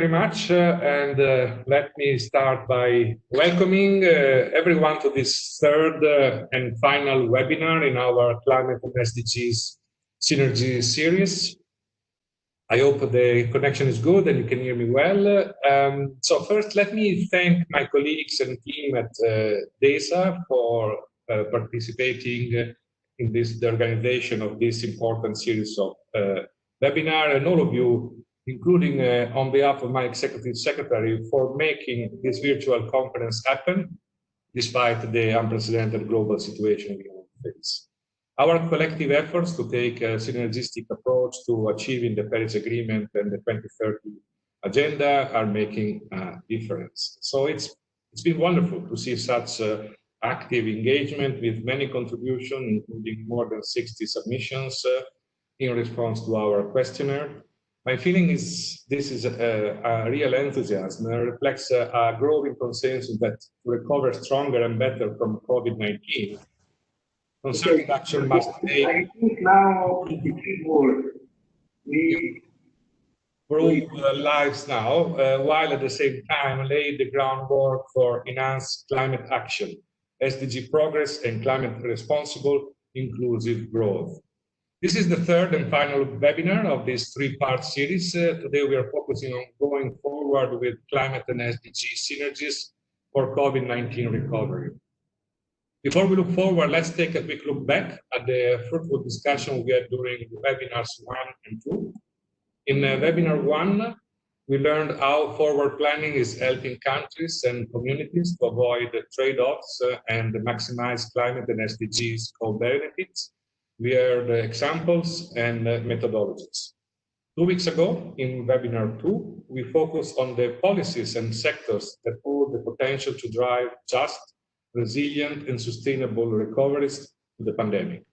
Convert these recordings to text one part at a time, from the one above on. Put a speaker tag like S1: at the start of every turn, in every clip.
S1: Very much, and let me start by welcoming everyone to this third and final webinar in our Climate SDGs Synergies series. I hope the connection is good and you can hear me well. So first, let me thank my colleagues and team at UNDESA for participating in the organization of this important series of webinar, and all of you, including on behalf of my executive secretary, for making this virtual conference happen, despite the unprecedented global situation we face. Our collective efforts to take a synergistic approach to achieving the Paris Agreement and the 2030 agenda are making a difference. So it's been wonderful to see such active engagement with many contributions, including more than 60 submissions in response to our questionnaire. My feeling is this is a real enthusiasm and reflects a growing consensus that to recover stronger and better from COVID-19, concerted action must take.
S2: I think now the keyboard we
S1: improve lives now, while at the same time lay the groundwork for enhanced climate action, SDG progress, and climate responsible, inclusive growth. This is the third and final webinar of this three-part series. Today we are focusing on going forward with climate and SDG synergies for COVID-19 recovery. Before we look forward, let's take a quick look back at the fruitful discussion we had during webinars 1 and 2. In webinar 1, we learned how forward planning is helping countries and communities to avoid trade-offs and maximize climate and SDGs co-benefits. We heard examples and methodologies. 2 weeks ago, in webinar 2, we focused on the policies and sectors that hold the potential to drive just, resilient, and sustainable recoveries to the pandemic.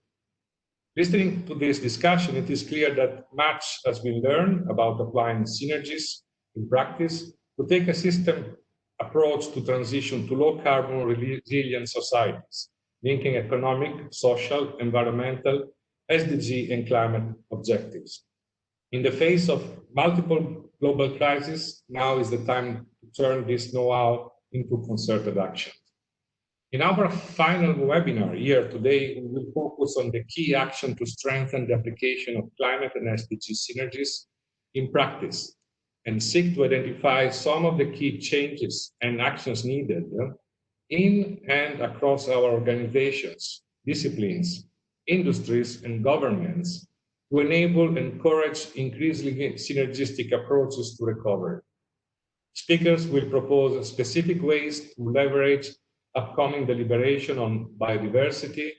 S1: Listening to this discussion, it is clear that much has been learned about applying synergies in practice to take a system approach to transition to low-carbon resilient societies, linking economic, social, environmental, SDG, and climate objectives. In the face of multiple global crises, now is the time to turn this know-how into concerted action. In our final webinar here today, we will focus on the key action to strengthen the application of climate and SDG synergies in practice and seek to identify some of the key changes and actions needed in and across our organizations, disciplines, industries, and governments to enable and encourage increasingly synergistic approaches to recovery. Speakers will propose specific ways to leverage upcoming deliberation on biodiversity,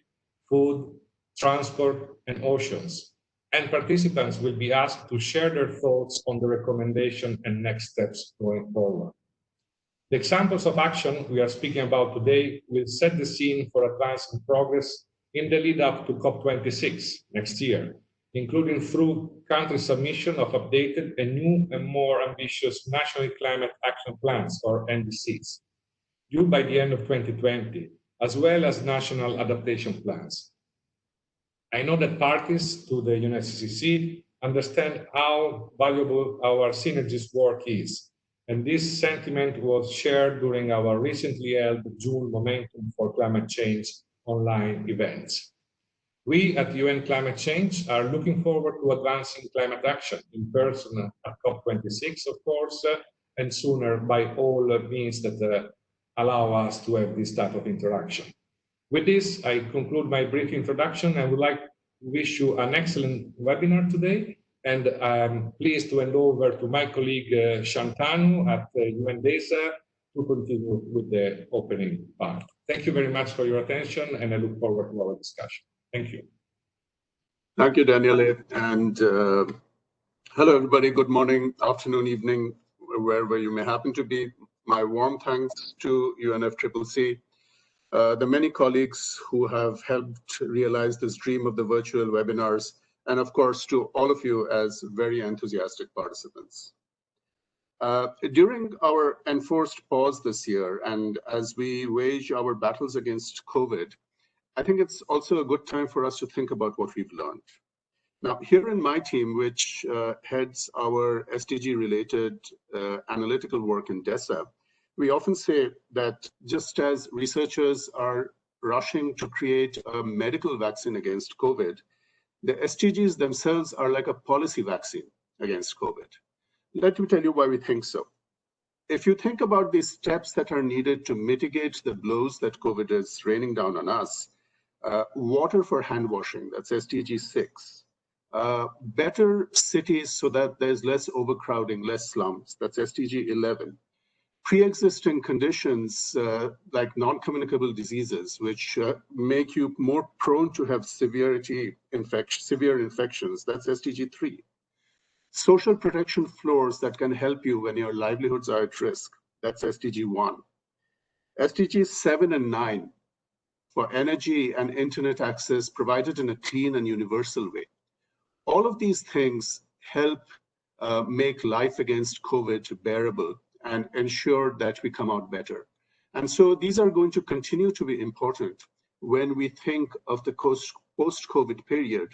S1: food, transport, and oceans, and participants will be asked to share their thoughts on the recommendation and next steps going forward. The examples of action we are speaking about today will set the scene for advancing progress in the lead up to COP26 next year, including through country submission of updated and new and more ambitious national climate action plans, or NDCs, due by the end of 2020, as well as national adaptation plans. I know that parties to the UNFCCC understand how valuable our synergies work is, and this sentiment was shared during our recently held June Momentum for Climate Change online events. We at UN Climate Change are looking forward to advancing climate action in person at COP26, of course, and sooner by all means that allow us to have this type of interaction. With this, I conclude my brief introduction and would like to wish you an excellent webinar today. And I'm pleased to hand over to my colleague Shantanu at UNDESA to continue with the opening part. Thank you very much for your attention, and I look forward to our discussion. Thank you.
S3: Thank you, Daniele. And hello, everybody. Good morning, afternoon, evening, wherever you may happen to be. My warm thanks to UNFCCC, the many colleagues who have helped realize this dream of the virtual webinars, and of course to all of you as very enthusiastic participants. During our enforced pause this year, and as we wage our battles against COVID, I think it's also a good time for us to think about what we've learned. Now, here in my team, which heads our SDG-related analytical work in DESA, we often say that just as researchers are rushing to create a medical vaccine against COVID, the SDGs themselves are like a policy vaccine against COVID. Let me tell you why we think so. If you think about the steps that are needed to mitigate the blows that COVID is raining down on us, water for hand washing, that's SDG 6. Better cities so that there's less overcrowding, less slums, that's SDG 11. Pre-existing conditions like non-communicable diseases, which make you more prone to have severe infections, that's SDG 3. Social protection floors that can help you when your livelihoods are at risk, that's SDG 1. SDGs 7 and 9 for energy and internet access provided in a clean and universal way. All of these things help make life against COVID bearable and ensure that we come out better. And so these are going to continue to be important when we think of the post-COVID period,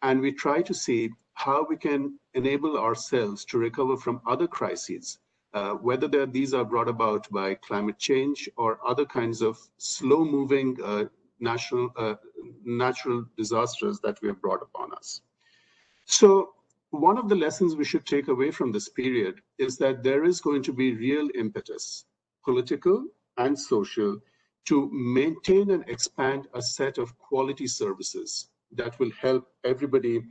S3: and we try to see how we can enable ourselves to recover from other crises, whether these are brought about by climate change or other kinds of slow-moving natural disasters that we have brought upon us. So one of the lessons we should take away from this period is that there is going to be real impetus, political and social, to maintain and expand a set of quality services that will help everybody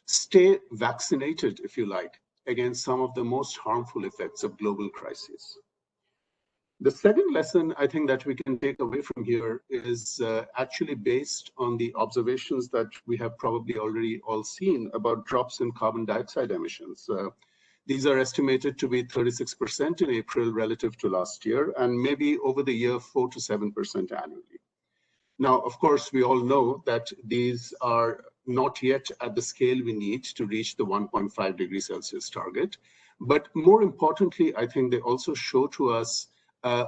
S3: stay vaccinated, if you like, against some of the most harmful effects of global crises. The second lesson I think that we can take away from here is actually based on the observations that we have probably already all seen about drops in carbon dioxide emissions. These are estimated to be 36% in April relative to last year, and maybe over the year 4 to 7% annually. Now, of course, we all know that these are not yet at the scale we need to reach the 1.5 degrees Celsius target. But more importantly, I think they also show to us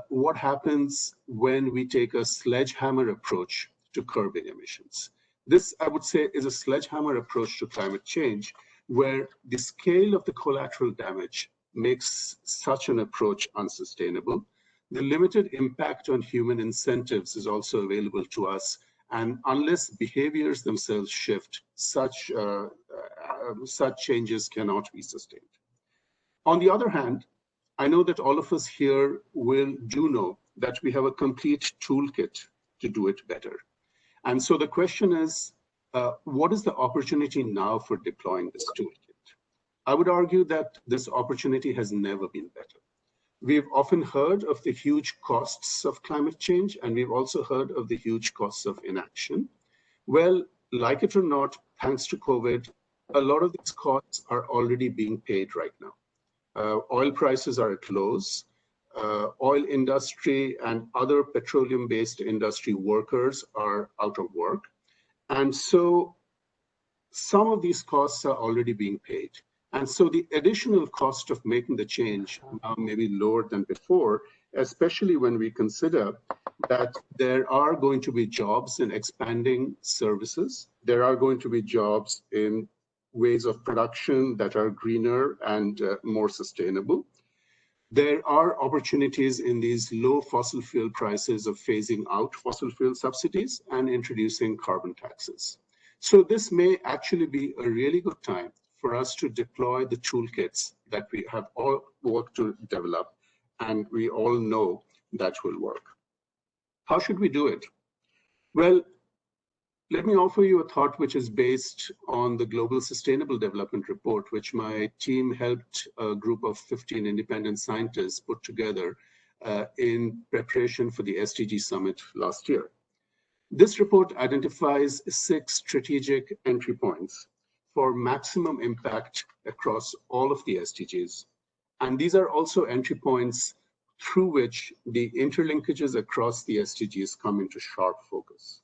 S3: what happens when we take a sledgehammer approach to curbing emissions. This, I would say, is a sledgehammer approach to climate change, where the scale of the collateral damage makes such an approach unsustainable. The limited impact on human incentives is also available to us, and unless behaviors themselves shift, such changes cannot be sustained. On the other hand, I know that all of us here do know that we have a complete toolkit to do it better. And so the question is, what is the opportunity now for deploying this toolkit? I would argue that this opportunity has never been better. We've often heard of the huge costs of climate change, and we've also heard of the huge costs of inaction. Well, like it or not, thanks to COVID, a lot of these costs are already being paid right now. Oil prices are at lows. Oil industry and other petroleum-based industry workers are out of work. And so some of these costs are already being paid. And so the additional cost of making the change now may be lower than before, especially when we consider that there are going to be jobs in expanding services. There are going to be jobs in ways of production that are greener and more sustainable. There are opportunities in these low fossil fuel prices of phasing out fossil fuel subsidies and introducing carbon taxes. So this may actually be a really good time for us to deploy the toolkits that we have all worked to develop, and we all know that will work. How should we do it? Well, let me offer you a thought which is based on the Global Sustainable Development Report, which my team helped a group of 15 independent scientists put together in preparation for the SDG Summit last year. This report identifies 6 strategic entry points for maximum impact across all of the SDGs. And these are also entry points through which the interlinkages across the SDGs come into sharp focus.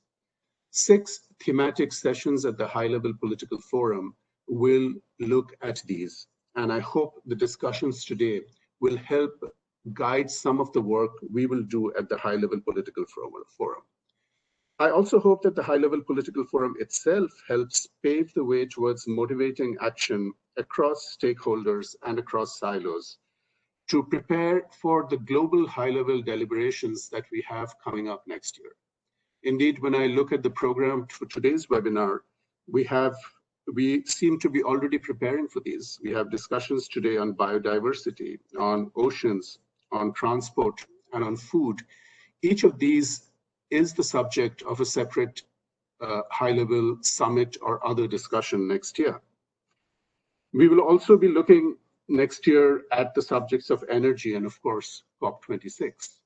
S3: 6 thematic sessions at the high-level political forum will look at these, and I hope the discussions today will help guide some of the work we will do at the high-level political forum. I also hope that the high-level political forum itself helps pave the way towards motivating action across stakeholders and across silos to prepare for the global high-level deliberations that we have coming up next year. Indeed, when I look at the program for today's webinar, we seem to be already preparing for these. We have discussions today on biodiversity, on oceans, on transport, and on food. Each of these is the subject of a separate high-level summit or other discussion next year. We will also be looking next year at the subjects of energy and, of course, COP26.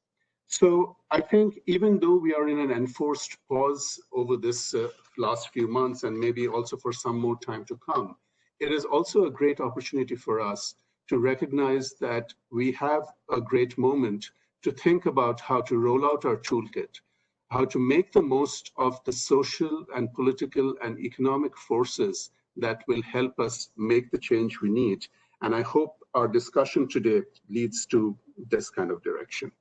S3: So I think even though we are in an enforced pause over this last few months and maybe also for some more time to come, it is also a great opportunity for us to recognize that we have a great moment to think about how to roll out our toolkit, how to make the most of the social and political and economic forces that will help us make the change we need. And I hope our discussion today leads to this kind of direction.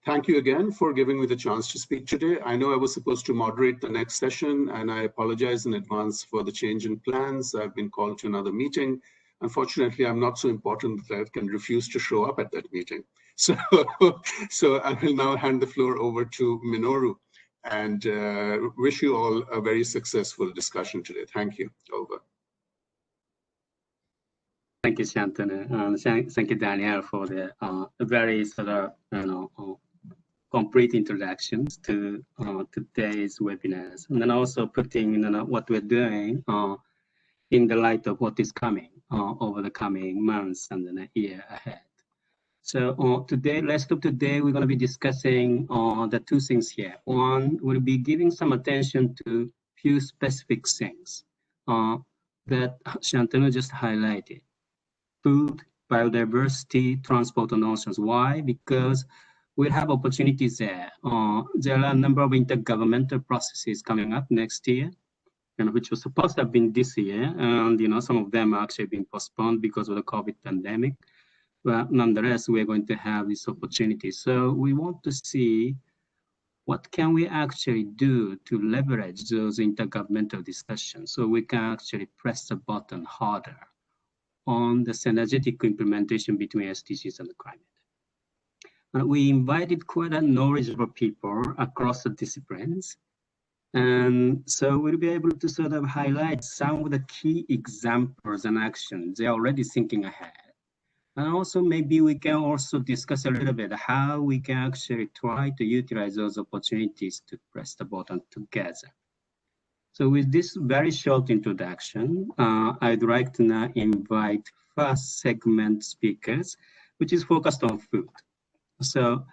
S3: Thank you again for giving me the chance to speak today. I know I was supposed to moderate the next session, and I apologize in advance for the change in plans. I've been called to another meeting. Unfortunately, I'm not so important that I can refuse to show up at that meeting. So I will now hand the floor over to Minoru and wish you all a very successful discussion today. Thank you. Over.
S4: Thank you, Shantanu. Thank you, Daniel, for the very sort of complete introductions to today's webinars, and then also putting what we're doing in the light of what is coming over the coming months and the year ahead. So today, rest of today, we're going to be discussing the two things here. One, we'll be giving some attention to few specific things that Shantanu just highlighted. Food, biodiversity, transport, and oceans. Why? Because we'll have opportunities there. There are a number of intergovernmental processes coming up next year, which was supposed to have been this year, and some of them are actually being postponed because of the COVID pandemic. But nonetheless, we're going to have this opportunity. So we want to see what can we actually do to leverage those intergovernmental discussions so we can actually press the button harder on the synergetic implementation between SDGs and the climate. We invited quite a knowledgeable people across the disciplines. And so we'll be able to sort of highlight some of the key examples and actions they're already thinking ahead. And also maybe we can also discuss a little bit how we can actually try to utilize those opportunities to press the button together. So with this very short introduction, I'd like to now invite first segment speakers, which is focused on food. So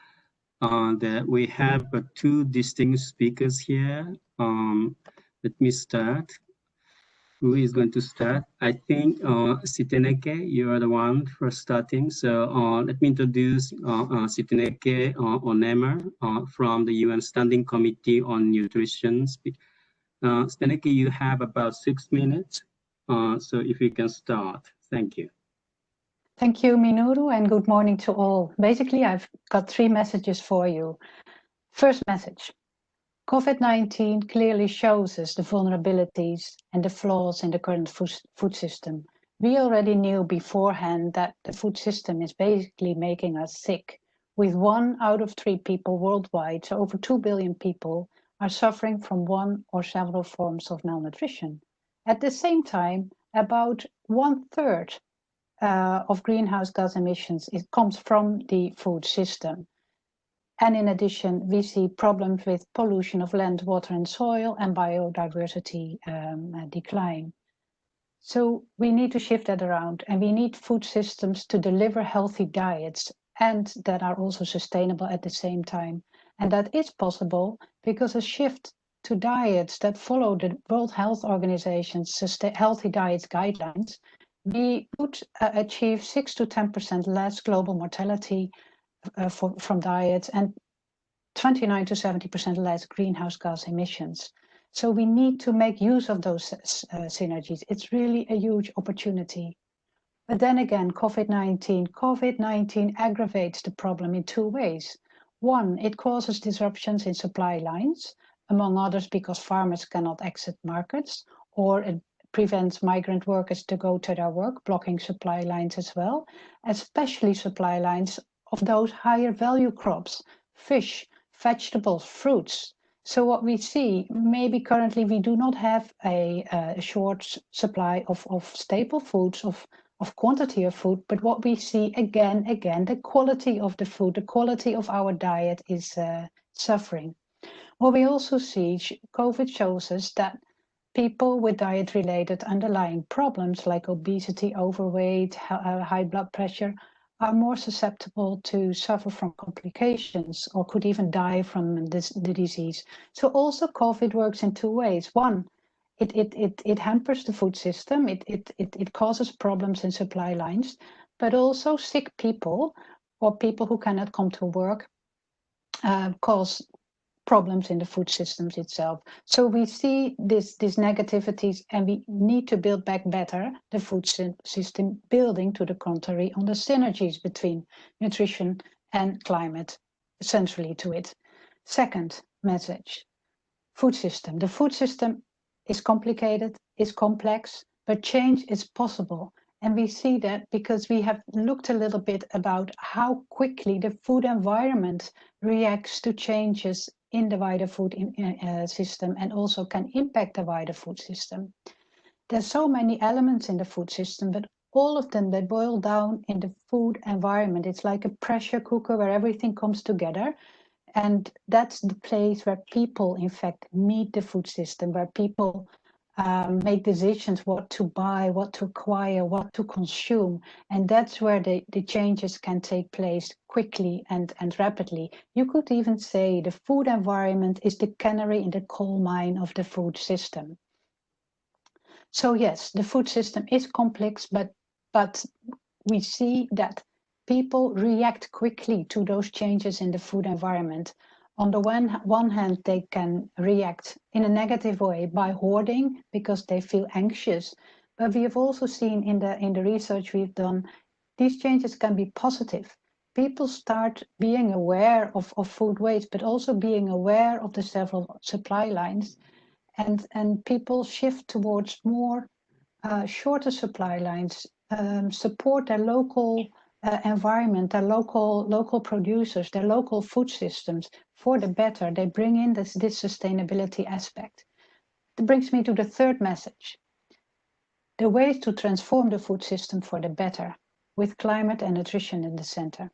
S4: we have two distinguished speakers here. Let me start. Who is going to start? I think Siteneke, you are the one for starting. So let me introduce Siteneke Onema from the UN Standing Committee on Nutrition. Siteneke, you have about 6 minutes. So if you can start, thank you.
S5: Thank you, Minoru, and good morning to all. Basically, I've got 3 messages for you. First message. COVID-19 clearly shows us the vulnerabilities and the flaws in the current food system. We already knew beforehand that the food system is basically making us sick. With 1 out of 3 people worldwide, so over 2 billion people, are suffering from one or several forms of malnutrition. At the same time, about 1/3 of greenhouse gas emissions comes from the food system. And in addition, we see problems with pollution of land, water, and soil, and biodiversity decline. So we need to shift that around, and we need food systems to deliver healthy diets and that are also sustainable at the same time. And that is possible because a shift to diets that follow the World Health Organization's healthy diets guidelines, we would achieve 6 to 10% less global mortality from diets and 29 to 70% less greenhouse gas emissions. So we need to make use of those synergies. It's really a huge opportunity. But then again, COVID-19 aggravates the problem in 2 ways. One, it causes disruptions in supply lines, among others because farmers cannot exit markets, or it prevents migrant workers to go to their work, blocking supply lines as well, especially supply lines of those higher value crops, fish, vegetables, fruits. So what we see, maybe currently we do not have a short supply of staple foods, of quantity of food, but what we see again, the quality of the food, the quality of our diet is suffering. What we also see, COVID shows us that people with diet-related underlying problems like obesity, overweight, high blood pressure are more susceptible to suffer from complications or could even die from the disease. So also COVID works in two ways. One, it hampers the food system, it causes problems in supply lines, but also sick people or people who cannot come to work cause problems in the food systems itself. So we see these negativities, and we need to build back better the food system, building to the contrary on the synergies between nutrition and climate, centrally to it. Second message, food system. The food system is complicated, is complex, but change is possible. And we see that because we have looked a little bit about how quickly the food environment reacts to changes in the wider food system and also can impact the wider food system. There's so many elements in the food system, but all of them, they boil down in the food environment. It's like a pressure cooker where everything comes together. And that's the place where people, in fact, meet the food system, where people make decisions what to buy, what to acquire, what to consume. And that's where the changes can take place quickly and rapidly. You could even say the food environment is the canary in the coal mine of the food system. So yes, the food system is complex, but we see that people react quickly to those changes in the food environment. On the one hand, they can react in a negative way by hoarding because they feel anxious. But we have also seen in the research we've done, these changes can be positive. People start being aware of food waste, but also being aware of the several supply lines. And people shift towards more shorter supply lines, support their local environment, their local producers, their local food systems for the better. They bring in this sustainability aspect. That brings me to the third message. The ways to transform the food system for the better, with climate and nutrition in the center.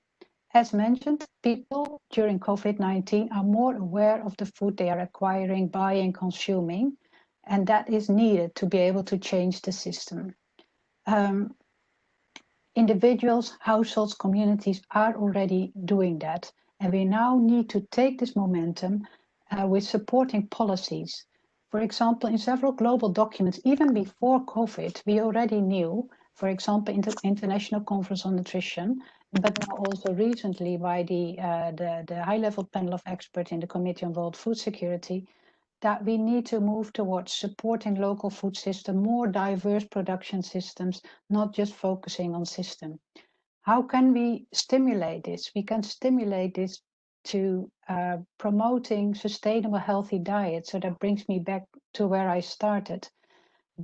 S5: As mentioned, people during COVID-19 are more aware of the food they are acquiring, buying, consuming, and that is needed to be able to change the system. Individuals, households, communities are already doing that. And we now need to take this momentum with supporting policies. For example, in several global documents, even before COVID, we already knew, for example, in the International Conference on Nutrition, but now also recently by the high-level panel of experts in the Committee on World Food Security, that we need to move towards supporting local food system, more diverse production systems, not just focusing on system. How can we stimulate this? We can stimulate this to promoting sustainable, healthy diets. So that brings me back to where I started.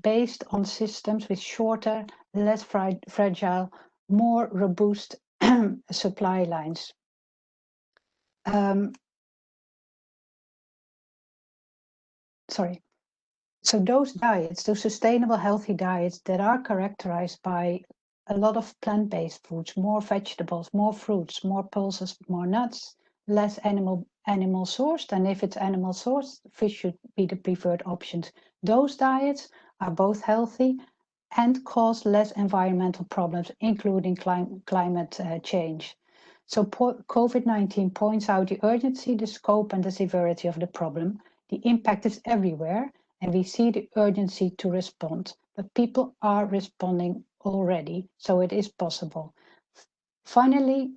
S5: Based on systems with shorter, less fragile, more robust supply lines. So those diets, those sustainable, healthy diets that are characterized by a lot of plant-based foods, more vegetables, more fruits, more pulses, more nuts, less animal sourced. And if it's animal sourced, fish should be the preferred options. Those diets are both healthy and cause less environmental problems, including climate change. So COVID-19 points out the urgency, the scope, and the severity of the problem. The impact is everywhere, and we see the urgency to respond. But people are responding already, so it is possible. Finally,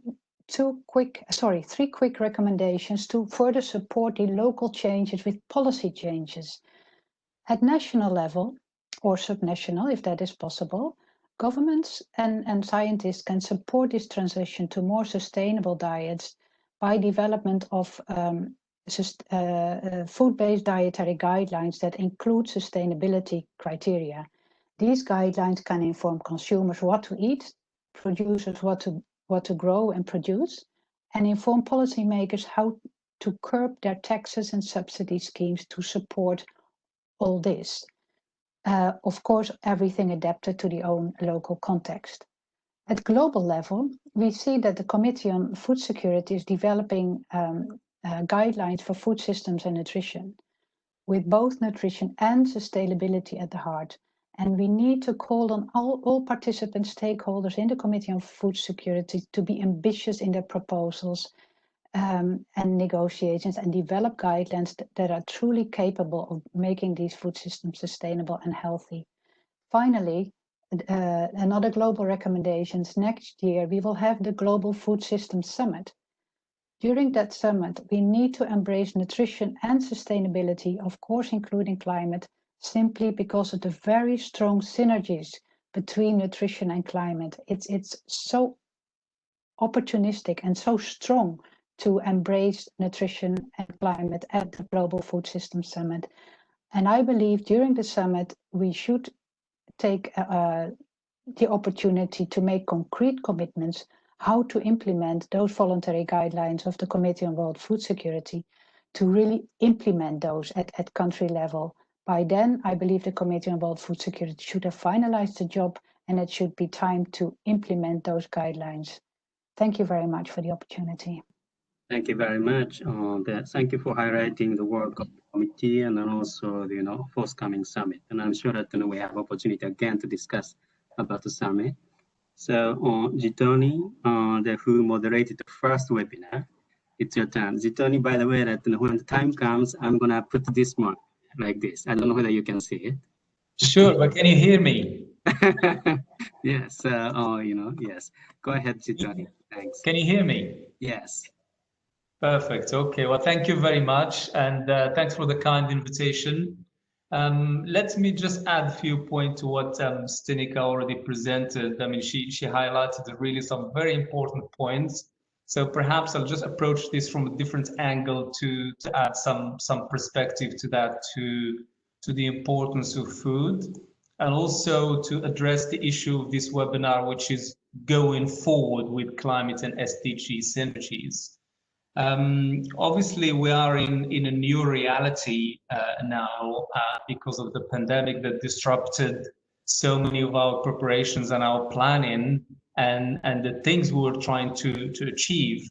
S5: three quick recommendations to further support the local changes with policy changes. At national level, or subnational, if that is possible, governments and scientists can support this transition to more sustainable diets by development of food-based dietary guidelines that include sustainability criteria. These guidelines can inform consumers what to eat, producers what to grow and produce, and inform policymakers how to curb their taxes and subsidy schemes to support all this. Of course, everything adapted to the own local context. At global level, we see that the Committee on Food Security is developing guidelines for food systems and nutrition, with both nutrition and sustainability at the heart. And we need to call on all participant stakeholders in the Committee on Food Security to be ambitious in their proposals and negotiations and develop guidelines that are truly capable of making these food systems sustainable and healthy. Finally, another global recommendations. Next year, we will have the Global Food Systems Summit. During that summit, we need to embrace nutrition and sustainability, of course, including climate, simply because of the very strong synergies between nutrition and climate. It's so opportunistic and so strong to embrace nutrition and climate at the Global Food Systems Summit. And I believe during the summit, we should take the opportunity to make concrete commitments how to implement those voluntary guidelines of the Committee on World Food Security, to really implement those at country level. By then, I believe the Committee on World Food Security should have finalized the job, and it should be time to implement those guidelines. Thank you very much for the opportunity.
S4: Thank you very much. Thank you for highlighting the work of the committee and then also the forthcoming summit. And I'm sure that we have opportunity again to discuss about the summit. So Jitoni, who moderated the first webinar, it's your turn. Jitoni, by the way, that when the time comes, I'm gonna put this one like this. I don't know whether you can see it.
S6: Sure, but can you hear me?
S4: Yes. Yes. Go ahead, Jitoni. Thanks.
S6: Can you hear me?
S4: Yes.
S6: Perfect. Okay. Well, thank you very much, and thanks for the kind invitation. Let me just add a few points to what Stinika already presented. I mean, she highlighted really some very important points. So perhaps I'll just approach this from a different angle to add some perspective to that, to the importance of food, and also to address the issue of this webinar, which is going forward with climate and SDG synergies. Obviously, we are in a new reality now because of the pandemic that disrupted so many of our preparations and our planning and the things we were trying to achieve.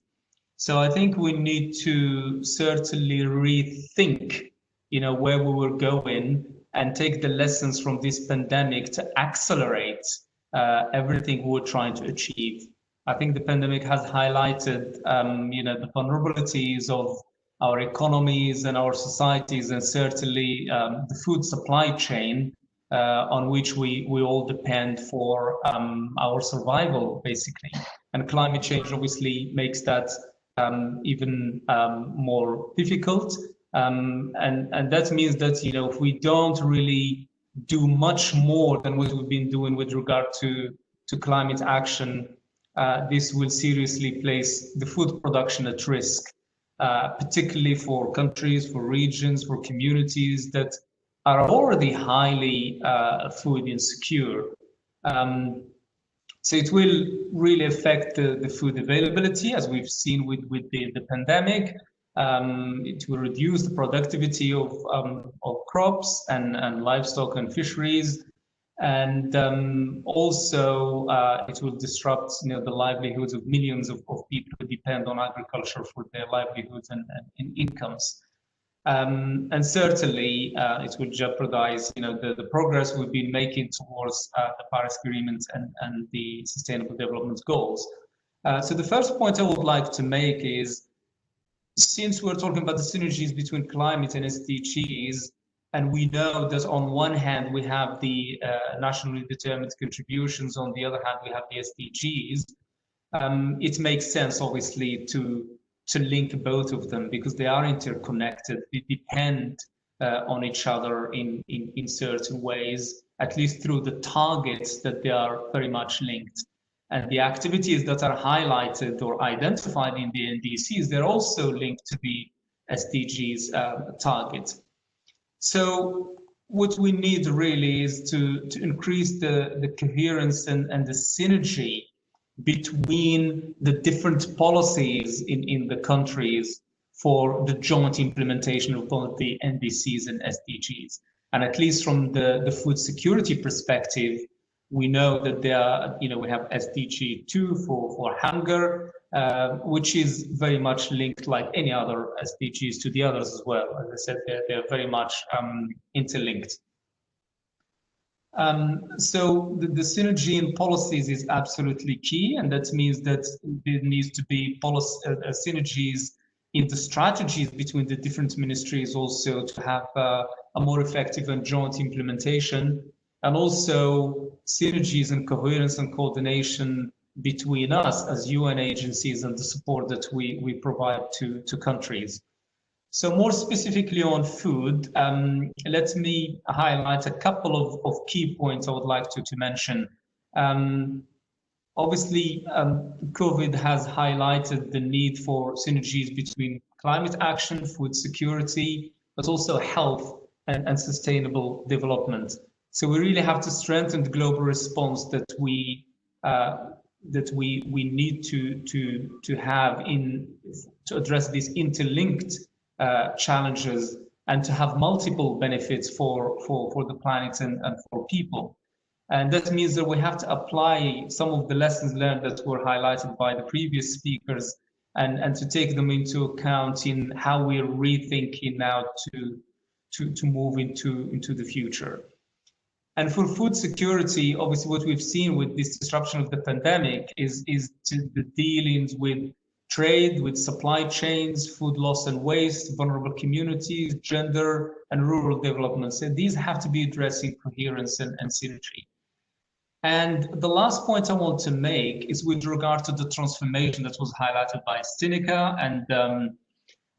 S6: So I think we need to certainly rethink, where we were going and take the lessons from this pandemic to accelerate everything we were trying to achieve. I think the pandemic has highlighted, the vulnerabilities of our economies and our societies, and certainly the food supply chain on which we all depend for our survival, basically. And climate change obviously makes that even more difficult. And that means that, if we don't really do much more than what we've been doing with regard to climate action, this will seriously place the food production at risk, particularly for countries, for regions, for communities that are already highly food insecure. So it will really affect the food availability, as we've seen with the pandemic. It will reduce the productivity of crops and livestock and fisheries. And also it will disrupt the livelihoods of millions of people who depend on agriculture for their livelihoods and incomes. And certainly it will jeopardize the progress we've been making towards the Paris Agreement and the Sustainable Development Goals. So the first point I would like to make is, since we're talking about the synergies between climate and SDGs, and we know that on one hand we have the nationally determined contributions, on the other hand we have the SDGs, it makes sense obviously to link both of them, because they are interconnected. They depend on each other in certain ways, at least through the targets that they are very much linked. And the activities that are highlighted or identified in the NDCs, they're also linked to the SDGs target. So what we need really is to increase the coherence and the synergy between the different policies in the countries for the joint implementation of both the NDCs and SDGs. And at least from the food security perspective, we know that there are, we have SDG 2 for hunger, which is very much linked, like any other SDGs, to the others as well. As I said, they're very much interlinked. So the synergy in policies is absolutely key, and that means that there needs to be synergies in the strategies between the different ministries, also to have a more effective and joint implementation, and also synergies and coherence and coordination between us as UN agencies and the support that we provide to countries. So more specifically on food, let me highlight a couple of key points I would like to mention. Obviously, COVID has highlighted the need for synergies between climate action, food security, but also health and sustainable development. So we really have to strengthen the global response that we need to have to address these interlinked challenges, and to have multiple benefits for the planet and for people. And that means that we have to apply some of the lessons learned that were highlighted by the previous speakers, and to take them into account in how we're rethinking now to move into the future. And for food security, obviously what we've seen with this disruption of the pandemic is the dealings with trade, with supply chains, food loss and waste, vulnerable communities, gender and rural development. So these have to be addressed in coherence and synergy. And the last point I want to make is with regard to the transformation that was highlighted by Stinica, and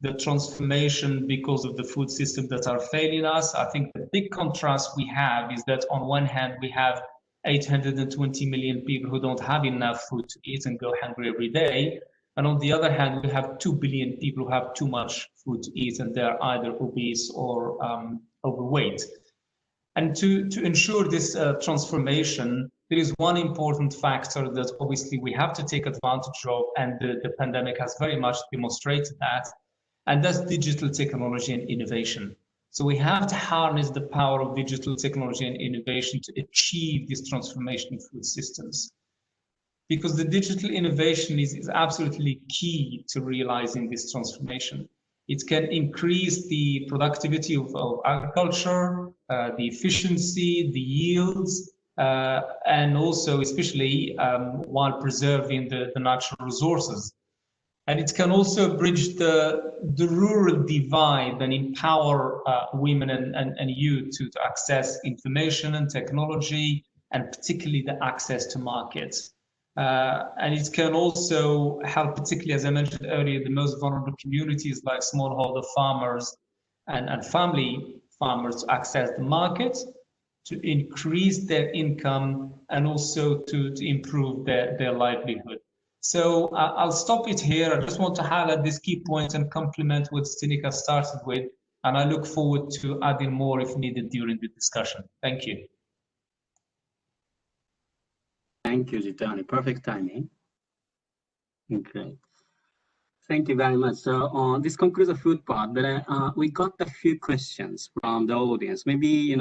S6: the transformation because of the food system that are failing us. I think the big contrast we have is that on one hand, we have 820 million people who don't have enough food to eat and go hungry every day. And on the other hand, we have 2 billion people who have too much food to eat, and they're either obese or overweight. And to ensure this transformation, there is one important factor that obviously we have to take advantage of, and the pandemic has very much demonstrated that, and that's digital technology and innovation. So we have to harness the power of digital technology and innovation to achieve this transformation in food systems. Because the digital innovation is absolutely key to realizing this transformation. It can increase the productivity of agriculture, the efficiency, the yields, and also especially while preserving the natural resources. And it can also bridge the rural divide and empower women and youth to access information and technology, and particularly the access to markets. And it can also help, particularly, as I mentioned earlier, the most vulnerable communities like smallholder farmers and family farmers to access the market, to increase their income, and also to improve their livelihood. So I'll stop it here. I just want to highlight these key points and complement what Stinica started with, and I look forward to adding more if needed during the discussion. Thank you.
S4: Thank you, Zitani. Perfect timing. Okay. Thank you very much. So this concludes the food part, but we got a few questions from the audience. Maybe,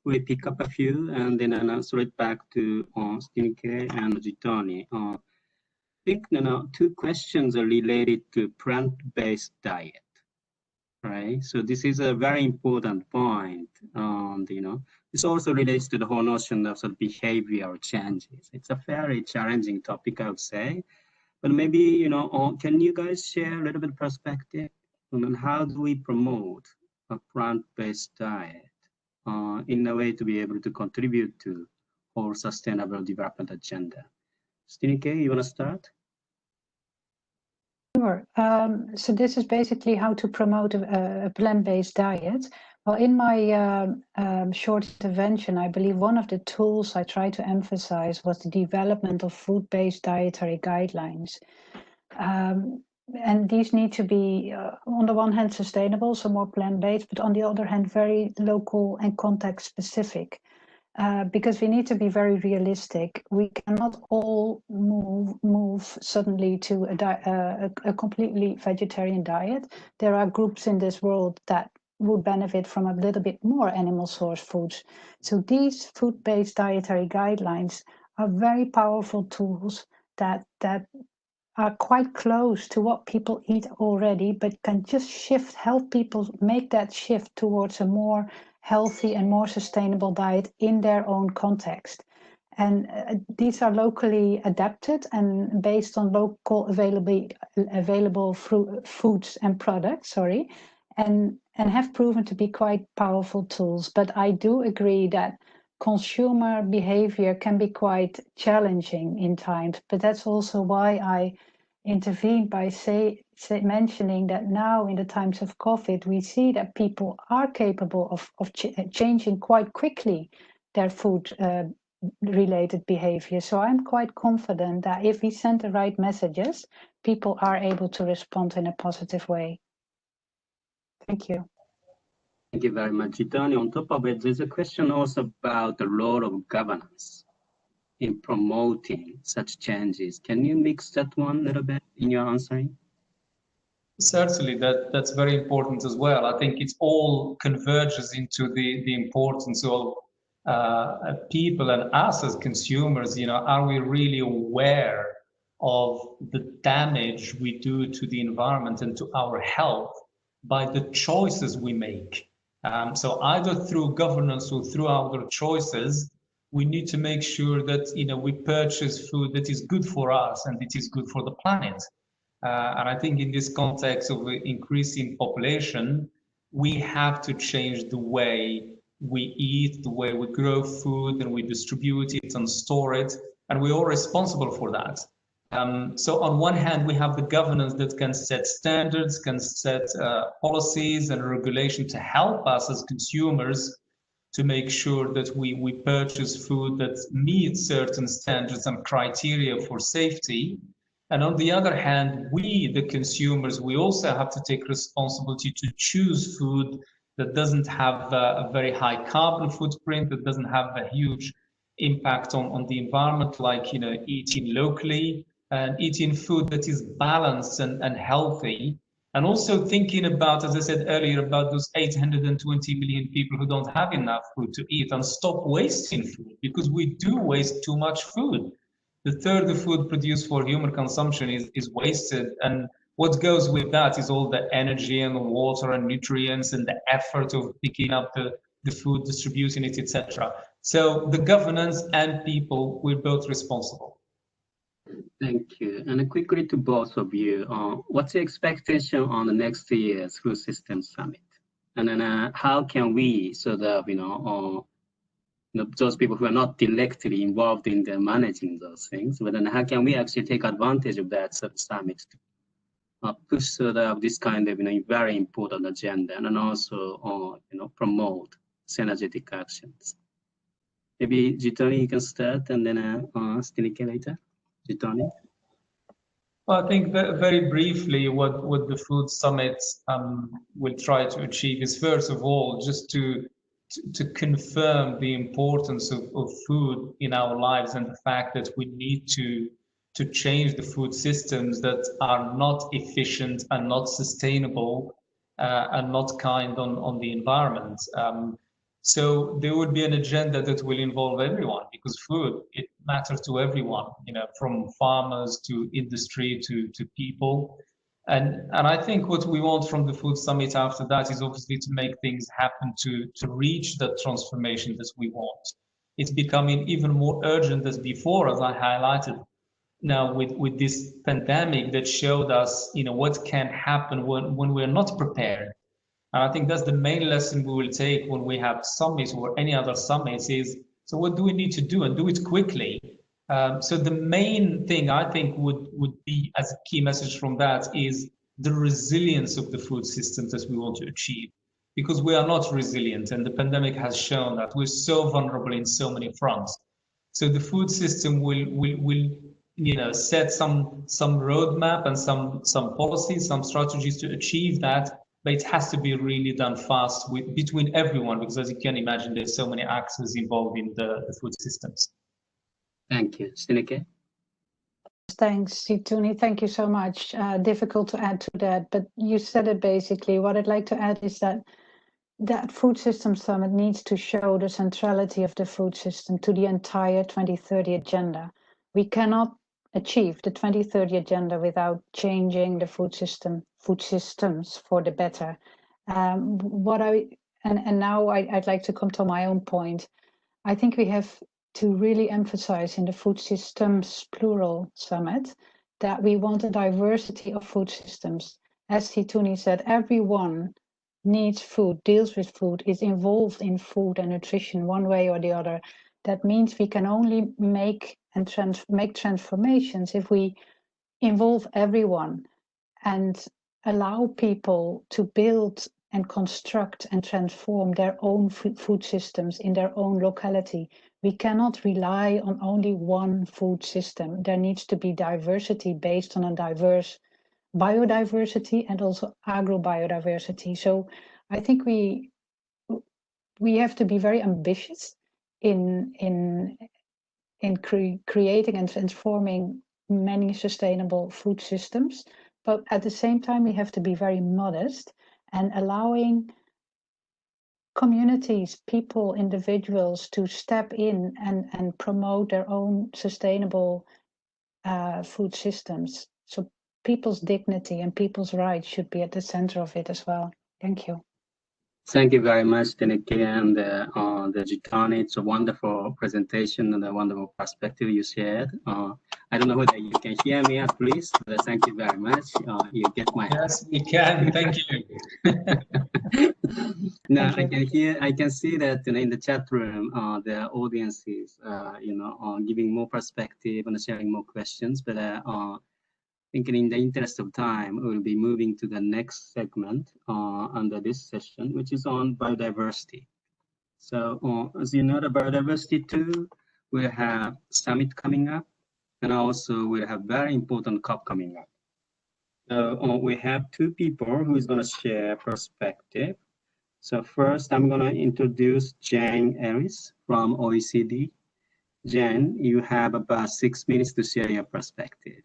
S4: we pick up a few and then answer it back to Stinica and Zitani. I think, 2 questions are related to plant-based diet, right? So this is a very important point. This also relates to the whole notion of sort of behavioral changes. It's a very challenging topic, I would say. But maybe, can you guys share a little bit of perspective on how do we promote a plant-based diet in a way to be able to contribute to our sustainable development agenda? Stinica, you want to start?
S5: Sure. So this is basically how to promote a plant-based diet. Well, in my short intervention, I believe one of the tools I tried to emphasize was the development of food-based dietary guidelines. And these need to be, on the one hand, sustainable, so more plant-based, but on the other hand, very local and context-specific. Because we need to be very realistic. We cannot all move suddenly to a completely vegetarian diet. There are groups in this world that would benefit from a little bit more animal source foods. So these food-based dietary guidelines are very powerful tools that are quite close to what people eat already, but can just help people make that shift towards a more healthy and more sustainable diet in their own context. And these are locally adapted and based on local available foods and products, and have proven to be quite powerful tools. But I do agree that consumer behavior can be quite challenging in times, but that's also why I intervened by mentioning that now in the times of COVID, we see that people are capable of changing quite quickly their food related behavior. So I'm quite confident that if we send the right messages, people are able to respond in a positive way. Thank you.
S4: Thank you very much, Jitani. On top of it, there's a question also about the role of governance in promoting such changes. Can you mix that one a little bit in your answering?
S6: Certainly, that's very important as well. I think it all converges into the importance of people and us as consumers. You know, are we really aware of the damage we do to the environment and to our health by the choices we make? So either through governance or through our choices, we need to make sure that, you know, we purchase food that is good for us and it is good for the planet. And I think in this context of increasing population, we have to change the way we eat, the way we grow food and we distribute it and store it, and we're all responsible for that. So on one hand, we have the governance that can set standards, can set policies and regulation to help us as consumers to make sure that we purchase food that meets certain standards and criteria for safety. And on the other hand, we, the consumers, we also have to take responsibility to choose food that doesn't have a very high carbon footprint, that doesn't have a huge impact on the environment, like, you know, eating locally and eating food that is balanced and healthy. And also thinking about, as I said earlier, about those 820 million people who don't have enough food to eat, and stop wasting food, because we do waste too much food. The third of food produced for human consumption is wasted, and what goes with that is all the energy and the water and nutrients and the effort of picking up the food, distributing it, etc. So the governance and people, we're both responsible.
S4: Thank you. And quickly to both of you, what's the expectation on the next year's Food Systems Summit? And then how can we sort of, those people who are not directly involved in the managing those things, but then how can we actually take advantage of that sort of summit to push sort of this kind of very important agenda, and then also promote synergetic actions? Maybe Jitani, you can start, and then Stinika later. Jitani.
S6: Well, I think very briefly, what the Food Summit will try to achieve is, first of all, just to confirm the importance of food in our lives, and the fact that we need to change the food systems that are not efficient and not sustainable and not kind on the environment. So there would be an agenda that will involve everyone, because food, it matters to everyone, from farmers to industry to people. And I think what we want from the Food Summit after that is obviously to make things happen to reach that transformation that we want. It's becoming even more urgent than before, as I highlighted now with this pandemic that showed us, what can happen when we're not prepared. And I think that's the main lesson we will take when we have summits or any other summits is, so what do we need to do, and do it quickly? So the main thing I think would be, as a key message from that, is the resilience of the food systems that we want to achieve. because we are not resilient, and the pandemic has shown that we're so vulnerable in so many fronts. So the food system will set some roadmap and some policies, some strategies to achieve that, but it has to be really done fast between everyone, because as you can imagine, there's so many actors involved in the food systems.
S4: Thank you. Stineke?
S5: Thanks, Situni. Thank you so much. Difficult to add to that, but you said it basically. What I'd like to add is that Food System Summit needs to show the centrality of the food system to the entire 2030 agenda. We cannot achieve the 2030 agenda without changing the food systems for the better. Now I'd like to come to my own point. I think we have to really emphasize in the Food Systems Plural Summit that we want a diversity of food systems. As Situni said, everyone needs food, deals with food, is involved in food and nutrition one way or the other. That means we can only make transformations if we involve everyone and allow people to build and construct and transform their own food systems in their own locality. We cannot rely on only one food system. There needs to be diversity based on a diverse biodiversity and also agrobiodiversity. So I think we have to be very ambitious in creating and transforming many sustainable food systems, but at the same time we have to be very modest and allowing communities, people, individuals to step in and promote their own sustainable food systems. So people's dignity and people's rights should be at the center of it as well. Thank you.
S4: Thank you very much, Stineke and the Gitani. It's a wonderful presentation and a wonderful perspective you shared. I don't know whether you can hear me at least, but thank you very much. You get my
S6: Yes, we can. Thank you.
S4: Now I can see that in the chat room, the audience is giving more perspective and sharing more questions. But thinking in the interest of time, we'll be moving to the next segment under this session, which is on biodiversity. So as you know, the biodiversity too, we have summit coming up, and also we have very important COP coming up. So we have two people who is going to share perspective. So first, I'm going to introduce Jane Ellis from OECD. Jane, you have about 6 minutes to share your perspective.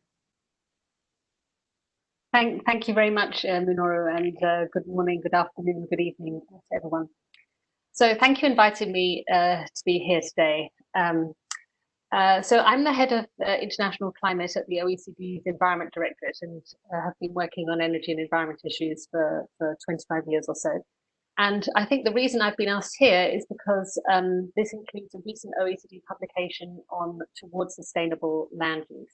S7: Thank you very much, Minoru, and good morning, good afternoon, good evening to everyone. So thank you for inviting me to be here today. So I'm the head of international climate at the OECD's Environment Directorate, and have been working on energy and environment issues for 25 years or so. And I think the reason I've been asked here is because this includes a recent OECD publication on towards sustainable land use.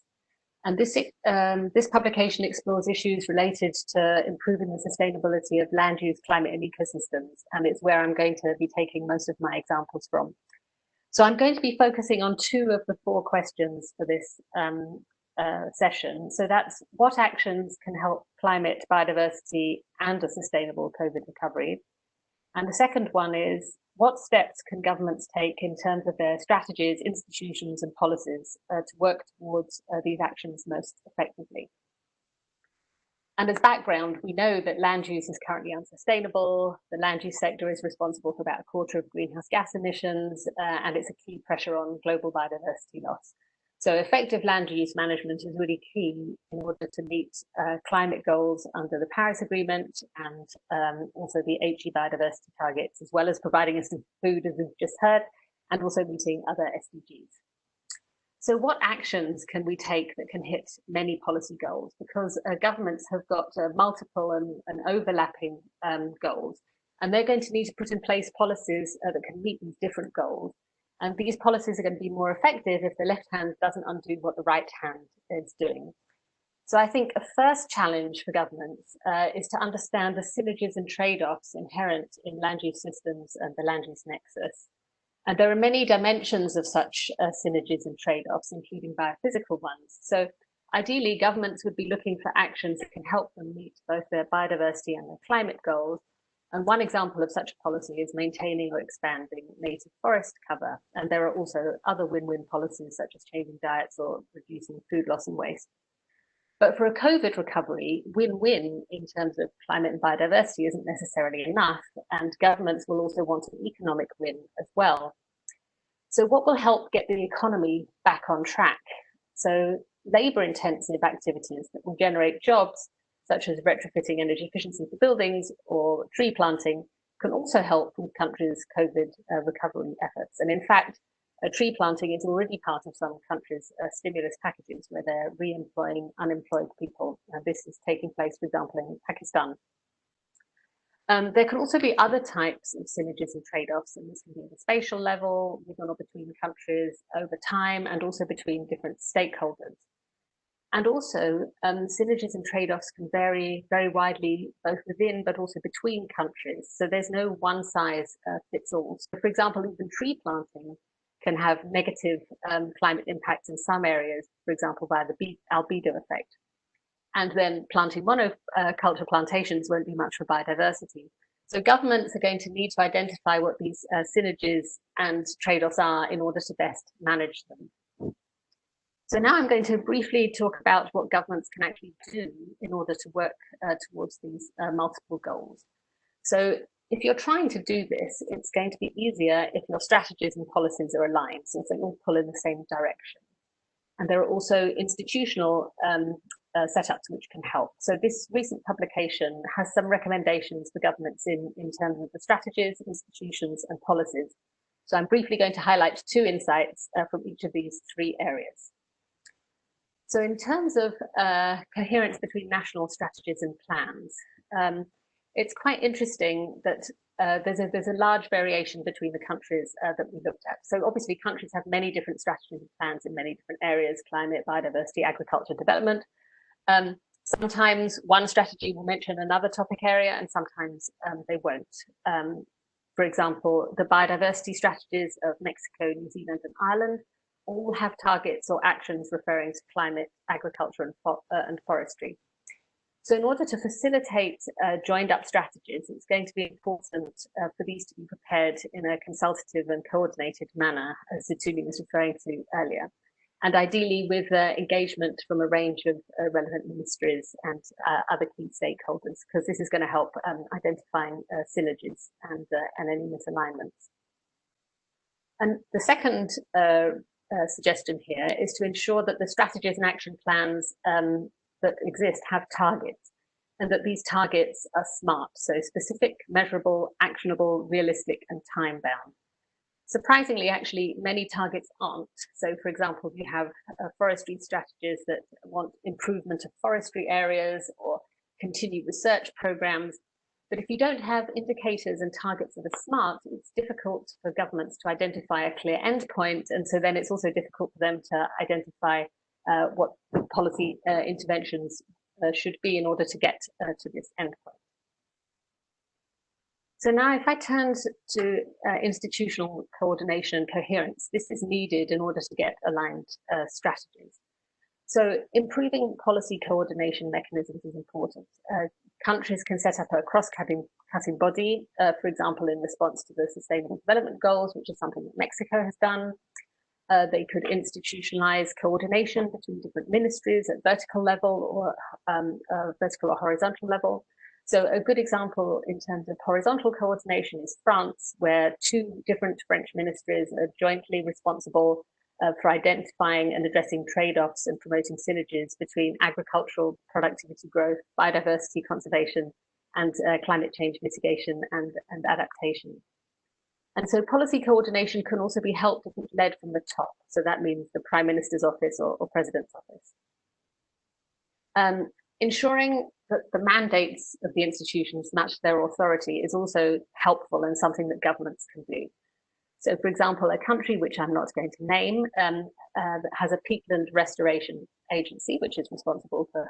S7: And this publication explores issues related to improving the sustainability of land use, climate and ecosystems, and it's where I'm going to be taking most of my examples from. So I'm going to be focusing on 2 of the 4 questions for this session. So that's what actions can help climate, biodiversity and a sustainable COVID recovery. And the second one is, what steps can governments take in terms of their strategies, institutions and policies to work towards these actions most effectively? And as background, we know that land use is currently unsustainable. The land use sector is responsible for about 1/4 of greenhouse gas emissions, and it's a key pressure on global biodiversity loss. So effective land use management is really key in order to meet climate goals under the Paris Agreement and also the HE biodiversity targets, as well as providing us with food, as we've just heard, and also meeting other SDGs. So what actions can we take that can hit many policy goals? Because governments have got multiple and overlapping goals, and they're going to need to put in place policies that can meet these different goals. And these policies are going to be more effective if the left hand doesn't undo what the right hand is doing. So I think a first challenge for governments is to understand the synergies and trade-offs inherent in land use systems and the land use nexus. And there are many dimensions of such synergies and trade-offs, including biophysical ones. So ideally, governments would be looking for actions that can help them meet both their biodiversity and their climate goals, And one example of such a policy is maintaining or expanding native forest cover. And there are also other win-win policies such as changing diets or reducing food loss and waste. But for a COVID recovery, win-win in terms of climate and biodiversity isn't necessarily enough, and governments will also want an economic win as well. So what will help get the economy back on track? So labour-intensive activities that will generate jobs, such as retrofitting energy efficiency for buildings or tree planting, can also help with countries' COVID recovery efforts. And in fact, tree planting is already part of some countries' stimulus packages where they're re-employing unemployed people. This is taking place, for example, in Pakistan. There can also be other types of synergies and trade-offs, and this can be at the spatial level, within or between countries, over time, and also between different stakeholders. And also, synergies and trade-offs can vary very widely, both within but also between countries. So there's no one size fits all. So for example, even tree planting can have negative climate impacts in some areas, for example, via the albedo effect. And then planting monoculture plantations won't do much for biodiversity. So governments are going to need to identify what these synergies and trade-offs are in order to best manage them. So now I'm going to briefly talk about what governments can actually do in order to work towards these multiple goals. So if you're trying to do this, it's going to be easier if your strategies and policies are aligned, since they all pull in the same direction. And there are also institutional setups which can help. So this recent publication has some recommendations for governments in terms of the strategies, institutions, and policies. So I'm briefly going to highlight 2 insights from each of these 3 areas. So in terms of coherence between national strategies and plans, it's quite interesting that there's a large variation between the countries that we looked at. So obviously countries have many different strategies and plans in many different areas: climate, biodiversity, agriculture, development. Sometimes one strategy will mention another topic area, and sometimes they won't. For example, the biodiversity strategies of Mexico, New Zealand, and Ireland all have targets or actions referring to climate, agriculture, and forestry. So in order to facilitate joined up strategies, it's going to be important for these to be prepared in a consultative and coordinated manner, as Situli was referring to earlier, and ideally with engagement from a range of relevant ministries and other key stakeholders, because this is going to help identifying synergies and any misalignments. And the second suggestion here is to ensure that the strategies and action plans that exist have targets, and that these targets are SMART, so specific, measurable, actionable, realistic, and time-bound. Surprisingly, actually, many targets aren't. So, for example, you have forestry strategies that want improvement of forestry areas or continued research programs. But if you don't have indicators and targets that are SMART, it's difficult for governments to identify a clear endpoint. And so then it's also difficult for them to identify what policy interventions should be in order to get to this endpoint. So now if I turn to institutional coordination and coherence, this is needed in order to get aligned strategies. So improving policy coordination mechanisms is important. Countries can set up a cross-cutting body, for example, in response to the Sustainable Development Goals, which is something that Mexico has done. They could institutionalize coordination between different ministries at vertical level or vertical or horizontal level. So a good example in terms of horizontal coordination is France, where 2 different French ministries are jointly responsible for identifying and addressing trade-offs and promoting synergies between agricultural productivity growth, biodiversity conservation, and climate change mitigation and adaptation. And so policy coordination can also be helped if it's led from the top. So that means the Prime Minister's office or President's office. Ensuring that the mandates of the institutions match their authority is also helpful and something that governments can do. So, for example, a country which I'm not going to name has a peatland restoration agency, which is responsible for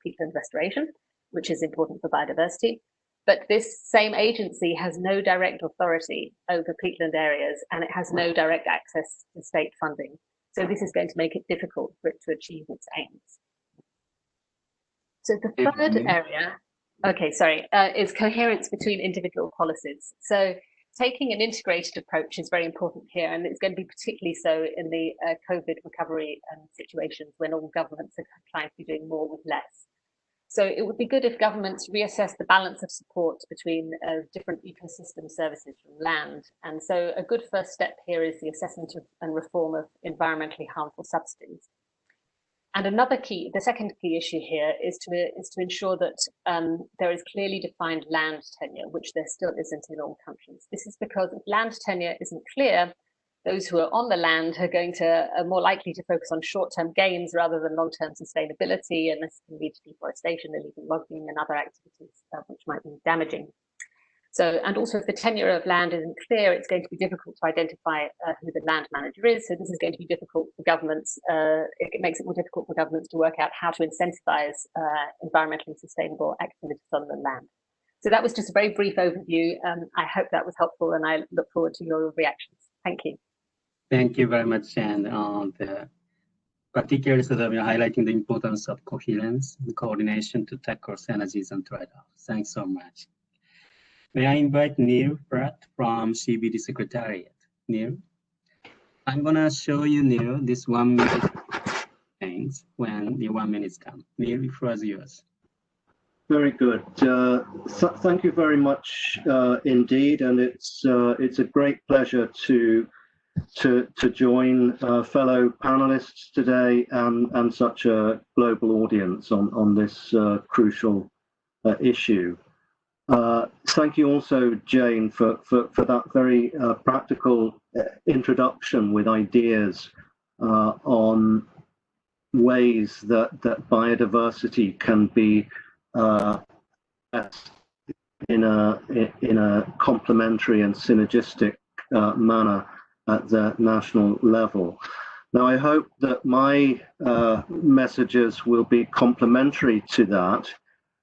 S7: peatland restoration, which is important for biodiversity. But this same agency has no direct authority over peatland areas, and it has no direct access to state funding. So this is going to make it difficult for it to achieve its aims. So the third area, Okay, sorry, is coherence between individual policies. So taking an integrated approach is very important here, and it's going to be particularly so in the COVID recovery situations when all governments are trying to be doing more with less. So it would be good if governments reassess the balance of support between different ecosystem services from land. And so a good first step here is the assessment of and reform of environmentally harmful subsidies. And the second key issue here is to ensure that there is clearly defined land tenure, which there still isn't in all countries. This is because if land tenure isn't clear, those who are on the land are more likely to focus on short-term gains rather than long-term sustainability, and this can lead to deforestation, illegal logging, and other activities which might be damaging. So, and also if the tenure of land isn't clear, it's going to be difficult to identify who the land manager is. So this is going to be difficult for governments. It makes it more difficult for governments to work out how to incentivize environmentally sustainable activities on the land. So that was just a very brief overview. I hope that was helpful, and I look forward to your reactions. Thank you.
S4: Thank you very much, and particularly sort of highlighting the importance of coherence and coordination to tackle synergies and trade-offs. Thanks so much. May I invite Neil Pratt from CBD Secretariat. Neil, I'm gonna show you, Neil, this 1 minute things when the 1 minute comes. Neil, the floor is yours.
S8: Very good. Thank you very much indeed, and it's a great pleasure to join fellow panelists today and such a global audience on this crucial issue. Thank you also, Jane, for that very practical introduction with ideas on ways that biodiversity can be in a complementary and synergistic manner at the national level. Now, I hope that my messages will be complementary to that.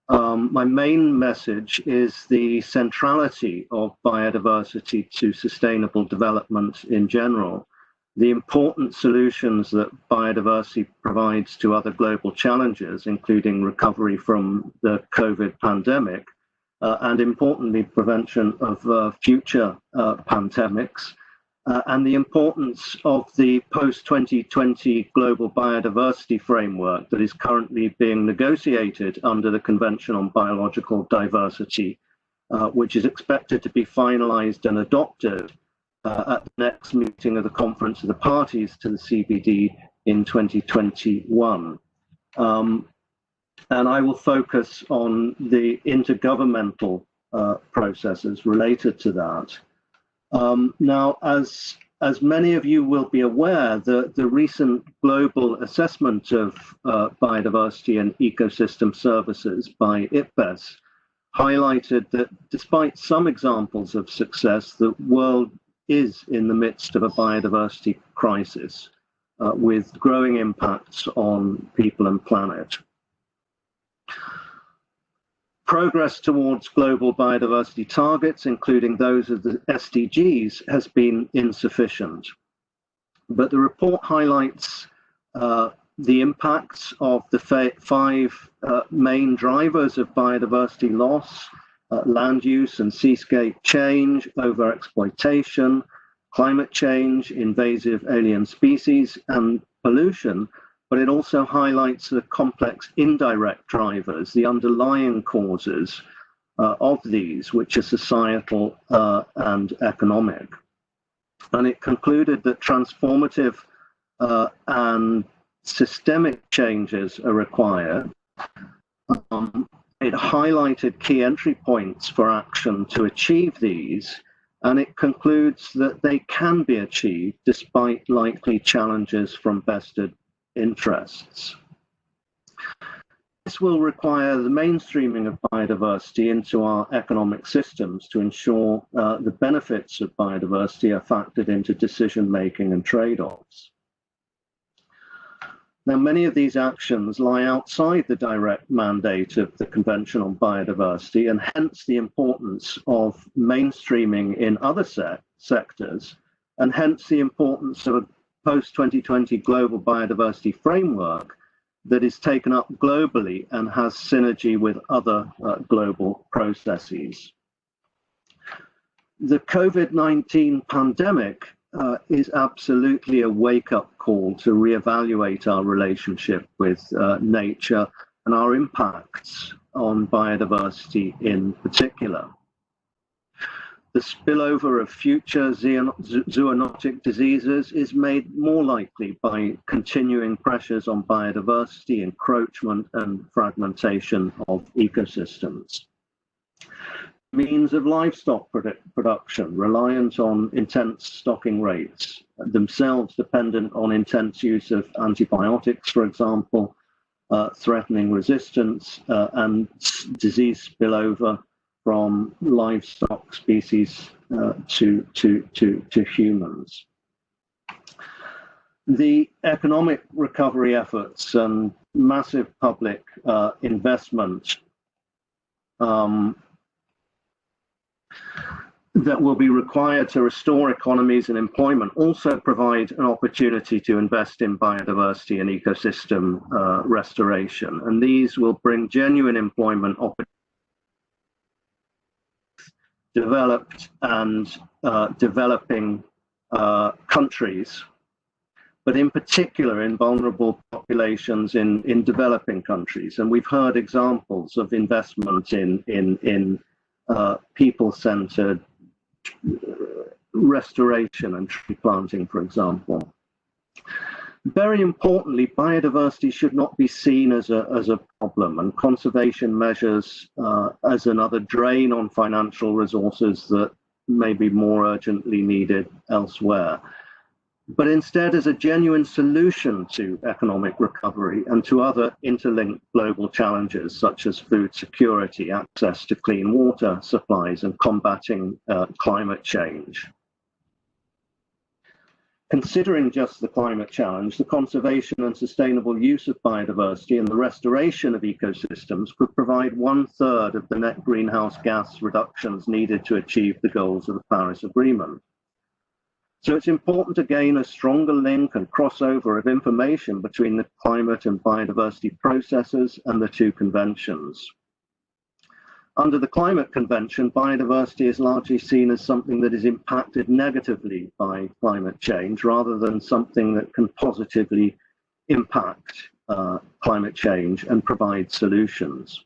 S8: My main message is the centrality of biodiversity to sustainable development in general, the important solutions that biodiversity provides to other global challenges, including recovery from the COVID pandemic, and importantly, prevention of future pandemics, and the importance of the post-2020 global biodiversity framework that is currently being negotiated under the Convention on Biological Diversity, which is expected to be finalized and adopted at the next meeting of the Conference of the Parties to the CBD in 2021. And I will focus on the intergovernmental processes related to that. Now, as many of you will be aware, the recent global assessment of biodiversity and ecosystem services by IPBES highlighted that despite some examples of success, the world is in the midst of a biodiversity crisis with growing impacts on people and planet. Progress towards global biodiversity targets, including those of the SDGs, has been insufficient. But the report highlights the impacts of the five main drivers of biodiversity loss: land use and seascape change, overexploitation, climate change, invasive alien species, and pollution. But it also highlights the complex indirect drivers, the underlying causes of these, which are societal and economic. And it concluded that transformative and systemic changes are required. It highlighted key entry points for action to achieve these, and it concludes that they can be achieved despite likely challenges from vested interests. This will require the mainstreaming of biodiversity into our economic systems to ensure the benefits of biodiversity are factored into decision-making and trade-offs. Now, many of these actions lie outside the direct mandate of the Convention on Biodiversity, and hence the importance of mainstreaming in other sectors, and hence the importance of a post-2020 global biodiversity framework that is taken up globally and has synergy with other global processes. The COVID-19 pandemic is absolutely a wake-up call to reevaluate our relationship with nature and our impacts on biodiversity in particular. The spillover of future zoonotic diseases is made more likely by continuing pressures on biodiversity, encroachment, and fragmentation of ecosystems. Means of livestock production reliant on intense stocking rates, themselves dependent on intense use of antibiotics, for example, threatening resistance and disease spillover from livestock species to humans. The economic recovery efforts and massive public investment that will be required to restore economies and employment also provide an opportunity to invest in biodiversity and ecosystem restoration. And these will bring genuine employment opportunities, developed and developing countries, but in particular in vulnerable populations in developing countries. And we've heard examples of investment in people-centered restoration and tree planting, for example. Very importantly, biodiversity should not be seen as a problem, and conservation measures as another drain on financial resources that may be more urgently needed elsewhere, but instead as a genuine solution to economic recovery and to other interlinked global challenges such as food security, access to clean water supplies, and combating climate change. Considering just the climate challenge, the conservation and sustainable use of biodiversity and the restoration of ecosystems could provide 1/3 of the net greenhouse gas reductions needed to achieve the goals of the Paris Agreement. So it's important to gain a stronger link and crossover of information between the climate and biodiversity processes and the two conventions. Under the Climate Convention, biodiversity is largely seen as something that is impacted negatively by climate change rather than something that can positively impact climate change and provide solutions.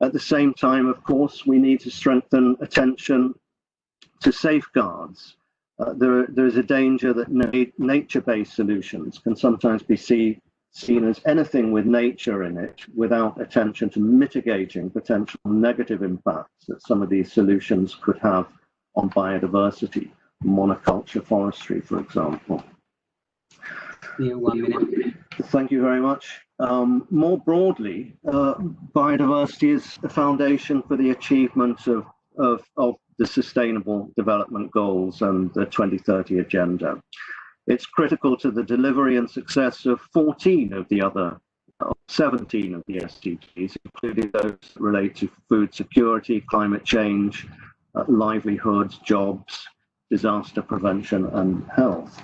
S8: At the same time, of course, we need to strengthen attention to safeguards. There is a danger that nature-based solutions can sometimes be seen as anything with nature in it without attention to mitigating potential negative impacts that some of these solutions could have on biodiversity, monoculture forestry, for example.
S4: Yeah, 1 minute.
S8: Thank you very much. More broadly, biodiversity is a foundation for the achievement of the Sustainable Development Goals and the 2030 Agenda. It's critical to the delivery and success of 17 of the SDGs, including those related to food security, climate change, livelihoods, jobs, disaster prevention, and health.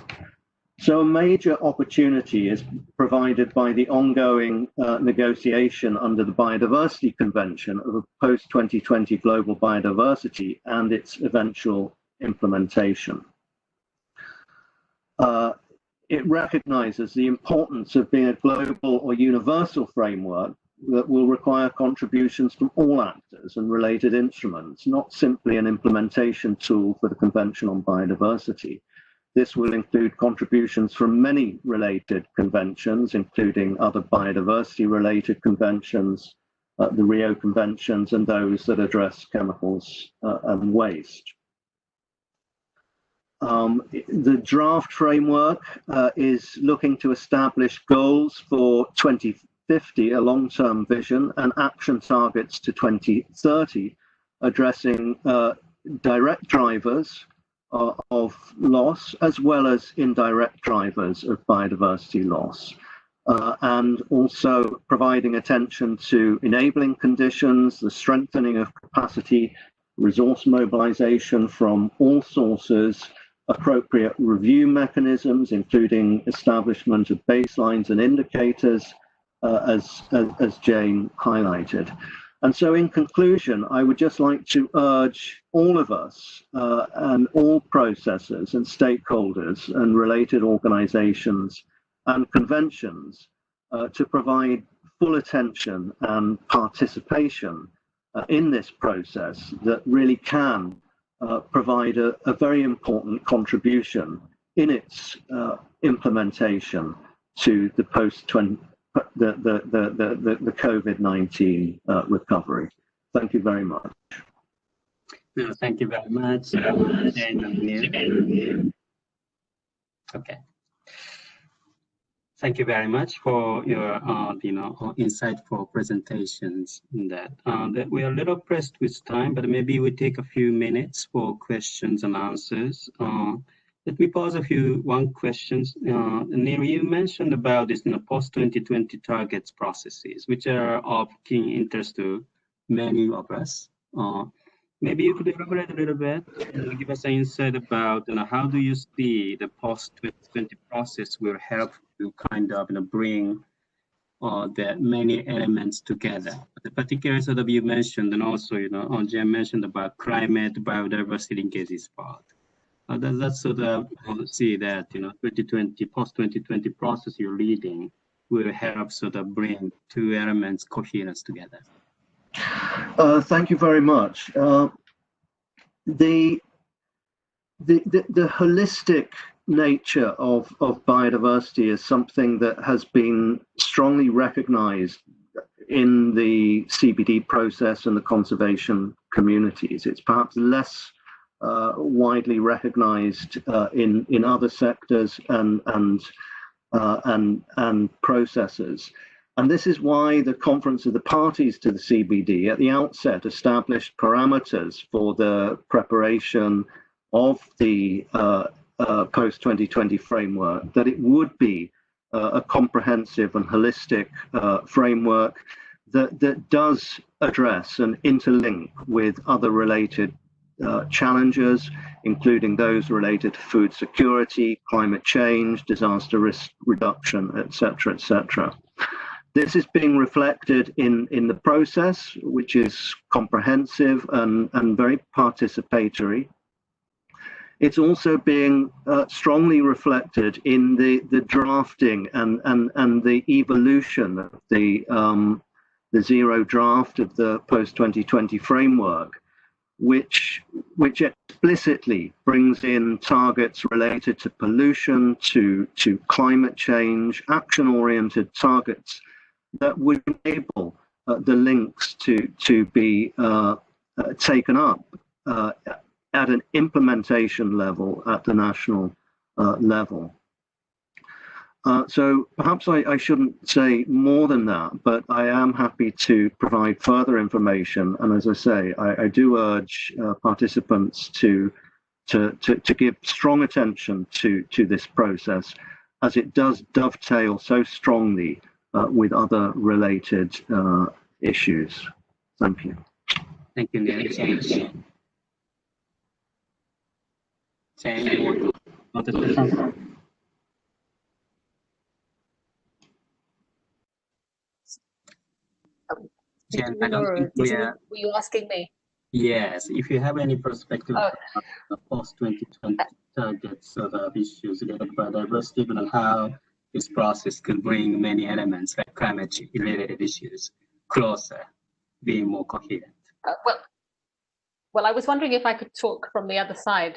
S8: So a major opportunity is provided by the ongoing negotiation under the Biodiversity Convention of a post-2020 global biodiversity and its eventual implementation. It recognizes the importance of being a global or universal framework that will require contributions from all actors and related instruments, not simply an implementation tool for the Convention on Biodiversity. This will include contributions from many related conventions, including other biodiversity-related conventions, the Rio Conventions, and those that address chemicals and waste. The draft framework is looking to establish goals for 2050, a long-term vision, and action targets to 2030, addressing direct drivers of loss as well as indirect drivers of biodiversity loss, and also providing attention to enabling conditions, the strengthening of capacity, resource mobilization from all sources, appropriate review mechanisms, including establishment of baselines and indicators, as Jane highlighted. And so in conclusion, I would just like to urge all of us and all processors and stakeholders and related organizations and conventions to provide full attention and participation in this process that really can provide a very important contribution in its implementation to the the COVID-19 recovery. Thank you very much.
S4: No, thank you very much. Okay. Thank you very much for your insightful presentations. That we are a little pressed with time, but maybe we take a few minutes for questions and answers. Let me pose one question. Neil, you mentioned about this post-2020 targets processes, which are of keen interest to many of us. Maybe you could elaborate a little bit and give us an insight about how do you see the post-2020 process will help to kind of bring the many elements together. The particular sort of you mentioned, and also Jen mentioned about climate, biodiversity linkages part. That's sort of see that 2020 post-2020 process you're leading will help sort of bring two elements coherence together.
S8: Thank you very much. The holistic nature of biodiversity is something that has been strongly recognized in the CBD process and the conservation communities. It's perhaps less widely recognized in other sectors and processes. And this is why the Conference of the Parties to the CBD at the outset established parameters for the preparation of the post-2020 framework, that it would be a comprehensive and holistic framework that does address and interlink with other related challenges, including those related to food security, climate change, disaster risk reduction, etc., etc. This is being reflected in the process, which is comprehensive and very participatory. It's also being strongly reflected in the drafting and the evolution of the zero draft of the post-2020 framework, which explicitly brings in targets related to pollution, to climate change, action-oriented targets that would enable the links to be taken up at an implementation level at the national level. So perhaps I shouldn't say more than that, but I am happy to provide further information. And as I say, I do urge participants to give strong attention to this process, as it does dovetail so strongly with other related issues. Thank you.
S4: Thank you, Neil. Jane, you want to say something? Jen, I don't think
S7: were you asking me?
S4: Yes, if you have any perspective on the post-2020 targets sort of issues related to biodiversity and how this process could bring many elements like climate-related issues closer, being more coherent.
S7: Well, I was wondering if I could talk from the other side,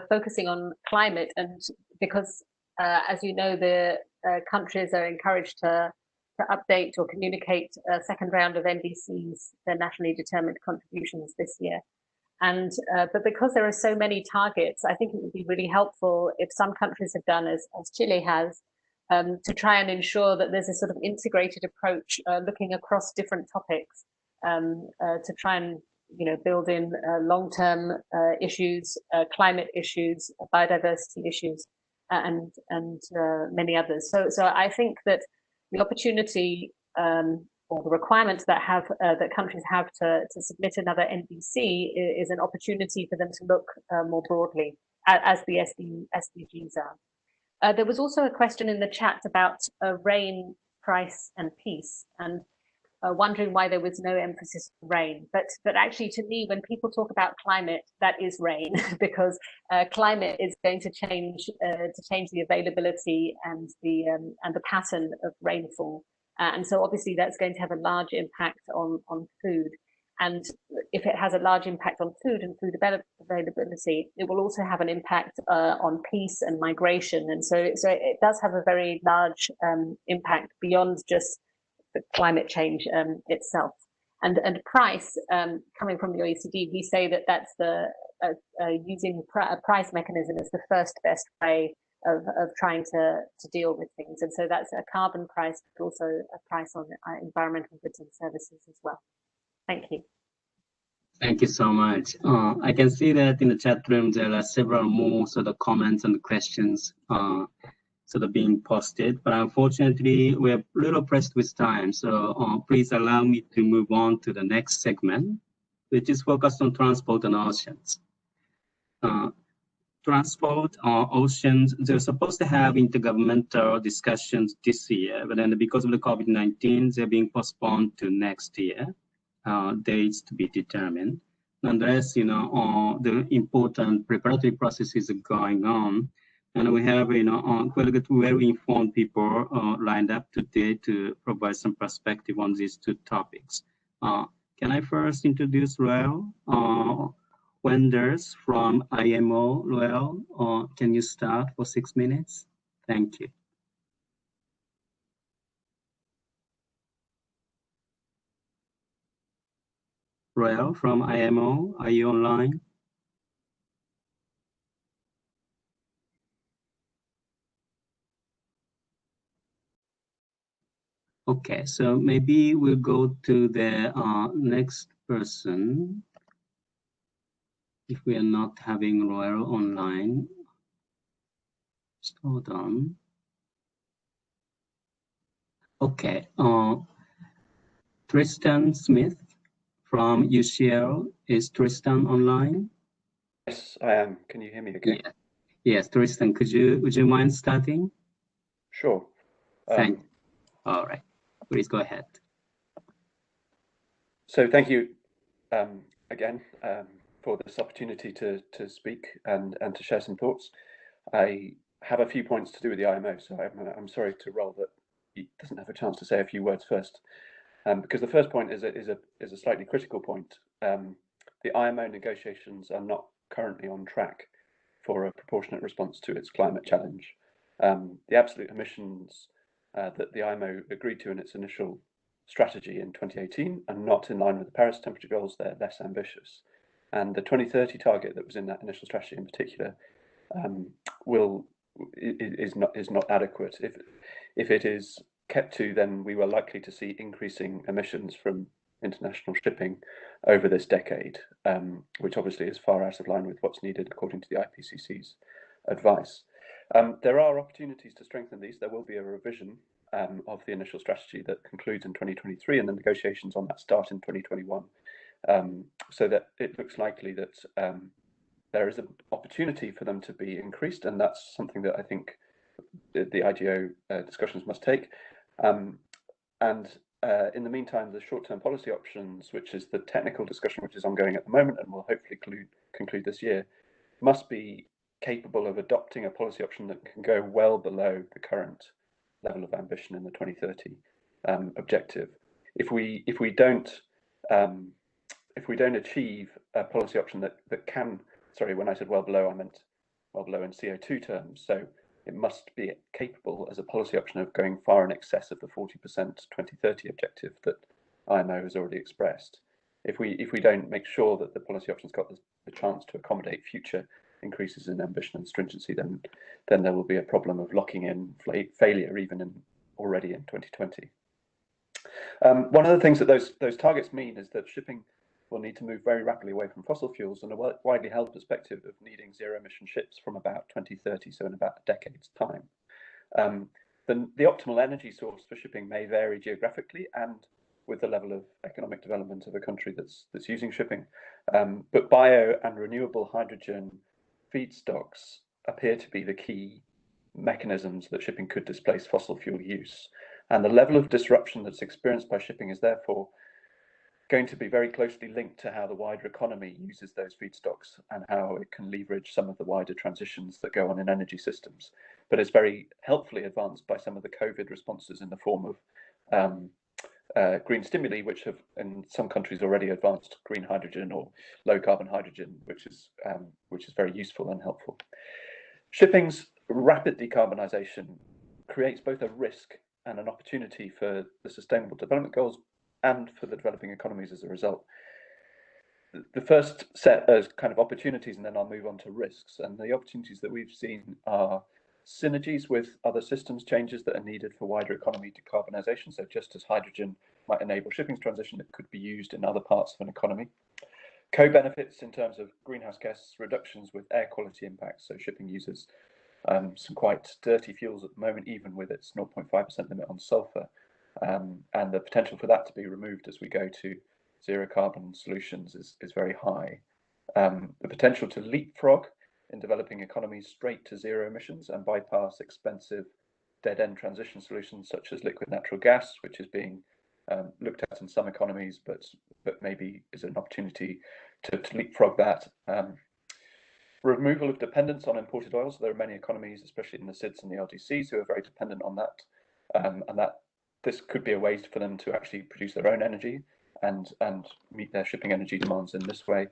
S7: focusing on climate, and because, as you know, the countries are encouraged to update or communicate a second round of NDCs, their nationally determined contributions this year. And but because there are so many targets, I think it would be really helpful if some countries have done as Chile has, to try and ensure that there's a sort of integrated approach, looking across different topics, to try and build in long-term issues, climate issues, biodiversity issues, and many others. So I think that the opportunity or the requirements that countries have to submit another NDC is an opportunity for them to look more broadly, as the SDGs are. There was also a question in the chat about rain price and peace, and wondering why there was no emphasis on rain. But actually, to me, when people talk about climate, that is rain, because climate is going to change the availability and the pattern of rainfall, and so obviously that's going to have a large impact on food. And if it has a large impact on food and food availability, it will also have an impact on peace and migration. And so it does have a very large impact beyond just the climate change itself. And price, coming from the OECD, we say that that's using a price mechanism is the first best way of trying to deal with things. And so that's a carbon price, but also a price on environmental goods and services as well. Thank you.
S4: Thank you so much. I can see that in the chat room there are several more sort of comments and questions sort of being posted, but unfortunately we're a little pressed with time. So please allow me to move on to the next segment, which is focused on transport and oceans. Transport or oceans, they're supposed to have intergovernmental discussions this year, but then because of the COVID-19, they're being postponed to next year. Dates to be determined. Nonetheless, the important preparatory processes are going on, and we have, quite a very informed people lined up today to provide some perspective on these two topics. Can I first introduce Roel Wenders from IMO? Roel, can you start for 6 minutes? Thank you. Roel from IMO, are you online? Okay, so maybe we'll go to the next person. If we are not having Roel online, just hold on. Okay, Tristan Smith from UCL. Is Tristan online?
S9: Yes, I am. Can you hear me okay?
S4: Yeah. Yes, Tristan, would you mind starting?
S9: Sure.
S4: Thank you. All right, please go ahead.
S9: So thank you again for this opportunity to speak and to share some thoughts. I have a few points to do with the IMO, so I'm sorry to Roel that he doesn't have a chance to say a few words first. Because the first point is a slightly critical point. The IMO negotiations are not currently on track for a proportionate response to its climate challenge. The absolute emissions that the IMO agreed to in its initial strategy in 2018 are not in line with the Paris temperature goals. They're less ambitious, and the 2030 target that was in that initial strategy in particular is not adequate. If it is kept to, then we were likely to see increasing emissions from international shipping over this decade, which obviously is far out of line with what's needed according to the IPCC's advice. There are opportunities to strengthen these. There will be a revision of the initial strategy that concludes in 2023, and the negotiations on that start in 2021, so that it looks likely that there is an opportunity for them to be increased, and that's something that I think the IGO discussions must take. In the meantime, the short-term policy options, which is the technical discussion which is ongoing at the moment and will hopefully conclude this year, must be capable of adopting a policy option that can go well below the current level of ambition in the 2030 objective. If we don't achieve a policy option that can, sorry, when I said well below, I meant well below in CO2 terms. So it must be capable as a policy option of going far in excess of the 40% 2030 objective that IMO has already expressed. If we don't make sure that the policy option's got the chance to accommodate future increases in ambition and stringency, then there will be a problem of locking in failure even already in 2020. One of the things that those targets mean is that shipping will need to move very rapidly away from fossil fuels, and a widely held perspective of needing zero-emission ships from about 2030, so in about a decade's time. The optimal energy source for shipping may vary geographically and with the level of economic development of a country that's using shipping, but bio and renewable hydrogen feedstocks appear to be the key mechanisms that shipping could displace fossil fuel use. And the level of disruption that's experienced by shipping is therefore going to be very closely linked to how the wider economy uses those feedstocks and how it can leverage some of the wider transitions that go on in energy systems. But it's very helpfully advanced by some of the COVID responses in the form of green stimuli, which have in some countries already advanced green hydrogen or low carbon hydrogen, which is very useful and helpful. Shipping's rapid decarbonisation creates both a risk and an opportunity for the Sustainable Development Goals and for the developing economies as a result. The first set is kind of opportunities, and then I'll move on to risks. And the opportunities that we've seen are synergies with other systems changes that are needed for wider economy decarbonisation. So just as hydrogen might enable shipping's transition, it could be used in other parts of an economy. Co-benefits in terms of greenhouse gas reductions with air quality impacts. So shipping uses some quite dirty fuels at the moment, even with its 0.5% limit on sulfur. And the potential for that to be removed as we go to zero carbon solutions is very high. The potential to leapfrog in developing economies straight to zero emissions and bypass expensive dead-end transition solutions such as liquid natural gas, which is being looked at in some economies, but maybe is an opportunity to leapfrog that. Removal of dependence on imported oils. There are many economies, especially in the SIDS and the LDCs, who are very dependent on that, and that this could be a way for them to actually produce their own energy and meet their shipping energy demands in this way,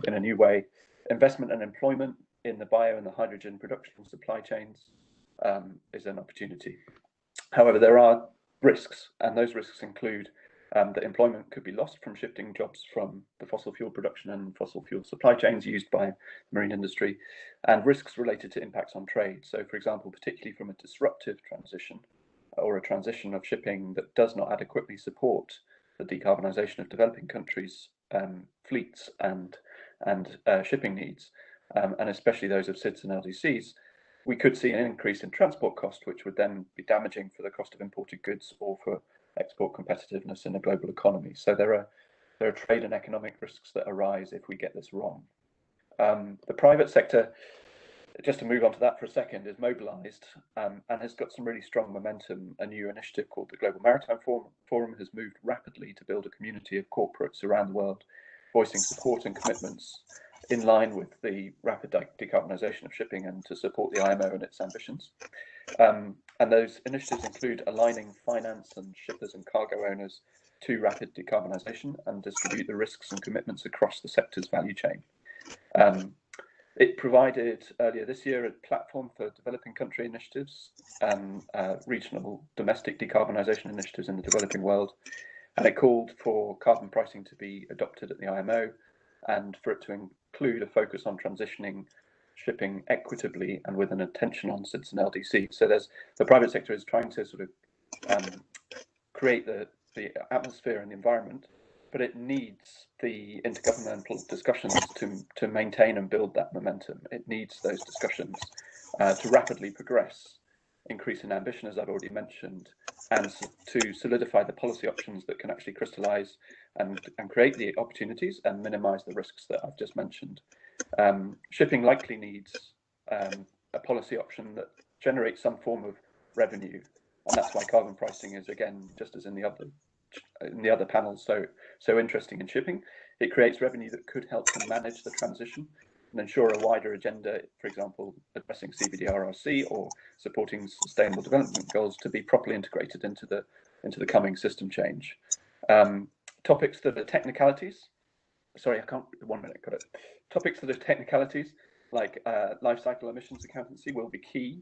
S9: in a new way. Investment and employment in the bio and the hydrogen production supply chains is an opportunity. However, there are risks, and those risks include that employment could be lost from shifting jobs from the fossil fuel production and fossil fuel supply chains used by the marine industry, and risks related to impacts on trade. So, for example, particularly from a disruptive transition, or a transition of shipping that does not adequately support the decarbonisation of developing countries' fleets and shipping needs, and especially those of SIDS and LDCs, we could see an increase in transport cost, which would then be damaging for the cost of imported goods or for export competitiveness in the global economy. So there are trade and economic risks that arise if we get this wrong. The private sector, just to move on to that for a second, is mobilised and has got some really strong momentum. A new initiative called the Global Maritime Forum has moved rapidly to build a community of corporates around the world, voicing support and commitments in line with the rapid decarbonisation of shipping and to support the IMO and its ambitions. And those initiatives include aligning finance and shippers and cargo owners to rapid decarbonisation and distribute the risks and commitments across the sector's value chain. It provided earlier this year a platform for developing country initiatives and regional domestic decarbonisation initiatives in the developing world. And it called for carbon pricing to be adopted at the IMO and for it to include a focus on transitioning shipping equitably and with an attention on SIDS and LDC. So the private sector is trying to sort of create the atmosphere and the environment, but it needs the intergovernmental discussions to maintain and build that momentum. It needs those discussions to rapidly progress, increase in ambition, as I've already mentioned, and to solidify the policy options that can actually crystallize and create the opportunities and minimize the risks that I've just mentioned. Shipping likely needs a policy option that generates some form of revenue, and that's why carbon pricing is, again, just as in the other panels, so interesting in shipping. It creates revenue that could help to manage the transition and ensure a wider agenda, for example, addressing CBDRRC or supporting sustainable development goals to be properly integrated into the coming system change. Topics that are technicalities. Sorry, I can't. 1 minute, got it. Topics that are technicalities, like life cycle emissions accountancy, will be key.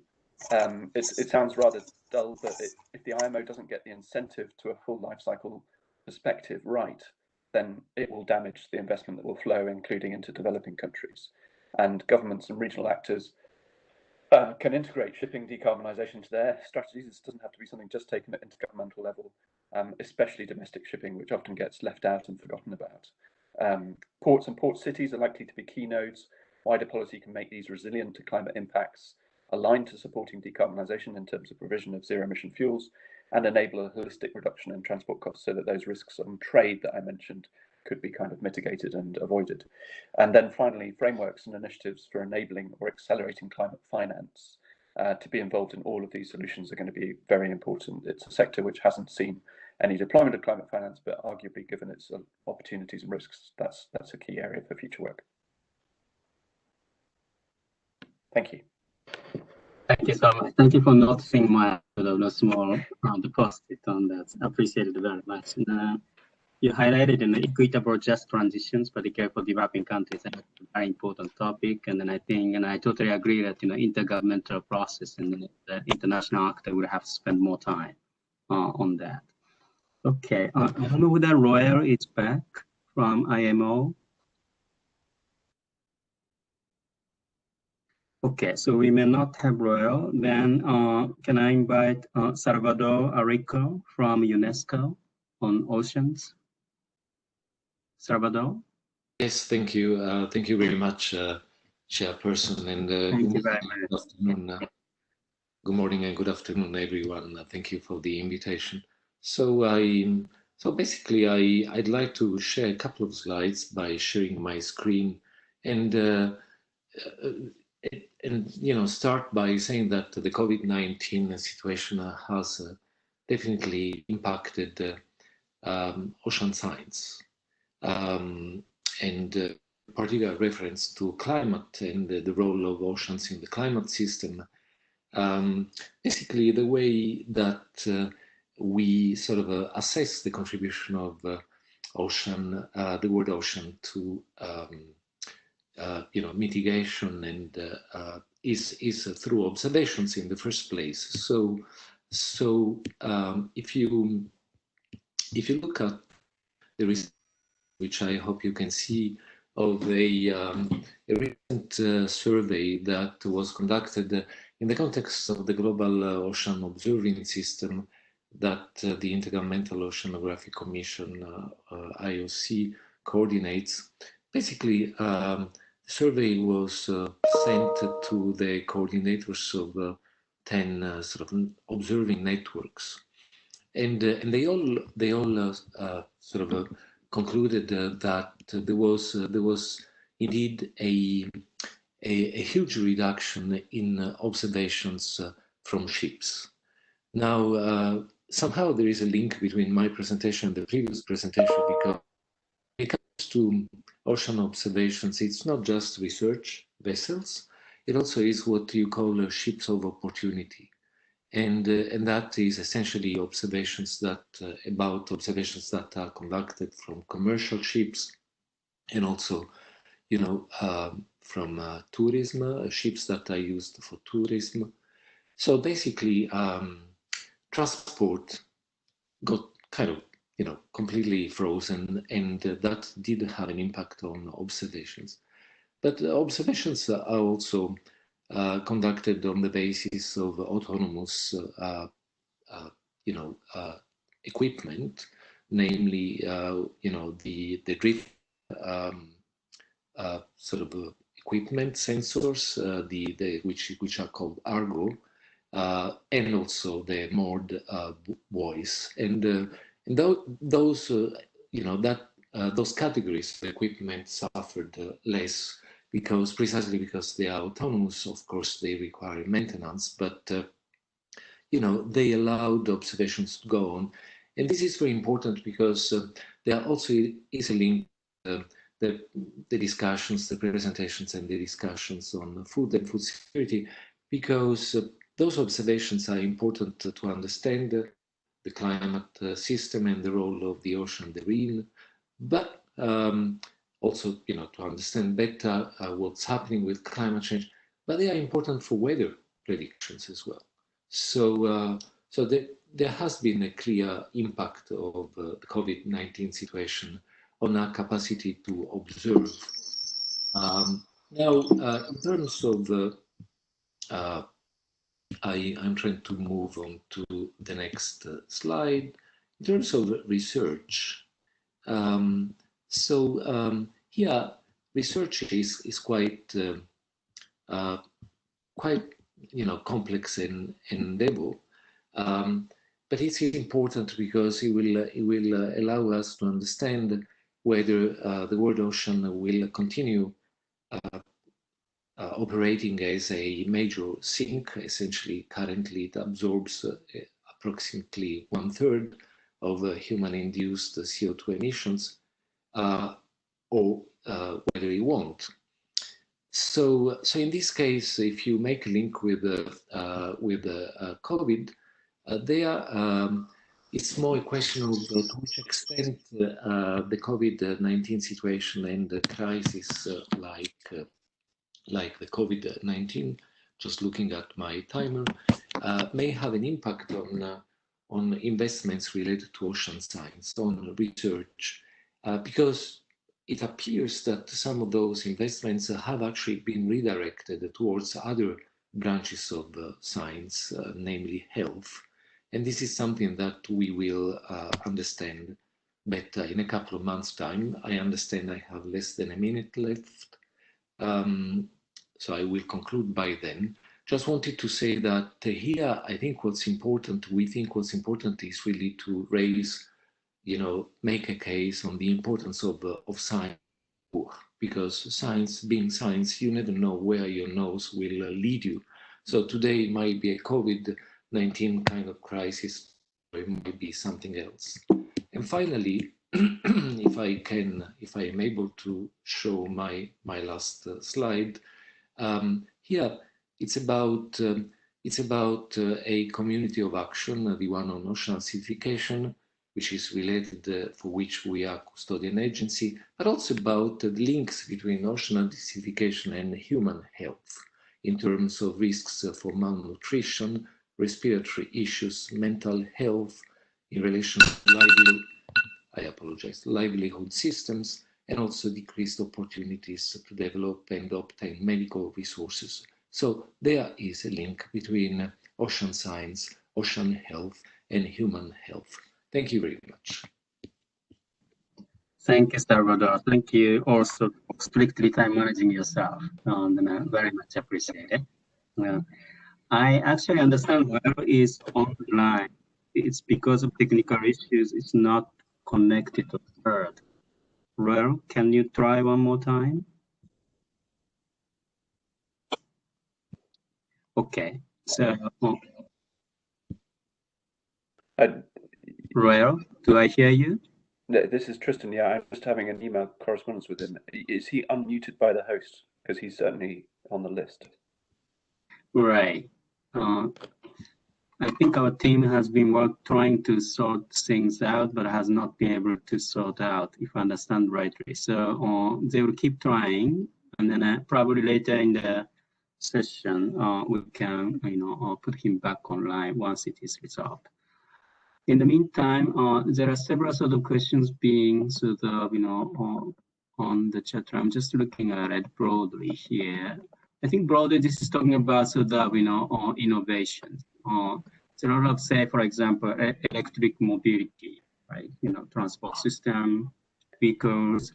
S9: It sounds rather dull, but if the IMO doesn't get the incentive to a full life cycle perspective right, then it will damage the investment that will flow, including into developing countries. And governments and regional actors can integrate shipping decarbonisation to their strategies. This doesn't have to be something just taken at intergovernmental level, especially domestic shipping, which often gets left out and forgotten about. Ports and port cities are likely to be key nodes. Wider policy can make these resilient to climate impacts, aligned to supporting decarbonisation in terms of provision of zero-emission fuels, and enable a holistic reduction in transport costs so that those risks on trade that I mentioned could be kind of mitigated and avoided. And then finally, frameworks and initiatives for enabling or accelerating climate finance. to be involved in all of these solutions are going to be very important. It's a sector which hasn't seen any deployment of climate finance, but arguably, given its opportunities and risks, that's a key area for future work. Thank you.
S4: Thank you so much. Thank you for noticing my small post-it on that. Appreciate it very much. And, you highlighted in the equitable just transitions, particularly for developing countries, and that's a very important topic. And then I think, and I totally agree that intergovernmental process and the international actor will have to spend more time on that. Okay, I don't know whether Royal is back from IMO. Okay, so we may not have Royal. Then can I invite Salvador Arico from UNESCO on oceans? Salvador?
S10: Yes, thank you. Thank you very much, Chairperson, and
S4: thank you very much.
S10: Good afternoon. Good morning and good afternoon, everyone. Thank you for the invitation. So basically, I'd like to share a couple of slides by sharing my screen, and start by saying that the COVID-19 situation has definitely impacted ocean science. And particular reference to climate and the role of oceans in the climate system. Basically, the way that we sort of assess the contribution of ocean, the world ocean, to mitigation, and is through observations in the first place. So if you look at the research, which I hope you can see, of a recent survey that was conducted in the context of the Global Ocean Observing System that the Intergovernmental Oceanographic Commission, IOC, coordinates. Basically, the survey was sent to the coordinators of 10 sort of observing networks, and they all sort of concluded that there was indeed a huge reduction in observations from ships. Now, somehow there is a link between my presentation and the previous presentation, because when it comes to ocean observations, it's not just research vessels, it also is what you call ships of opportunity. And that is essentially observations that are conducted from commercial ships, and also, from tourism, ships that are used for tourism. So basically, transport got kind of, completely frozen, and that did have an impact on observations. But observations are also conducted on the basis of autonomous, equipment, namely, the drift sort of equipment, sensors, which are called Argo, and also the moored buoys, and those those categories of equipment suffered less, precisely because they are autonomous. Of course, they require maintenance, but they allowed observations to go on, and this is very important because there also is a link. The discussions, the presentations, and the discussions on food and food security, because those observations are important to understand the climate system and the role of the ocean therein, but also, to understand better what's happening with climate change. But they are important for weather predictions as well. So, there has been a clear impact of the COVID-19 situation on our capacity to observe. Now, in terms of, I'm trying to move on to the next slide. In terms of research, here research is quite complex and endeavor, but it's important because it will allow us to understand whether the world ocean will continue operating as a major sink. Essentially, currently it absorbs approximately 1/3 of human-induced CO2 emissions, or whether you want. So in this case, if you make a link with COVID, it's more a question of to which extent the COVID-19 situation and the crisis like the COVID-19, just looking at my timer, may have an impact on investments related to ocean science, on research, because it appears that some of those investments have actually been redirected towards other branches of science, namely health. And this is something that we will understand better in a couple of months' time. I understand I have less than a minute left, so I will conclude by then. Just wanted to say that here, I think what's important, we think what's important is really to raise, make a case on the importance of science, because science, being science, you never know where your nose will lead you. So today might be a COVID-19 kind of crisis, or it might be something else. And finally, if I am able to show my last slide, here it's about a community of action, the one on ocean acidification, which is related, for which we are custodian agency, but also about the links between ocean acidification and human health in terms of risks for malnutrition, respiratory issues, mental health in relation to livelihood systems, and also decreased opportunities to develop and obtain medical resources. So there is a link between ocean science, ocean health, and human health. Thank you very much.
S4: Thank you, Salvador. Thank you also for strictly time managing yourself. And I very much appreciate it. I actually understand where is online. It's because of technical issues. It's not connected to the third. Well, can you try one more time? Okay, so Royal, do I hear you?
S9: This is Tristan. Yeah, I'm just having an email correspondence with him. Is he unmuted by the host? Because he's certainly on the list.
S4: Right. I think our team has been trying to sort things out, but has not been able to sort out, if I understand rightly. So they will keep trying, and then probably later in the session, we can, put him back online once it is resolved. In the meantime, there are several sort of questions being sort of, on the chat. I'm just looking at it broadly here. I think broadly this is talking about sort of, innovation. There are a lot of, say, for example, electric mobility, right? Transport system, vehicles.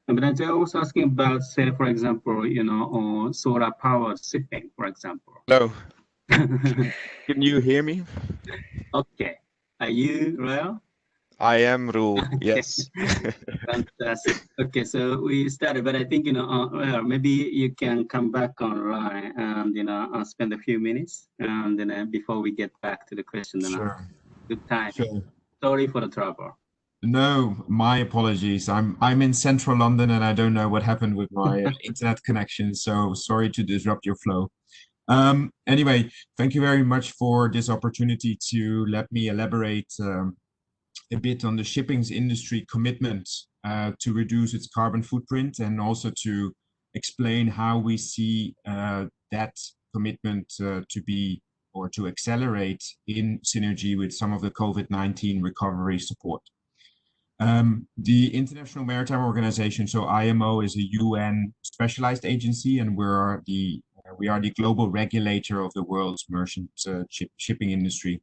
S4: But they're also asking about, say, for example, solar powered shipping, for example.
S11: Hello. Can you hear me?
S4: Okay. Are you Royal?
S11: I am Roel, yes.
S4: Fantastic. Okay, so we started, but I think, well, maybe you can come back online and, spend a few minutes and then before we get back to the question.
S11: Sure.
S4: Good time.
S11: Sure.
S4: Sorry for the trouble.
S11: No, my apologies. I'm in central London and I don't know what happened with my internet connection, so sorry to disrupt your flow. Anyway, thank you very much for this opportunity to let me elaborate a bit on the shipping industry commitment to reduce its carbon footprint, and also to explain how we see that commitment to be, or to accelerate in synergy with some of the COVID-19 recovery support. The International Maritime Organization, so IMO, is a UN specialized agency, and we are the global regulator of the world's merchant shipping industry.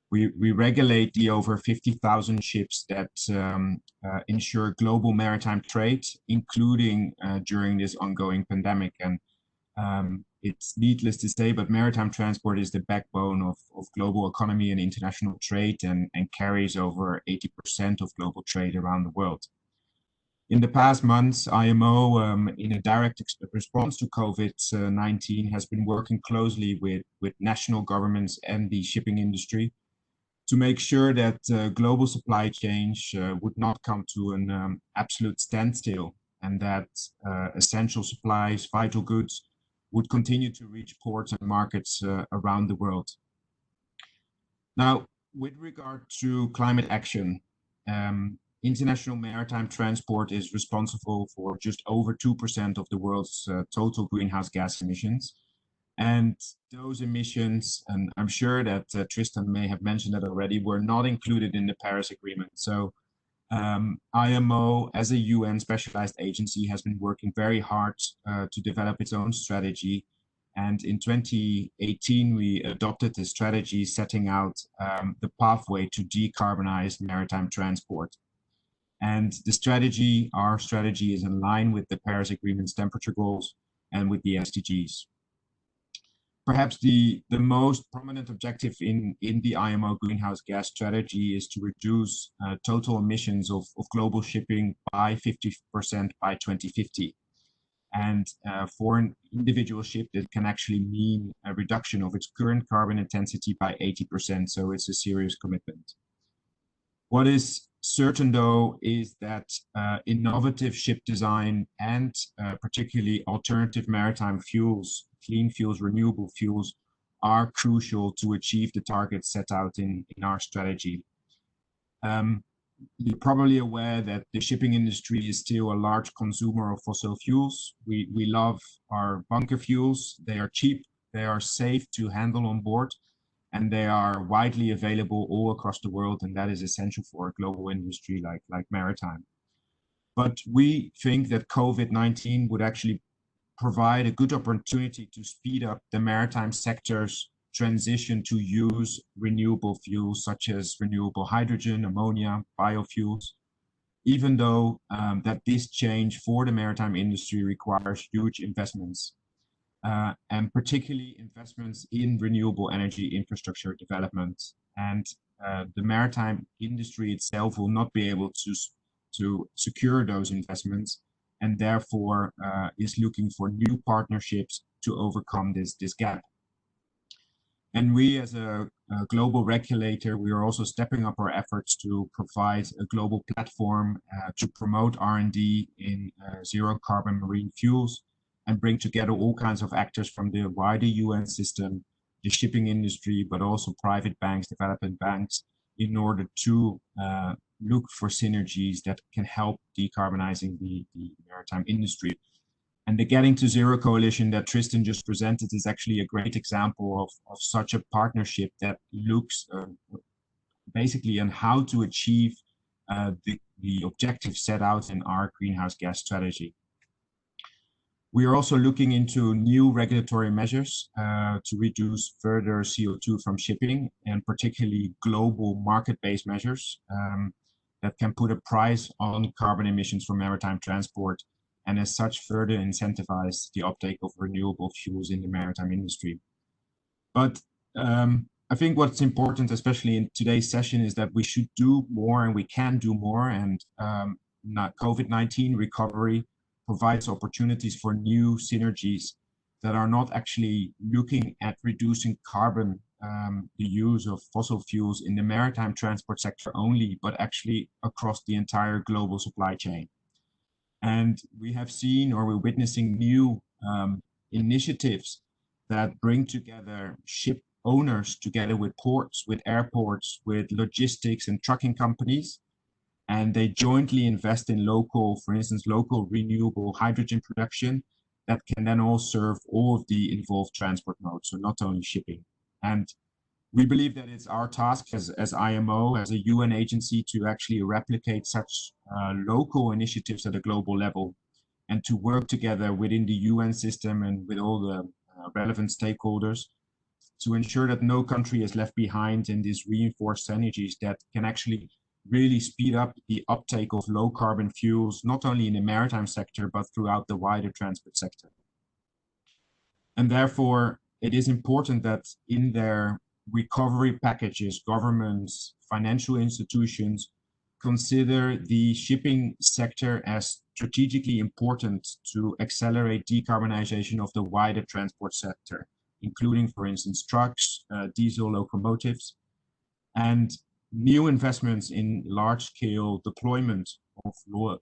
S11: We regulate the over 50,000 ships that ensure global maritime trade, including during this ongoing pandemic. And it's needless to say, but maritime transport is the backbone of global economy and international trade, and carries over 80% of global trade around the world. In the past months, IMO, in a direct response to COVID-19, has been working closely with national governments and the shipping industry to make sure that global supply chains would not come to an absolute standstill, and that essential supplies, vital goods, would continue to reach ports and markets around the world. Now, with regard to climate action, international maritime transport is responsible for just over 2% of the world's total greenhouse gas emissions. And those emissions, and I'm sure that Tristan may have mentioned that already, were not included in the Paris Agreement. So IMO, as a UN specialized agency, has been working very hard to develop its own strategy. And in 2018, we adopted a strategy setting out the pathway to decarbonize maritime transport. And the strategy, our strategy, is in line with the Paris Agreement's temperature goals and with the SDGs. Perhaps the most prominent objective in the IMO greenhouse gas strategy is to reduce total emissions of global shipping by 50% by 2050. And for an individual ship, that can actually mean a reduction of its current carbon intensity by 80%. So it's a serious commitment. What is certain, though, is that innovative ship design and particularly alternative maritime fuels, clean fuels, renewable fuels, are crucial to achieve the targets set out in our strategy. You're probably aware that the shipping industry is still a large consumer of fossil fuels. We love our bunker fuels. They are cheap, they are safe to handle on board, and they are widely available all across the world, and that is essential for a global industry like maritime. But we think that COVID-19 would actually provide a good opportunity to speed up the maritime sector's transition to use renewable fuels such as renewable hydrogen, ammonia, biofuels, even though that this change for the maritime industry requires huge investments, and particularly investments in renewable energy infrastructure development. And the maritime industry itself will not be able to secure those investments, and therefore is looking for new partnerships to overcome this gap. And we, as a global regulator, we are also stepping up our efforts to provide a global platform to promote R&D in zero carbon marine fuels and bring together all kinds of actors from the wider UN system, the shipping industry, but also private banks, development banks, in order to look for synergies that can help decarbonizing the maritime industry. And the Getting to Zero coalition that Tristan just presented is actually a great example of such a partnership that looks basically on how to achieve the objectives set out in our greenhouse gas strategy. We are also looking into new regulatory measures to reduce further CO2 from shipping, and particularly global market-based measures that can put a price on carbon emissions from maritime transport, and as such further incentivize the uptake of renewable fuels in the maritime industry. But I think what's important, especially in today's session, is that we should do more and we can do more, and COVID-19 recovery provides opportunities for new synergies that are not actually looking at reducing carbon, the use of fossil fuels in the maritime transport sector only, but actually across the entire global supply chain. And we have seen, or we're witnessing, new initiatives that bring together ship owners together with ports, with airports, with logistics and trucking companies. And they jointly invest in local, for instance, local renewable hydrogen production that can then all serve all of the involved transport modes, so not only shipping. And we believe that it's our task as IMO, as a UN agency, to actually replicate such local initiatives at a global level, and to work together within the UN system and with all the relevant stakeholders to ensure that no country is left behind in these reinforced synergies that can actually really speed up the uptake of low carbon fuels, not only in the maritime sector, but throughout the wider transport sector. And therefore, it is important that in their recovery packages, governments, financial institutions consider the shipping sector as strategically important to accelerate decarbonization of the wider transport sector, including, for instance, trucks, diesel locomotives, and new investments in large-scale deployment of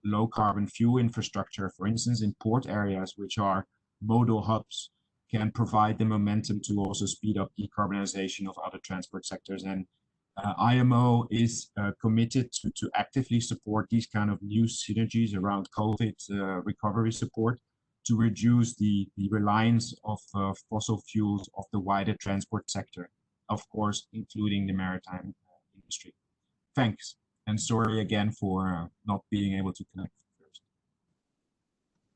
S11: low-carbon fuel infrastructure, for instance, in port areas, which are modal hubs, can provide the momentum to also speed up decarbonization of other transport sectors. And IMO is committed to actively support these kind of new synergies around COVID recovery support to reduce the reliance of fossil fuels of the wider transport sector, of course, including the maritime industry. Thanks, and sorry again for not being able to connect first.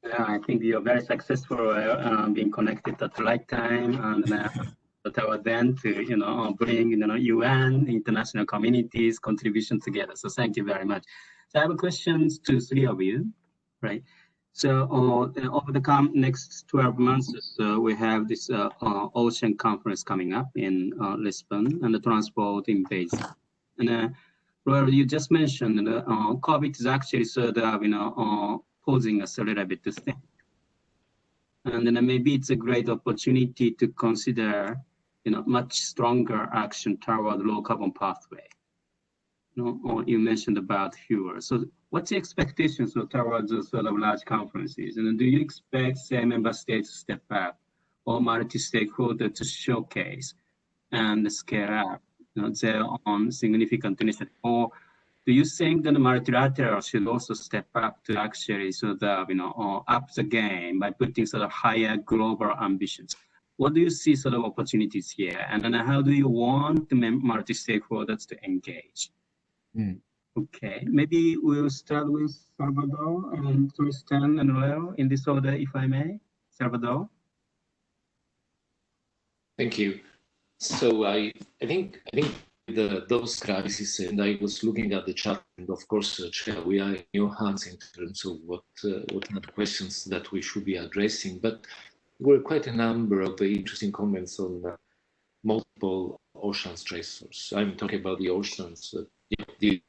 S4: Yeah, I think you're very successful being connected at the right time, and then to bring UN, international communities contribution together. So thank you very much. So I have questions to three of you, right? So over the next 12 months, we have this ocean conference coming up in Lisbon, and the transport in basin. And well, you just mentioned COVID is actually sort of posing us a little bit to think. And then maybe it's a great opportunity to consider much stronger action toward low carbon pathway. You mentioned about fuel. So what's the expectations towards those sort of large conferences? And do you expect, say, member states to step up or multi-stakeholder to showcase and scale up their own significant initiative? Or do you think that the multilateral should also step up to actually sort of up the game by putting sort of higher global ambitions? What do you see sort of opportunities here? And then how do you want the multi-stakeholders to engage? Okay, maybe we'll start with Salvador and Tristan and Leo in this order, if I may. Salvador.
S10: Thank you. So I think those crises, and I was looking at the chat, and of course, Chair, we are in your hands in terms of what are the questions that we should be addressing. But there were quite a number of interesting comments on multiple ocean stressors. I'm talking about the oceans, the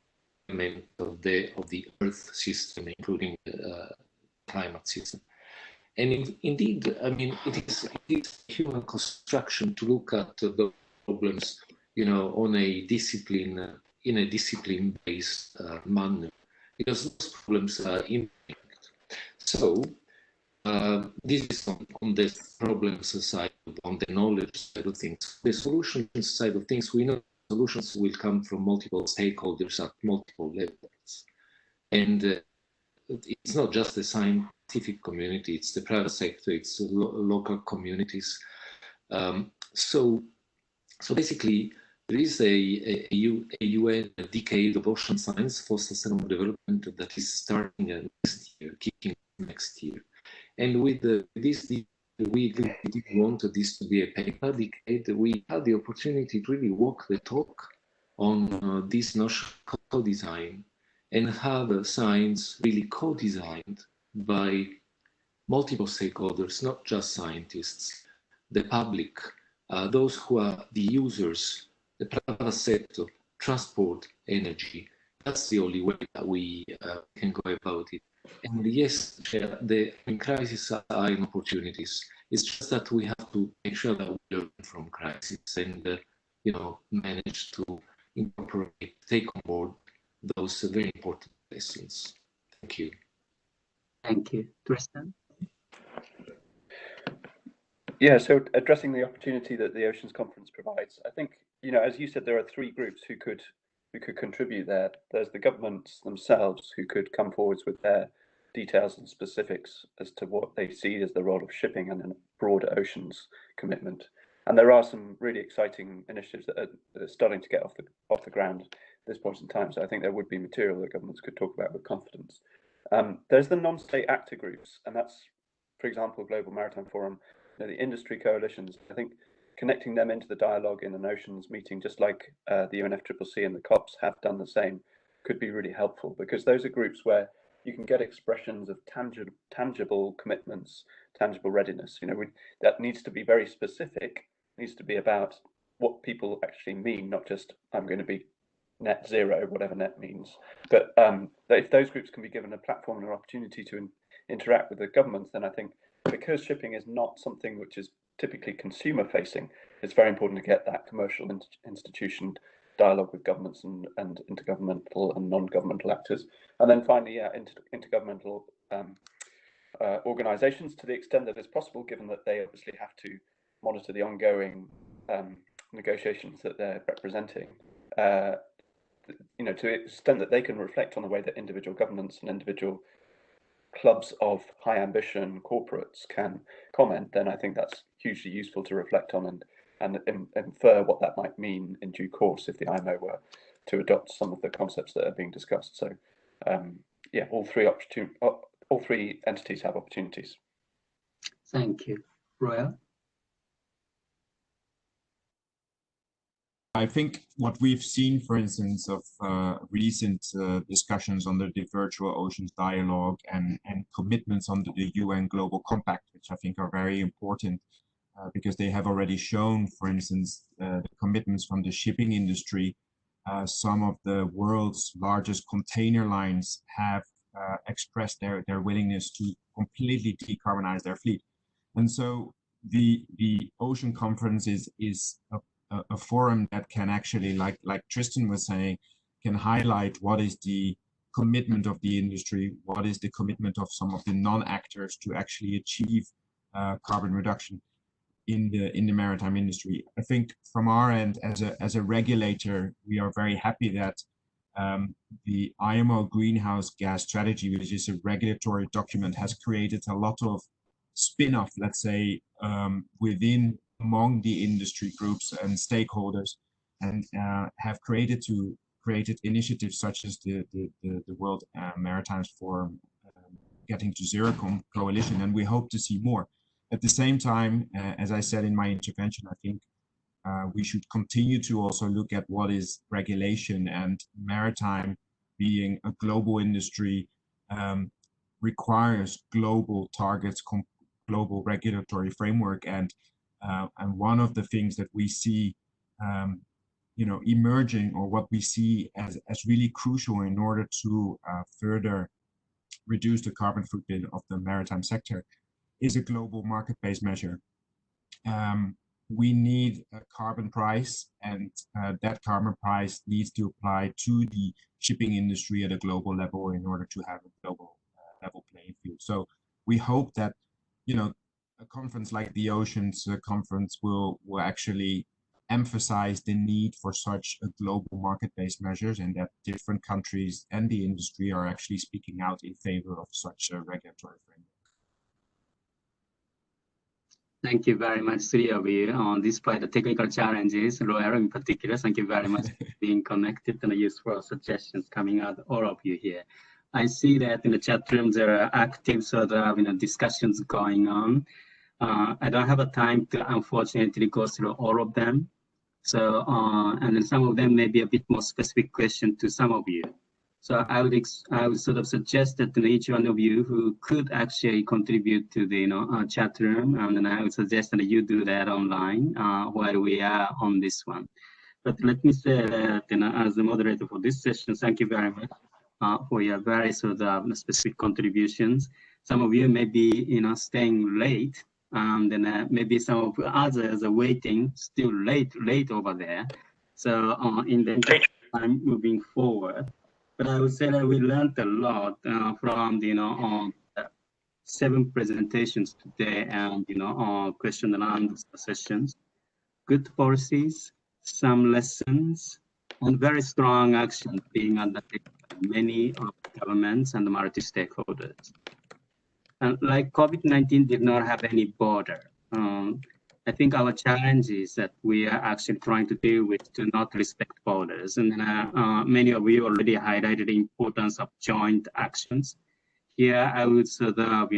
S10: element of the Earth system, including the climate system. And indeed, I mean, it is human construction to look at the problems, on a discipline-based manner, because those problems are impact. So this is on the problems side, on the knowledge side of things. The solutions side of things, we know solutions will come from multiple stakeholders at multiple levels. And it's not just the scientific community, it's the private sector, it's local communities. So basically, there is a UN decade of ocean science for sustainable development that is starting next year, kicking next year. And with this, we didn't want this to be a paper decade. We had the opportunity to really walk the talk on this notion of co-design and have science really co-designed by multiple stakeholders, not just scientists, the public, those who are the users, the private sector, transport, energy. That's the only way that we can go about it. And yes, the crises are in opportunities. It's just that we have to make sure that we learn from crises and manage to incorporate, take on board those very important lessons. Thank you.
S4: Thank you. Tristan?
S9: Yeah, so addressing the opportunity that the Oceans Conference provides, I think, as you said, there are three groups who could contribute there. There's the governments themselves who could come forwards with their details and specifics as to what they see as the role of shipping and a broader oceans commitment. And there are some really exciting initiatives that are starting to get off the ground at this point in time. So I think there would be material that governments could talk about with confidence. There's the non-state actor groups, and that's, for example, Global Maritime Forum, the industry coalitions. I think connecting them into the dialogue in an oceans meeting, just like the UNFCCC and the COPs have done the same, could be really helpful, because those are groups where you can get expressions of tangible commitments, tangible readiness. That needs to be very specific, needs to be about what people actually mean, not just I'm going to be net zero, whatever net means. But if those groups can be given a platform and an opportunity to interact with the governments, then I think because shipping is not something which is typically consumer facing, it's very important to get that commercial institution dialogue with governments and intergovernmental and non-governmental actors. And then finally, intergovernmental organizations, to the extent that it's possible, given that they obviously have to monitor the ongoing negotiations that they're representing, you know, to the extent that they can reflect on the way that individual governments and individual clubs of high ambition corporates can comment, then I think that's hugely useful to reflect on and infer what that might mean in due course if the IMO were to adopt some of the concepts that are being discussed. So yeah, all three entities have opportunities.
S4: Thank you. Roya?
S11: I think what we've seen, for instance, of recent discussions under the Virtual Oceans Dialogue and commitments under the UN Global Compact, which I think are very important because they have already shown, for instance, the commitments from the shipping industry. Some of the world's largest container lines have expressed their willingness to completely decarbonize their fleet. And so the Ocean Conference is a forum that can actually, like Tristan was saying, can highlight what is the commitment of the industry, what is the commitment of some of the non-actors to actually achieve carbon reduction in the maritime industry. I think from our end, as a regulator, we are very happy that the IMO greenhouse gas strategy, which is a regulatory document, has created a lot of spin-off, let's say, among the industry groups and stakeholders, and have created initiatives such as the World Maritime Forum Getting to Zero Coalition, and we hope to see more. At the same time, as I said in my intervention, I think we should continue to also look at what is regulation, and maritime, being a global industry, requires global targets, global regulatory framework, and one of the things that we see, you know, emerging, or what we see as really crucial in order to further reduce the carbon footprint of the maritime sector, is a global market-based measure. We need a carbon price, and that carbon price needs to apply to the shipping industry at a global level in order to have a global level playing field. So we hope that, you know, a conference like the Oceans Conference will actually emphasize the need for such a global market-based measures, and that different countries and the industry are actually speaking out in favor of such a regulatory framework.
S4: Thank you very much, three of you. Despite the technical challenges, Roya in particular, thank you very much for being connected and useful suggestions coming out, all of you here. I see that in the chat room there are active sort of discussions going on. I don't have a time to unfortunately go through all of them. So, and then some of them may be a bit more specific question to some of you. So I would sort of suggest that each one of you who could actually contribute to the chat room, and then I would suggest that you do that online while we are on this one. But let me say that as the moderator for this session, thank you very much for your very sort of specific contributions. Some of you may be staying late, and then maybe some of others are waiting still late over there. So in the time moving forward. But I would say that we learned a lot from the 7 presentations today, and question and answer sessions. Good policies, some lessons, and very strong action being undertaken by many governments and multi-stakeholders. And like COVID-19 did not have any border. I think our challenge is that we are actually trying to deal with to not respect borders. And many of you already highlighted the importance of joint actions. Here, I would sort of,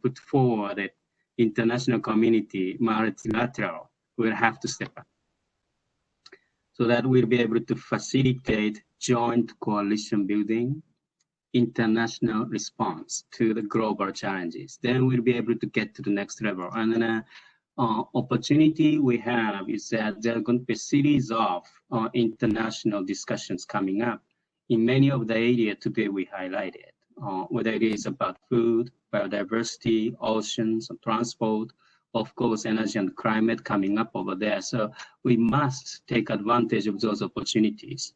S4: put forward that international community, multilateral, will have to step up, so that we'll be able to facilitate joint coalition building, international response to the global challenges. Then we'll be able to get to the next level. And then opportunity we have is that there are going to be a series of international discussions coming up in many of the areas today we highlighted, whether it is about food, biodiversity, oceans, transport, of course, energy and climate coming up over there. So we must take advantage of those opportunities.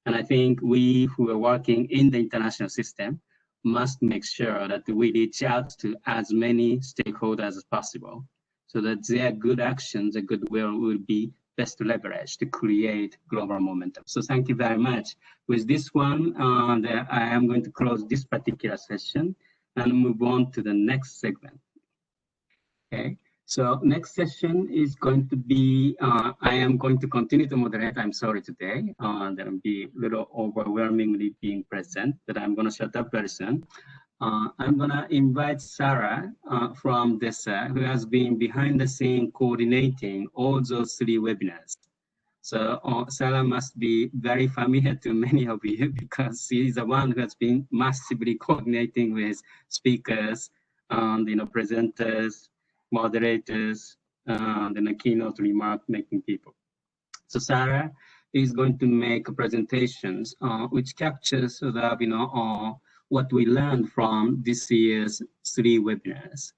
S4: And I think we who are working in the international system must make sure that we reach out to as many stakeholders as possible so that their good actions and goodwill will be best leveraged to create global momentum. So thank you very much. With this one, I am going to close this particular session and move on to the next segment. Okay. So next session is going to be, I am going to continue to moderate. I'm sorry today, that will be a little overwhelmingly being present, but I'm going to shut up very soon. I'm going to invite Sarah from UNDESA, who has been behind the scene coordinating all those 3 webinars. So Sarah must be very familiar to many of you because she is the one who has been massively coordinating with speakers and presenters, moderators, and the keynote remark making people. So Sarah is going to make presentations which captures what we learned from this year's 3 webinars,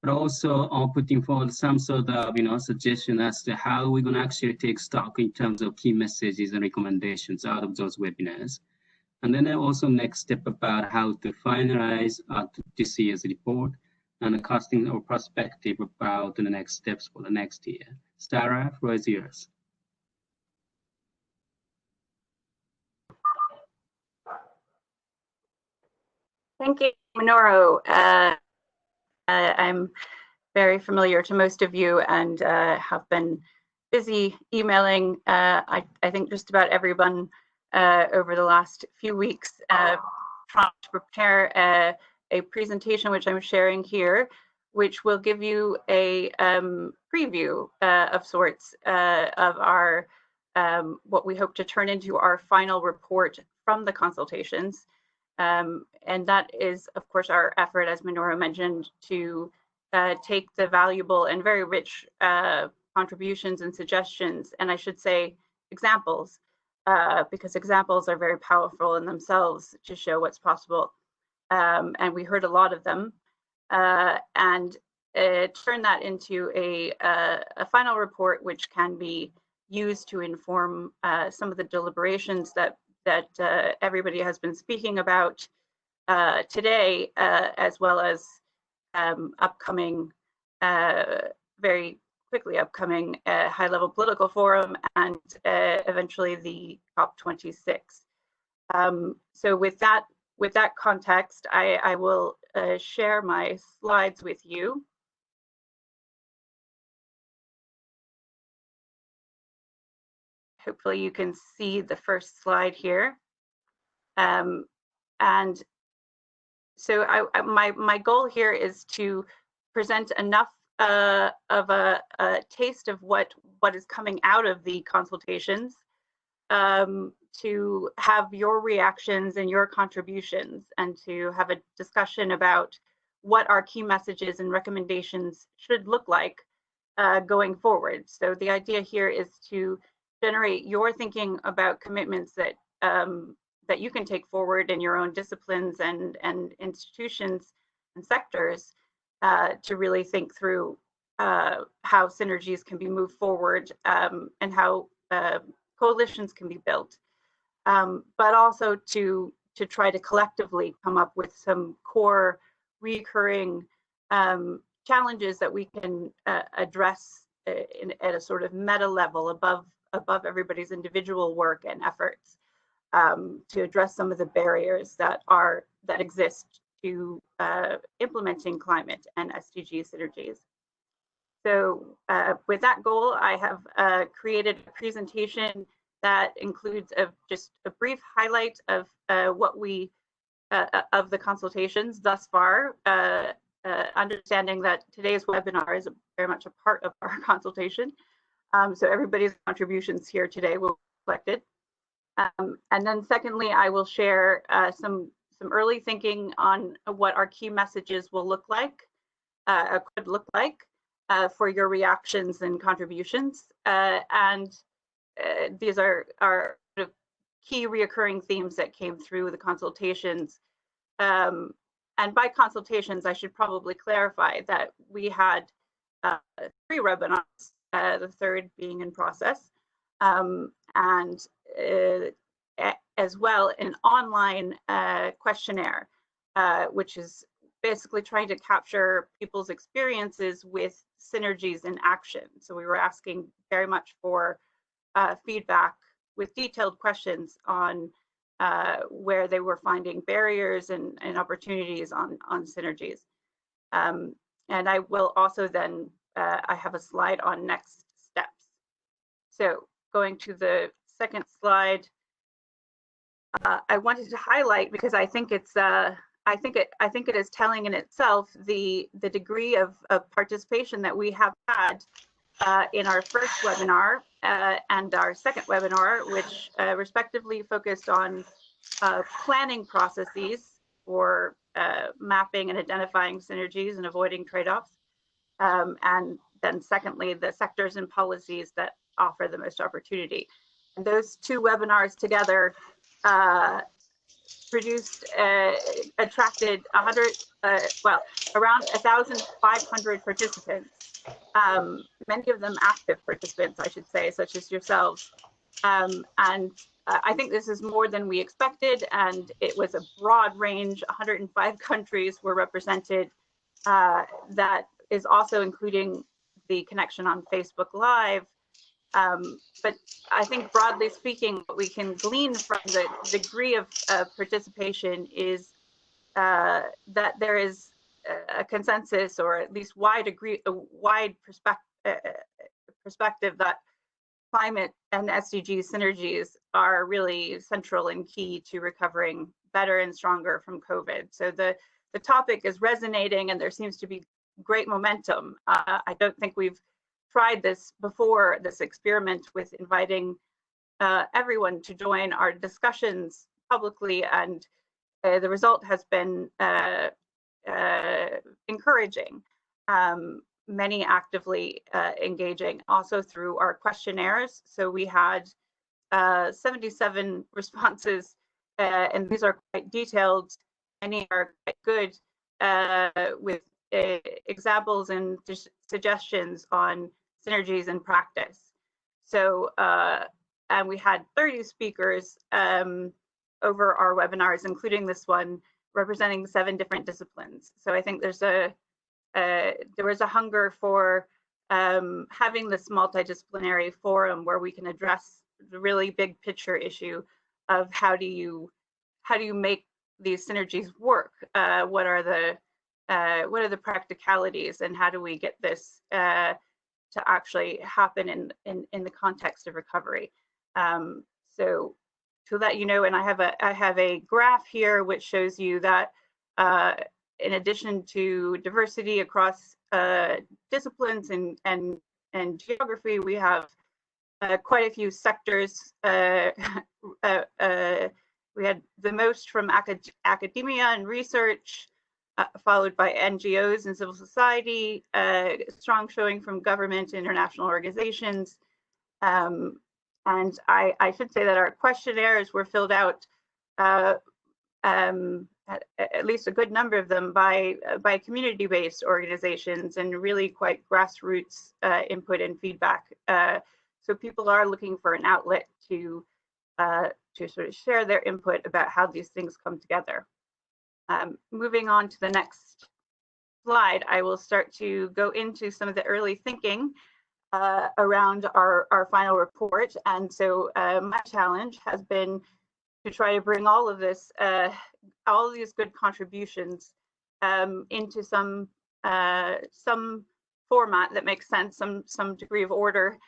S4: but also putting forward some sort of suggestion as to how we're going to actually take stock in terms of key messages and recommendations out of those webinars. And then also next step about how to finalize this year's report and casting our perspective about the next steps for the next year. Sarah, floor is yours.
S12: Thank you, Minoru. I'm very familiar to most of you and have been busy emailing, I think just about everyone over the last few weeks, trying to prepare a presentation which I'm sharing here, which will give you a preview of sorts of our what we hope to turn into our final report from the consultations. And that is, of course, our effort, as Minoru mentioned, to take the valuable and very rich contributions and suggestions, and I should say examples, because examples are very powerful in themselves to show what's possible. And we heard a lot of them, and turn that into a final report which can be used to inform some of the deliberations that everybody has been speaking about today, as well as upcoming, very quickly upcoming high-level political forum and eventually the COP26. So with that context, I will share my slides with you. Hopefully you can see the first slide here. And so my goal here is to present enough of a taste of what is coming out of the consultations, to have your reactions and your contributions, and to have a discussion about what our key messages and recommendations should look like going forward. So the idea here is to generate your thinking about commitments that that you can take forward in your own disciplines and institutions and sectors, to really think through how synergies can be moved forward, and how coalitions can be built, but also to try to collectively come up with some core recurring challenges that we can address at a sort of meta level above everybody's individual work and efforts, to address some of the barriers that exist to implementing climate and SDG synergies. So with that goal, I have created a presentation that includes just a brief highlight of what we of the consultations thus far, understanding that today's webinar is very much a part of our consultation. So everybody's contributions here today will be reflected. And then secondly, I will share some early thinking on what our key messages will look like, could look like, for your reactions and contributions. These are sort of key reoccurring themes that came through the consultations. And by consultations, I should probably clarify that we had 3 webinars, the third being in process, and as well an online questionnaire, which is basically trying to capture people's experiences with synergies in action. So we were asking very much for feedback with detailed questions on where they were finding barriers and opportunities on synergies. And I will also then, I have a slide on next steps. So going to the second slide, I wanted to highlight, because I think it's I think it is telling in itself the degree of participation that we have had in our first webinar and our second webinar, which respectively focused on planning processes for mapping and identifying synergies and avoiding trade-offs, and then secondly, the sectors and policies that offer the most opportunity. And those 2 webinars together attracted around 1,500 participants, many of them active participants, I should say, such as yourselves. And I think this is more than we expected, and it was a broad range. 105 countries were represented. That is also including the connection on Facebook Live. But I think broadly speaking, what we can glean from the degree of participation is that there is a consensus, or at least wide perspective that climate and SDG synergies are really central and key to recovering better and stronger from COVID. So the topic is resonating, and there seems to be great momentum. I don't think we've tried this before, this experiment with inviting everyone to join our discussions publicly, and the result has been encouraging. Many actively engaging, also through our questionnaires. So we had 77 responses, and these are quite detailed. Many are quite good, with examples and suggestions on synergies in practice. So, and we had 30 speakers over our webinars, including this one, representing 7 different disciplines. So I think there was a hunger for having this multidisciplinary forum where we can address the really big picture issue of how do you make these synergies work? What are the practicalities, and how do we get this to actually happen in the context of recovery? So to let you know, and I have a graph here which shows you that in addition to diversity across disciplines and geography, we have quite a few sectors. We had the most from academia and research, followed by NGOs and civil society, strong showing from government, international organizations. And I should say that our questionnaires were filled out, at least a good number of them, by community-based organizations and really quite grassroots input and feedback. So people are looking for an outlet to sort of share their input about how these things come together. Moving on to the next slide, I will start to go into some of the early thinking around our final report. And so my challenge has been to try to bring all of this, all of these good contributions into some format that makes sense, some degree of order,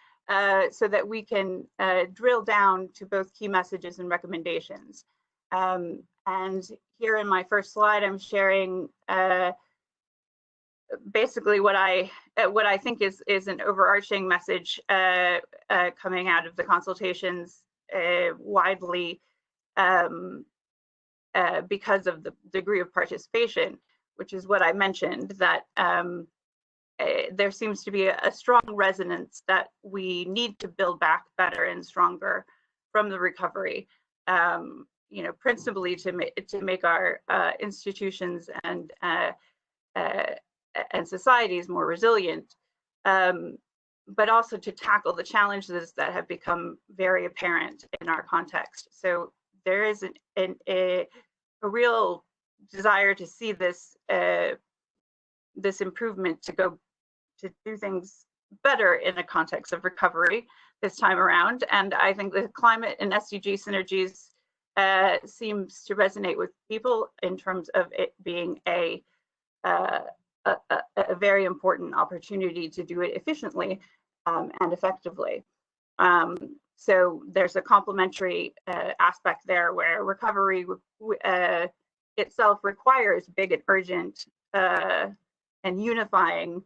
S12: so that we can drill down to both key messages and recommendations. And here in my first slide, I'm sharing basically what I think is an overarching message coming out of the consultations widely because of the degree of participation, which is what I mentioned, that there seems to be a strong resonance that we need to build back better and stronger from the recovery, principally to make our institutions and societies more resilient, but also to tackle the challenges that have become very apparent in our context. So there is a real desire to see this this improvement to do things better in the context of recovery this time around. And I think the climate and SDG synergies seems to resonate with people in terms of it being a very important opportunity to do it efficiently and effectively. So there's a complementary aspect there where recovery itself requires big and urgent and unifying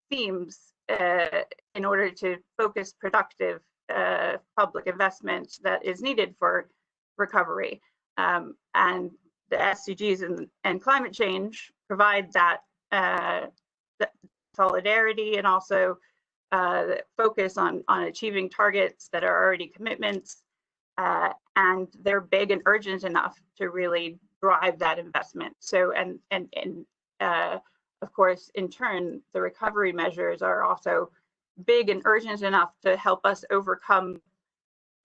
S12: themes in order to focus productive public investment that is needed for recovery. And the SDGs and climate change provide that solidarity and also focus on achieving targets that are already commitments, and they're big and urgent enough to really drive that investment. So of course, in turn, the recovery measures are also big and urgent enough to help us overcome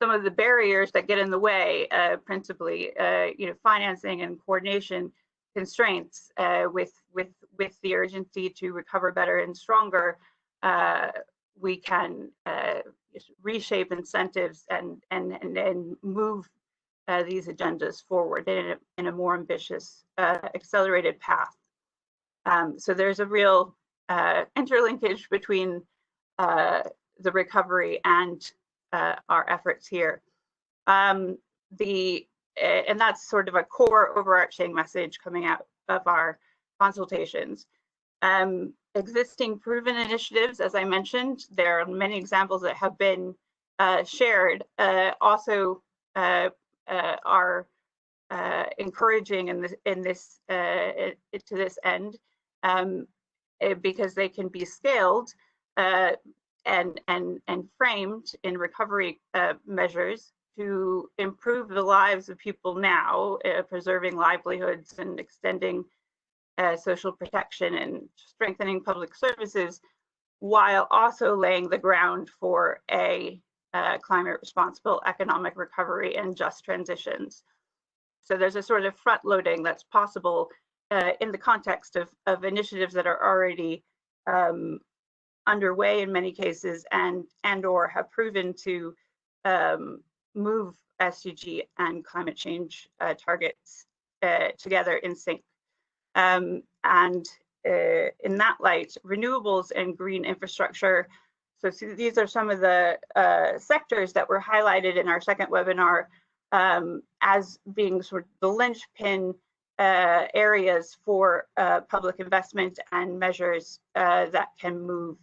S12: some of the barriers that get in the way, principally, financing and coordination constraints. With the urgency to recover better and stronger, we can reshape incentives and move these agendas forward in a more ambitious, accelerated path. So there's a real interlinkage between the recovery and our efforts here. And that's sort of a core overarching message coming out of our consultations. Existing proven initiatives, as I mentioned, there are many examples that have been shared, also are encouraging to this end, because they can be scaled and framed in recovery measures to improve the lives of people now, preserving livelihoods and extending social protection and strengthening public services, while also laying the ground for a climate responsible economic recovery and just transitions. So there's a sort of front loading that's possible in the context of initiatives that are already underway in many cases and or have proven to move SDG and climate change targets together in sync. And in that light, renewables and green infrastructure. So these are some of the sectors that were highlighted in our second webinar as being sort of the linchpin areas for public investment and measures that can move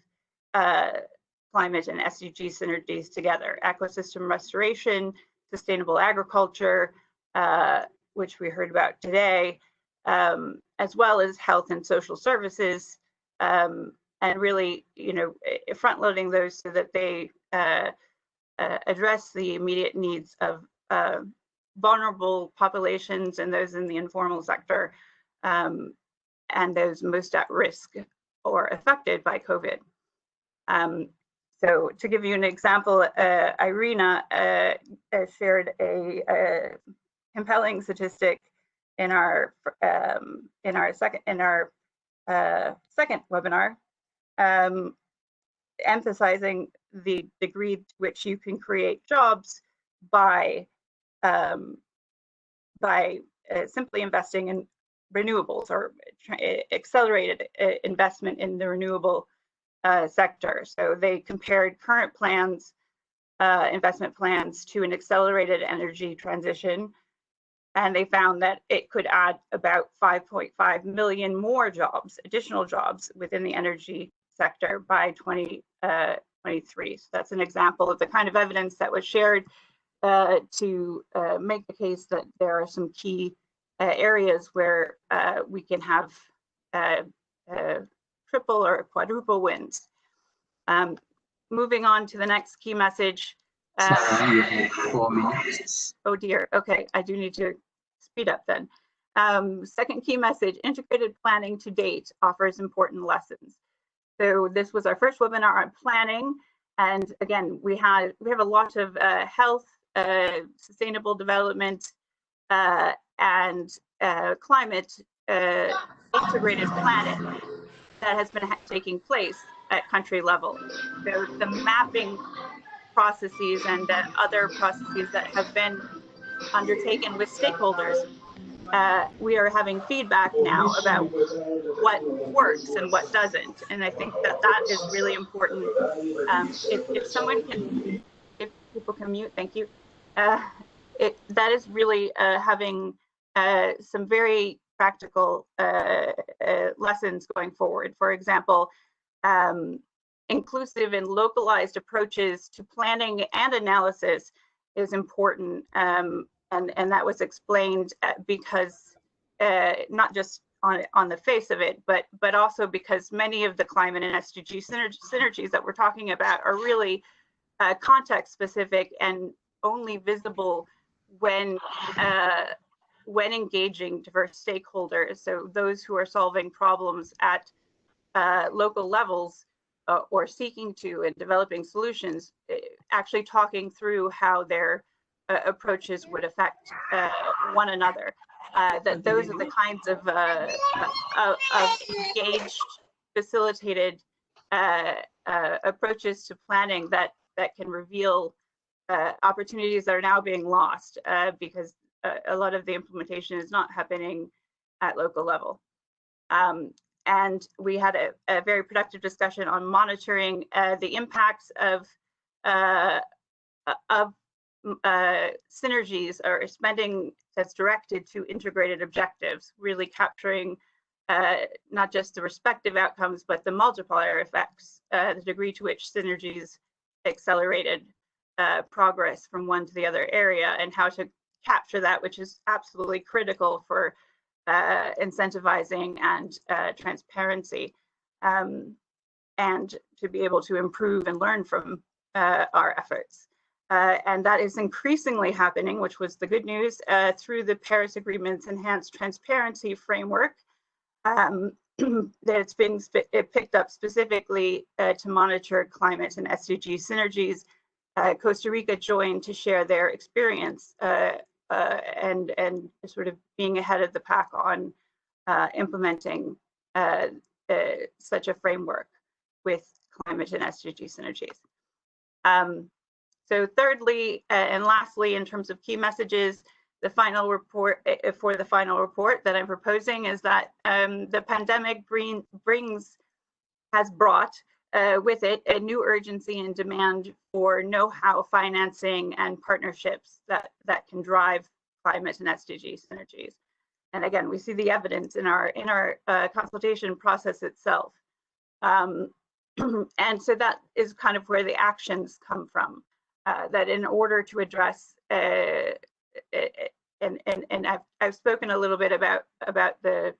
S12: climate and SDG synergies together. Ecosystem restoration, sustainable agriculture, which we heard about today, as well as health and social services, and really, front loading those so that they address the immediate needs of vulnerable populations and those in the informal sector, and those most at risk or affected by COVID. So to give you an example, Irina shared a compelling statistic in our second webinar, emphasizing the degree to which you can create jobs by simply investing in renewables or accelerated investment in the renewable sector. So they compared current plans, investment plans, to an accelerated energy transition, and they found that it could add about 5.5 million more jobs, additional jobs within the energy sector by 2023. So that's an example of the kind of evidence that was shared to make the case that there are some key areas where we can have triple or quadruple wins. Moving on to the next key message.
S4: You have 4 minutes.
S12: Oh dear, okay, I do need to speed up then. Second key message, integrated planning to date offers important lessons. So this was our first webinar on planning. And again, we have a lot of health, sustainable development, and climate integrated planning that has been taking place at country level. So the mapping processes and other processes that have been undertaken with stakeholders, we are having feedback now about what works and what doesn't. And I think that is really important. If someone can, if people can mute, thank you. That is really having some very practical lessons going forward. For example, inclusive and localized approaches to planning and analysis is important. And that was explained because not just on the face of it, but also because many of the climate and SDG synergies that we're talking about are really context specific and only visible when engaging diverse stakeholders. So those who are solving problems at local levels or seeking to and developing solutions, actually talking through how their approaches would affect one another. That those are the kinds of engaged, facilitated approaches to planning that can reveal opportunities that are now being lost because a lot of the implementation is not happening at local level. And we had a very productive discussion on monitoring the impacts of synergies or spending that's directed to integrated objectives, really capturing not just the respective outcomes, but the multiplier effects, the degree to which synergies accelerated progress from one to the other area, and how to capture that, which is absolutely critical for incentivizing and transparency, and to be able to improve and learn from our efforts. And that is increasingly happening, which was the good news, through the Paris Agreement's enhanced transparency framework that's been picked up specifically to monitor climate and SDG synergies. Costa Rica joined to share their experience and sort of being ahead of the pack on implementing such a framework with climate and SDG synergies. So thirdly and lastly, in terms of key messages, the final report that I'm proposing is that the pandemic has brought with it a new urgency and demand for know-how, financing, and partnerships that can drive climate and SDG synergies. And again, we see the evidence in our consultation process itself. And so that is kind of where the actions come from. That in order to address, and I've spoken a little bit about the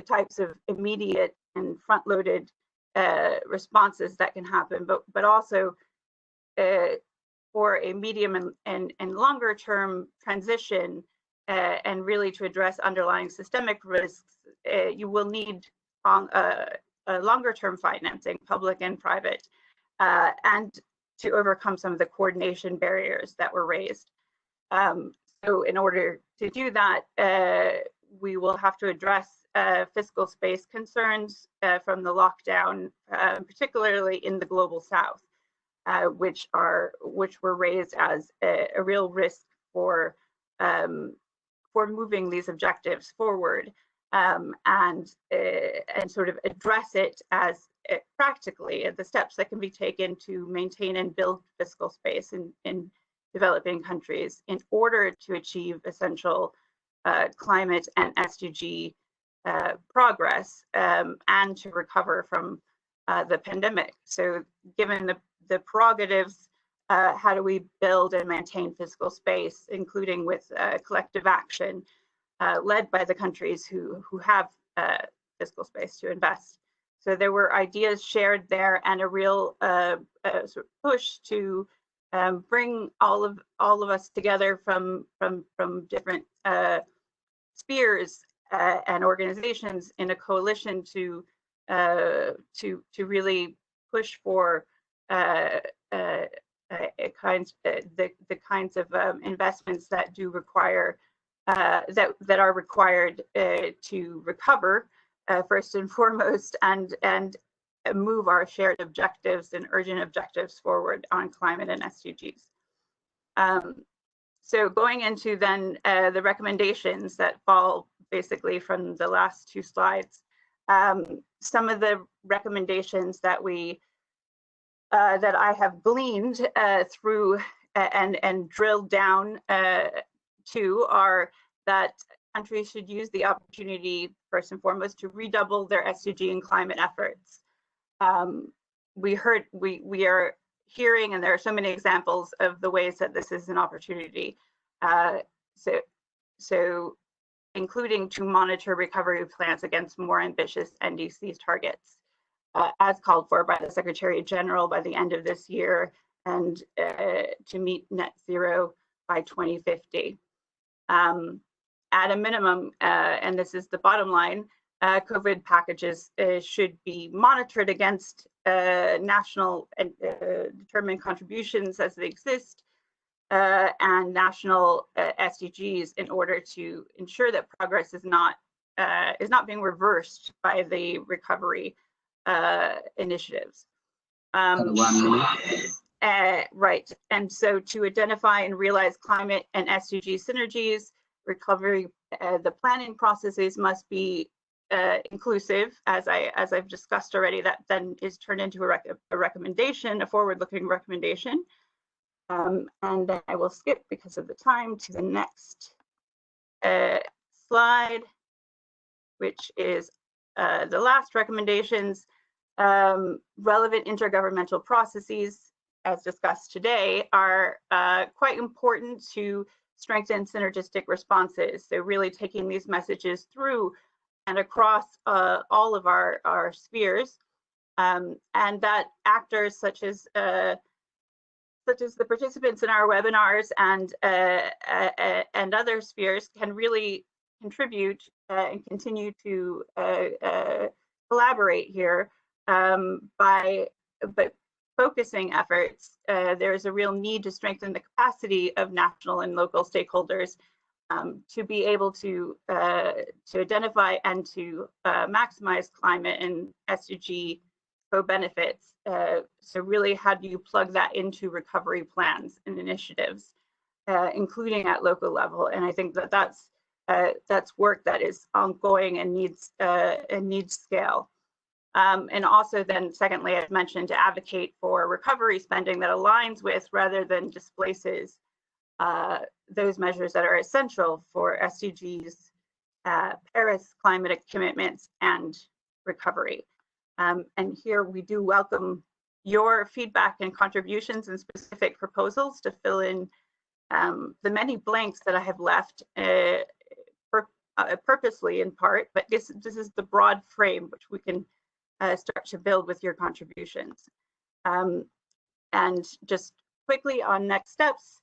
S12: types of immediate and front-loaded responses that can happen, but also for a medium and longer term transition, and really to address underlying systemic risks, you will need a longer term financing, public and private, and to overcome some of the coordination barriers that were raised. So in order to do that, we will have to address fiscal space concerns from the lockdown, particularly in the global south, which were raised as a real risk for moving these objectives forward, and sort of address it as practically the steps that can be taken to maintain and build fiscal space in developing countries in order to achieve essential climate and SDG progress, and to recover from the pandemic. So given the prerogatives, how do we build and maintain fiscal space, including with collective action led by the countries who have fiscal space to invest? So there were ideas shared there and a real sort of push to bring all of us together from different spheres and organizations in a coalition to really push for the kinds of investments that do require that are required to recover first and foremost, and move our shared objectives and urgent objectives forward on climate and SDGs. So going into then the recommendations that fall basically from the last two slides, some of the recommendations that that I have gleaned through and drilled down to are that countries should use the opportunity, first and foremost, to redouble their SDG and climate efforts. We are hearing, and there are so many examples of the ways that this is an opportunity. So including to monitor recovery plans against more ambitious NDCs targets, as called for by the Secretary General by the end of this year, and to meet net zero by 2050. At a minimum, and this is the bottom line, COVID packages should be monitored against national and determined contributions as they exist, and national SDGs in order to ensure that progress is not being reversed by the recovery initiatives.
S4: 1 minute.
S12: Right, and so to identify and realize climate and SDG synergies, recovery, the planning processes must be inclusive, as I've discussed already. That then is turned into a recommendation, a forward-looking recommendation. And then I will skip because of the time to the next slide, which is the last recommendations. Relevant intergovernmental processes, as discussed today, are quite important to strengthen synergistic responses. So really taking these messages through and across all of our spheres, and that actors such as the participants in our webinars and other spheres can really contribute and continue to collaborate here by focusing efforts. There is a real need to strengthen the capacity of national and local stakeholders to be able to identify and to maximize climate and SDG co-benefits. So really, how do you plug that into recovery plans and initiatives, including at local level? And I think that that's work that is ongoing and needs scale. And also then, secondly, as mentioned, to advocate for recovery spending that aligns with rather than displaces those measures that are essential for SDGs, Paris climate commitments, and recovery. And here we do welcome your feedback and contributions and specific proposals to fill in the many blanks that I have left purposely in part, but this is the broad frame which we can start to build with your contributions. And just quickly on next steps.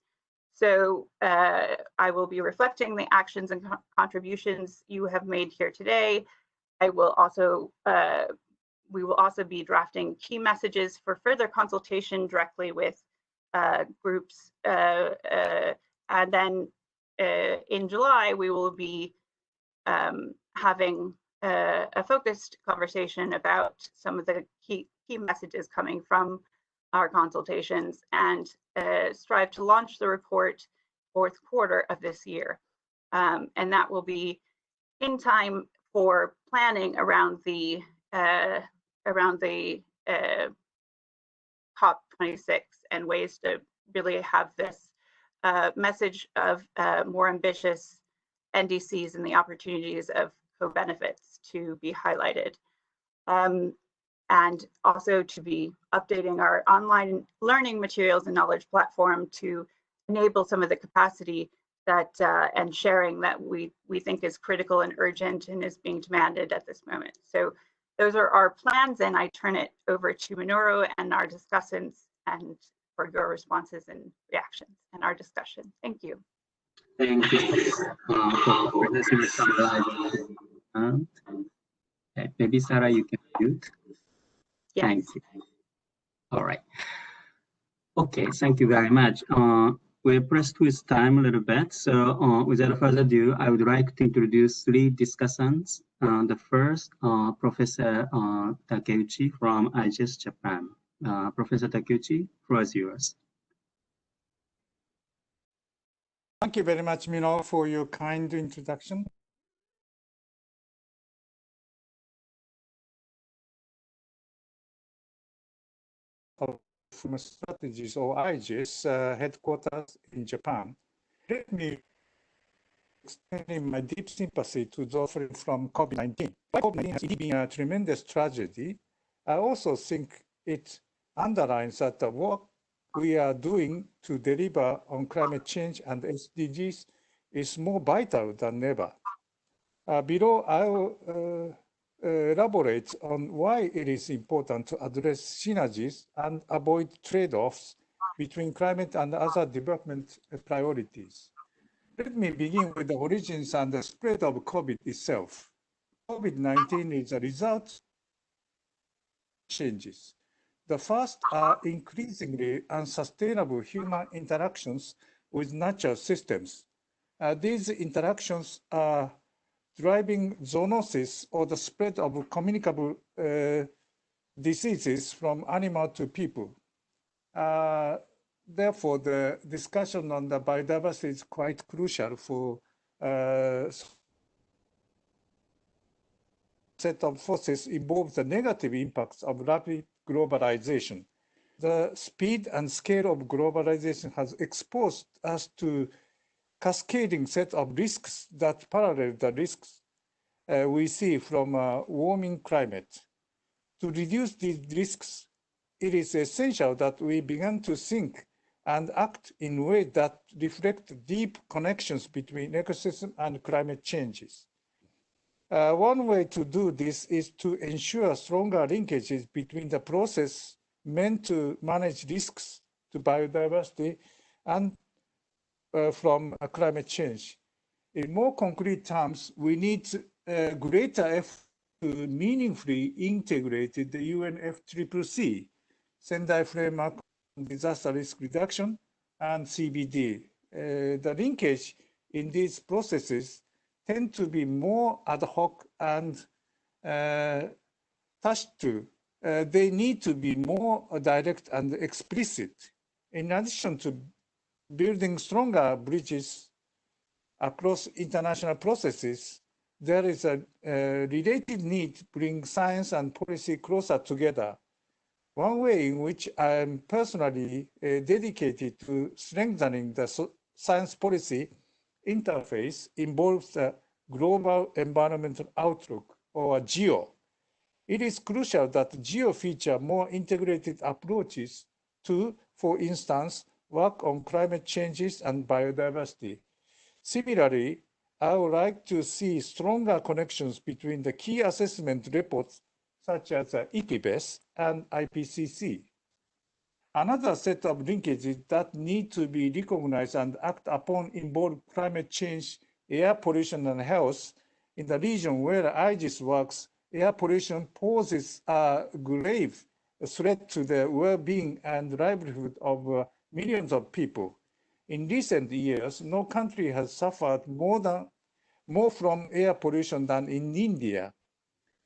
S12: So I will be reflecting the actions and contributions you have made here today. I will also, we will also be drafting key messages for further consultation directly with groups. And then in July, we will be having a focused conversation about some of the key messages coming from our consultations, and strive to launch the report fourth quarter of this year. And that will be in time for planning around the COP26 and ways to really have this message of more ambitious NDCs and the opportunities of co-benefits to be highlighted. And also to be updating our online learning materials and knowledge platform to enable some of the capacity that and sharing that we think is critical and urgent and is being demanded at this moment. So those are our plans, and I turn it over to Minoru and our discussants and for your responses and reactions and our discussion. Thank you.
S4: Thank you for presenting summarizing. Maybe Sarah, you can mute.
S12: Yes.
S4: Thank you. All right. Okay, thank you very much. We're pressed with time a little bit, so without further ado, I would like to introduce three discussants. The first, Professor Takeuchi from IGES Japan. Professor Takeuchi, floor is yours.
S13: Thank you very much, Mino, for your kind introduction. From Strategies or IGES headquarters in Japan. Let me extend my deep sympathy to those suffering from COVID-19. COVID-19 has been a tremendous tragedy. I also think it underlines that the work we are doing to deliver on climate change and SDGs is more vital than ever. Below, I will elaborate on why it is important to address synergies and avoid trade-offs between climate and other development priorities. Let me begin with the origins and the spread of COVID itself. COVID-19 is a result of changes. The first are increasingly unsustainable human interactions with natural systems. These interactions are driving zoonosis or the spread of communicable diseases from animal to people. Therefore, the discussion on the biodiversity is quite crucial for set of forces involves the negative impacts of rapid globalization. The speed and scale of globalization has exposed us to cascading set of risks that parallel the risks we see from a warming climate. To reduce these risks, it is essential that we begin to think and act in ways that reflect deep connections between ecosystem and climate changes. One way to do this is to ensure stronger linkages between the process meant to manage risks to biodiversity and from climate change. In more concrete terms, we need greater effort to meaningfully integrate the UNFCCC, Sendai Framework on Disaster Risk Reduction, and CBD. The linkage in these processes tend to be more ad hoc and touched to. They need to be more direct and explicit. In addition to building stronger bridges across international processes, there is a related need to bring science and policy closer together. One way in which I am personally dedicated to strengthening the science policy interface involves the Global Environmental Outlook, or GEO. It is crucial that GEO feature more integrated approaches to, for instance, work on climate changes and biodiversity. Similarly, I would like to see stronger connections between the key assessment reports such as IPBES and IPCC. Another set of linkages that need to be recognized and acted upon involve climate change, air pollution, and health. In the region where IGES works, air pollution poses a grave threat to the well-being and livelihood of millions of people. In recent years, no country has suffered more from air pollution than in India.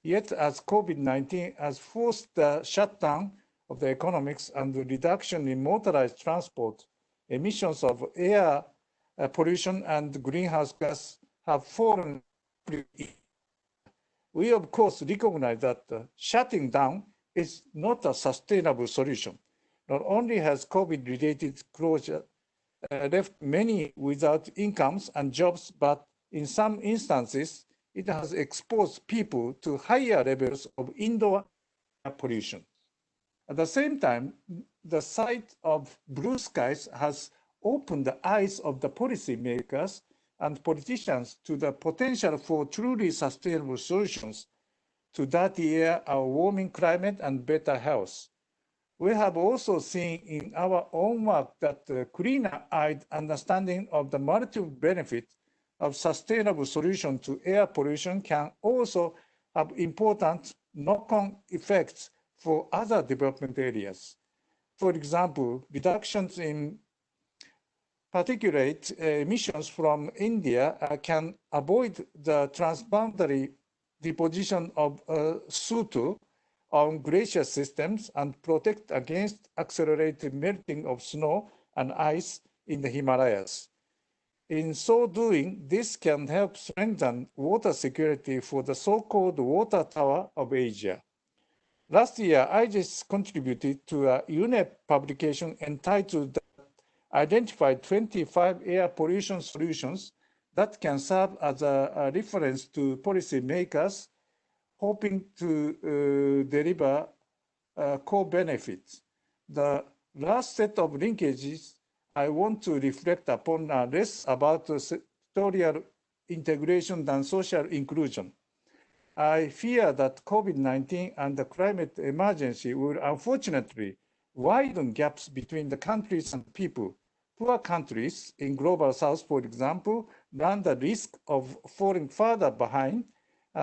S13: Yet, as COVID-19 has forced the shutdown of the economics and the reduction in motorized transport, emissions of air pollution and greenhouse gas have fallen. We, of course, recognize that shutting down is not a sustainable solution. Not only has COVID-related closure left many without incomes and jobs, but in some instances, it has exposed people to higher levels of indoor air pollution. At the same time, the sight of blue skies has opened the eyes of the policymakers and politicians to the potential for truly sustainable solutions to dirty air, our warming climate, and better health. We have also seen in our own work that the cleaner-eyed understanding of the multiple benefits of sustainable solution to air pollution can also have important knock-on effects for other development areas. For example, reductions in particulate emissions from India can avoid the transboundary deposition of soot on glacier systems and protect against accelerated melting of snow and ice in the Himalayas. In so doing, this can help strengthen water security for the so-called water tower of Asia. Last year, IGES contributed to a UNEP publication entitled Identified 25 Air Pollution Solutions that can serve as a reference to policymakers hoping to deliver core benefits. The last set of linkages I want to reflect upon are less about sectorial integration than social inclusion. I fear that COVID-19 and the climate emergency will unfortunately widen gaps between the countries and people. Poor countries in Global South, for example, run the risk of falling further behind.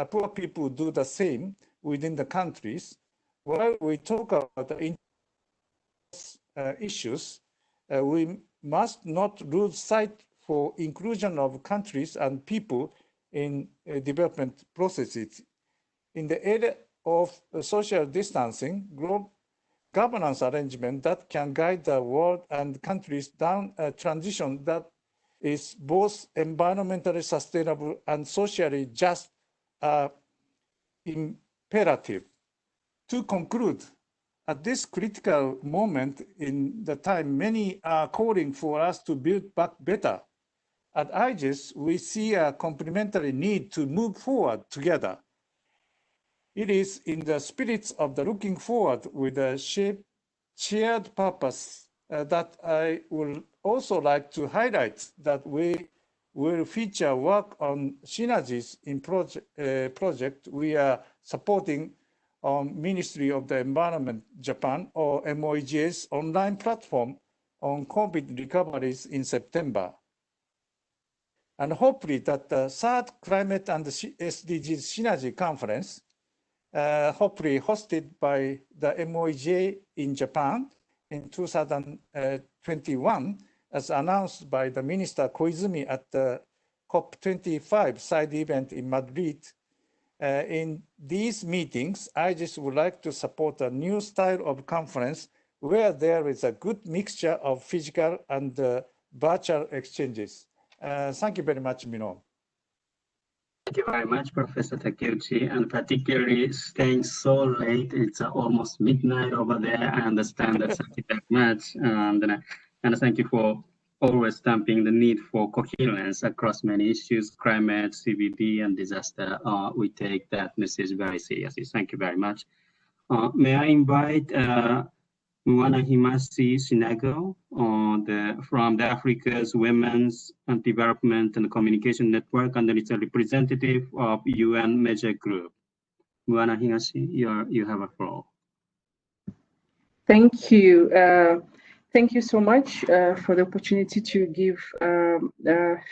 S13: Poor people do the same within the countries. While we talk about the issues, we must not lose sight for inclusion of countries and people in development processes. In the area of social distancing, governance arrangement that can guide the world and countries down a transition that is both environmentally sustainable and socially just imperative. To conclude, at this critical moment in the time, many are calling for us to build back better. At IGES, we see a complementary need to move forward together. It is in the spirit of the looking forward with a shared purpose that I would also like to highlight that we will feature work on synergies in project we are supporting on Ministry of the Environment Japan or MOEJ's online platform on COVID recoveries in September. And hopefully that the third Climate and SDG Synergy Conference, hopefully hosted by the MOEJ in Japan in 2021, as announced by the Minister Koizumi at the COP25 side event in Madrid. In these meetings, I just would like to support a new style of conference where there is a good mixture of physical and virtual exchanges. Thank you very much, Mino.
S4: Thank you very much, Professor Takeuchi, and particularly staying so late. It's almost midnight over there. I understand that. Thank you very much. And thank you for always stamping the need for coherence across many issues, climate, CBD, and disaster. We take that message very seriously. Thank you very much. May I invite Mwana Himasi Sinago from the Africa's Women's Development and Communication Network, and it's a representative of UN Major Group. Mwana Himasi, you have a floor.
S14: Thank you. Thank you so much for the opportunity to give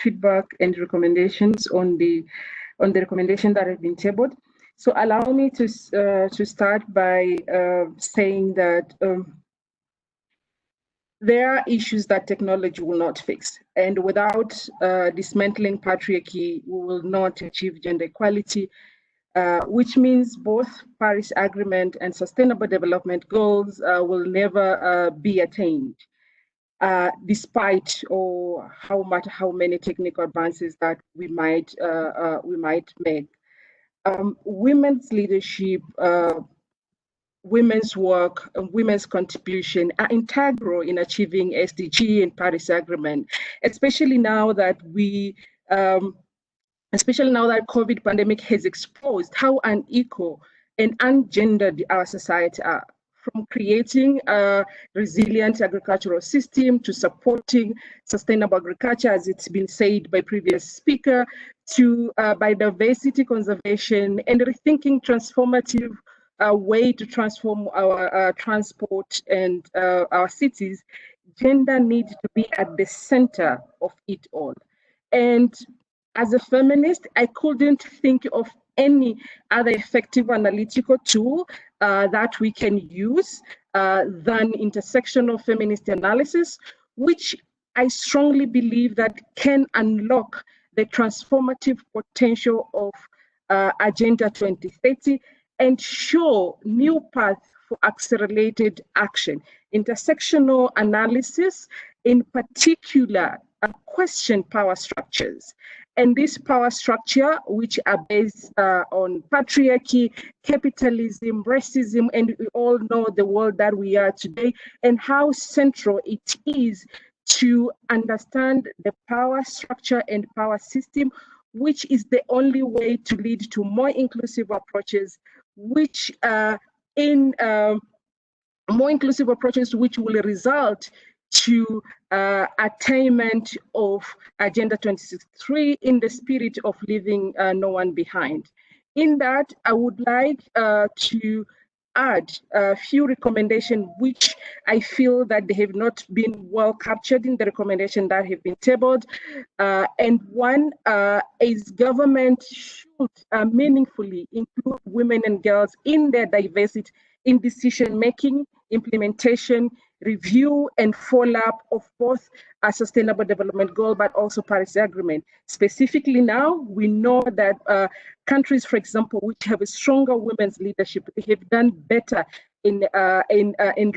S14: feedback and recommendations on the recommendation that have been tabled. So allow me to start by saying that there are issues that technology will not fix, and without dismantling patriarchy, we will not achieve gender equality, which means both Paris Agreement and Sustainable Development Goals will never be attained, despite how many technical advances that we might make. Women's leadership, women's work, and women's contribution are integral in achieving SDG and Paris Agreement, especially now that COVID pandemic has exposed how unequal and ungendered our society are. from creating a resilient agricultural system to supporting sustainable agriculture, as it's been said by previous speaker, to biodiversity conservation and rethinking transformative way to transform our transport and our cities. Gender needs to be at the center of it all. And as a feminist, I couldn't think of any other effective analytical tool that we can use than intersectional feminist analysis, which I strongly believe that can unlock the transformative potential of Agenda 2030 and show new paths for accelerated action. Intersectional analysis, in particular, question power structures. And this power structure, which are based on patriarchy, capitalism, racism, and we all know the world that we are today, and how central it is to understand the power structure and power system, which is the only way to lead to more inclusive approaches, which more inclusive approaches which will result to attainment of Agenda 2063 in the spirit of leaving no one behind. In that, I would like to add a few recommendations which I feel that they have not been well captured in the recommendation that have been tabled. And one is government should meaningfully include women and girls in their diversity in decision-making, implementation, review, and follow-up of both a Sustainable Development Goal, but also Paris Agreement. Specifically now, we know that countries, for example, which have a stronger women's leadership, they have done better in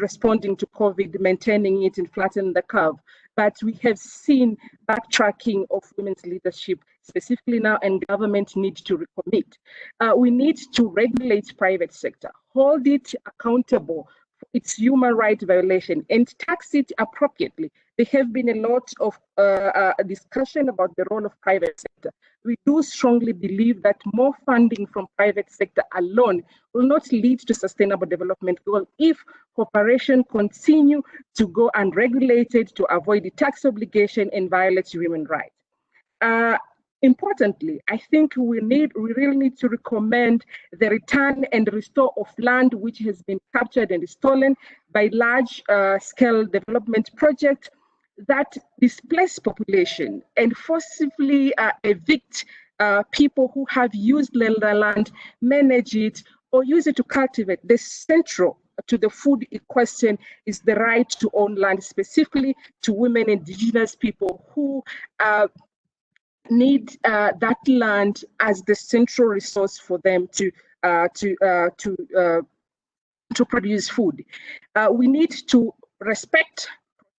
S14: responding to COVID, maintaining it and flattening the curve. But we have seen backtracking of women's leadership specifically now, and government needs to recommit. We need to regulate private sector, hold it accountable for its human rights violation, and tax it appropriately. There have been a lot of discussion about the role of private sector. We do strongly believe that more funding from private sector alone will not lead to sustainable development goal if corporations continue to go unregulated to avoid the tax obligation and violate human rights. Importantly, I think we really need to recommend the return and restore of land which has been captured and stolen by large-scale development projects that displace population and forcibly evict people who have used the land, manage it, or use it to cultivate. The central to the food question is the right to own land, specifically to women, indigenous people who need that land as the central resource for them to produce food. We need to respect,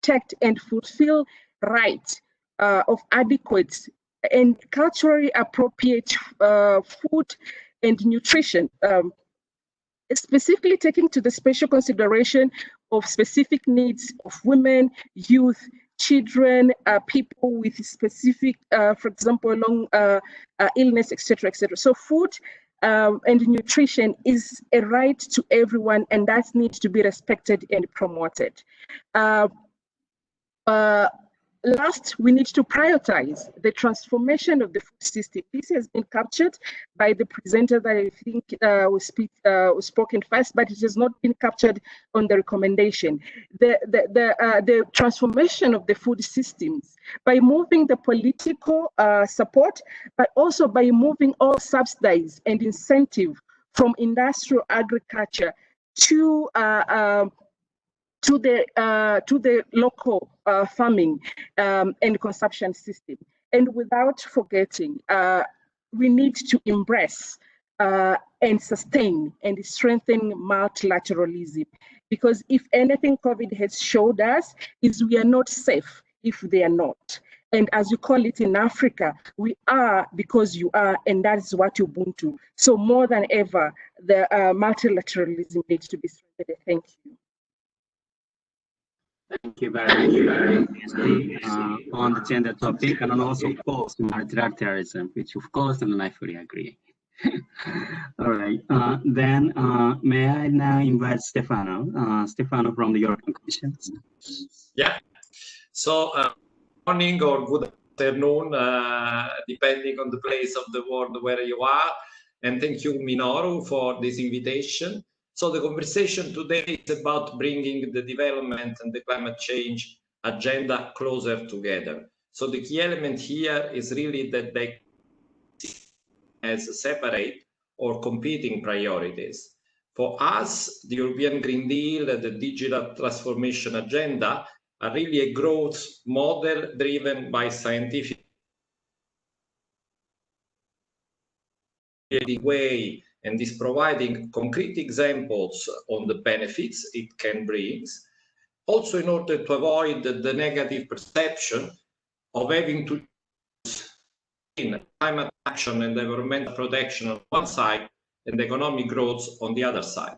S14: protect, and fulfill rights of adequate and culturally appropriate food and nutrition, specifically taking to the special consideration of specific needs of women, youth, children, people with specific, for example, long illness, etc., etc. So food and nutrition is a right to everyone, and that needs to be respected and promoted. Last, we need to prioritize the transformation of the food system. This has been captured by the presenter that I think was spoken first, but it has not been captured on the recommendation. The transformation of the food systems by moving the political support, but also by moving all subsidies and incentive from industrial agriculture to the local farming and consumption system. And without forgetting, we need to embrace and sustain and strengthen multilateralism. Because if anything COVID has showed us is we are not safe if they are not. And as you call it in Africa, we are because you are, and that is what Ubuntu. So more than ever, the multilateralism needs to be strengthened. Thank you.
S4: Thank you very much on the gender topic, and also, of course, multilateralism, which, of course, I fully agree. All right. Then may I now invite Stefano, Stefano from the European Commission.
S15: Yeah. So morning or good afternoon, depending on the place of the world where you are. And thank you, Minoru, for this invitation. So the conversation today is about bringing the development and the climate change agenda closer together. So the key element here is really that they as separate or competing priorities. For us, the European Green Deal, the digital transformation agenda are really a growth model driven by scientific way, and is providing concrete examples on the benefits it can bring. Also, in order to avoid the negative perception of having to in climate action and environmental protection on one side and economic growth on the other side.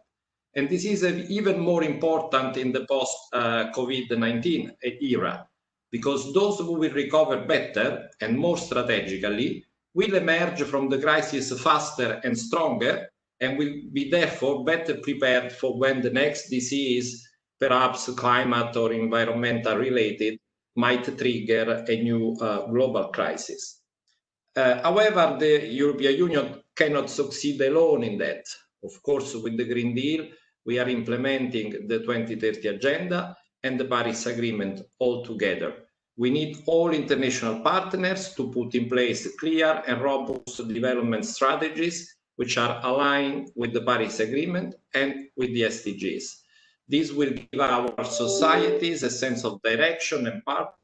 S15: And this is even more important in the post-COVID-19 era, because those who will recover better and more strategically will emerge from the crisis faster and stronger, and will be therefore better prepared for when the next disease, perhaps climate or environmental related, might trigger a new global crisis. However, the European Union cannot succeed alone in that. Of course, with the Green Deal, we are implementing the 2030 Agenda and the Paris Agreement all together. We need all international partners to put in place clear and robust development strategies which are aligned with the Paris Agreement and with the SDGs. This will give our societies a sense of direction and purpose,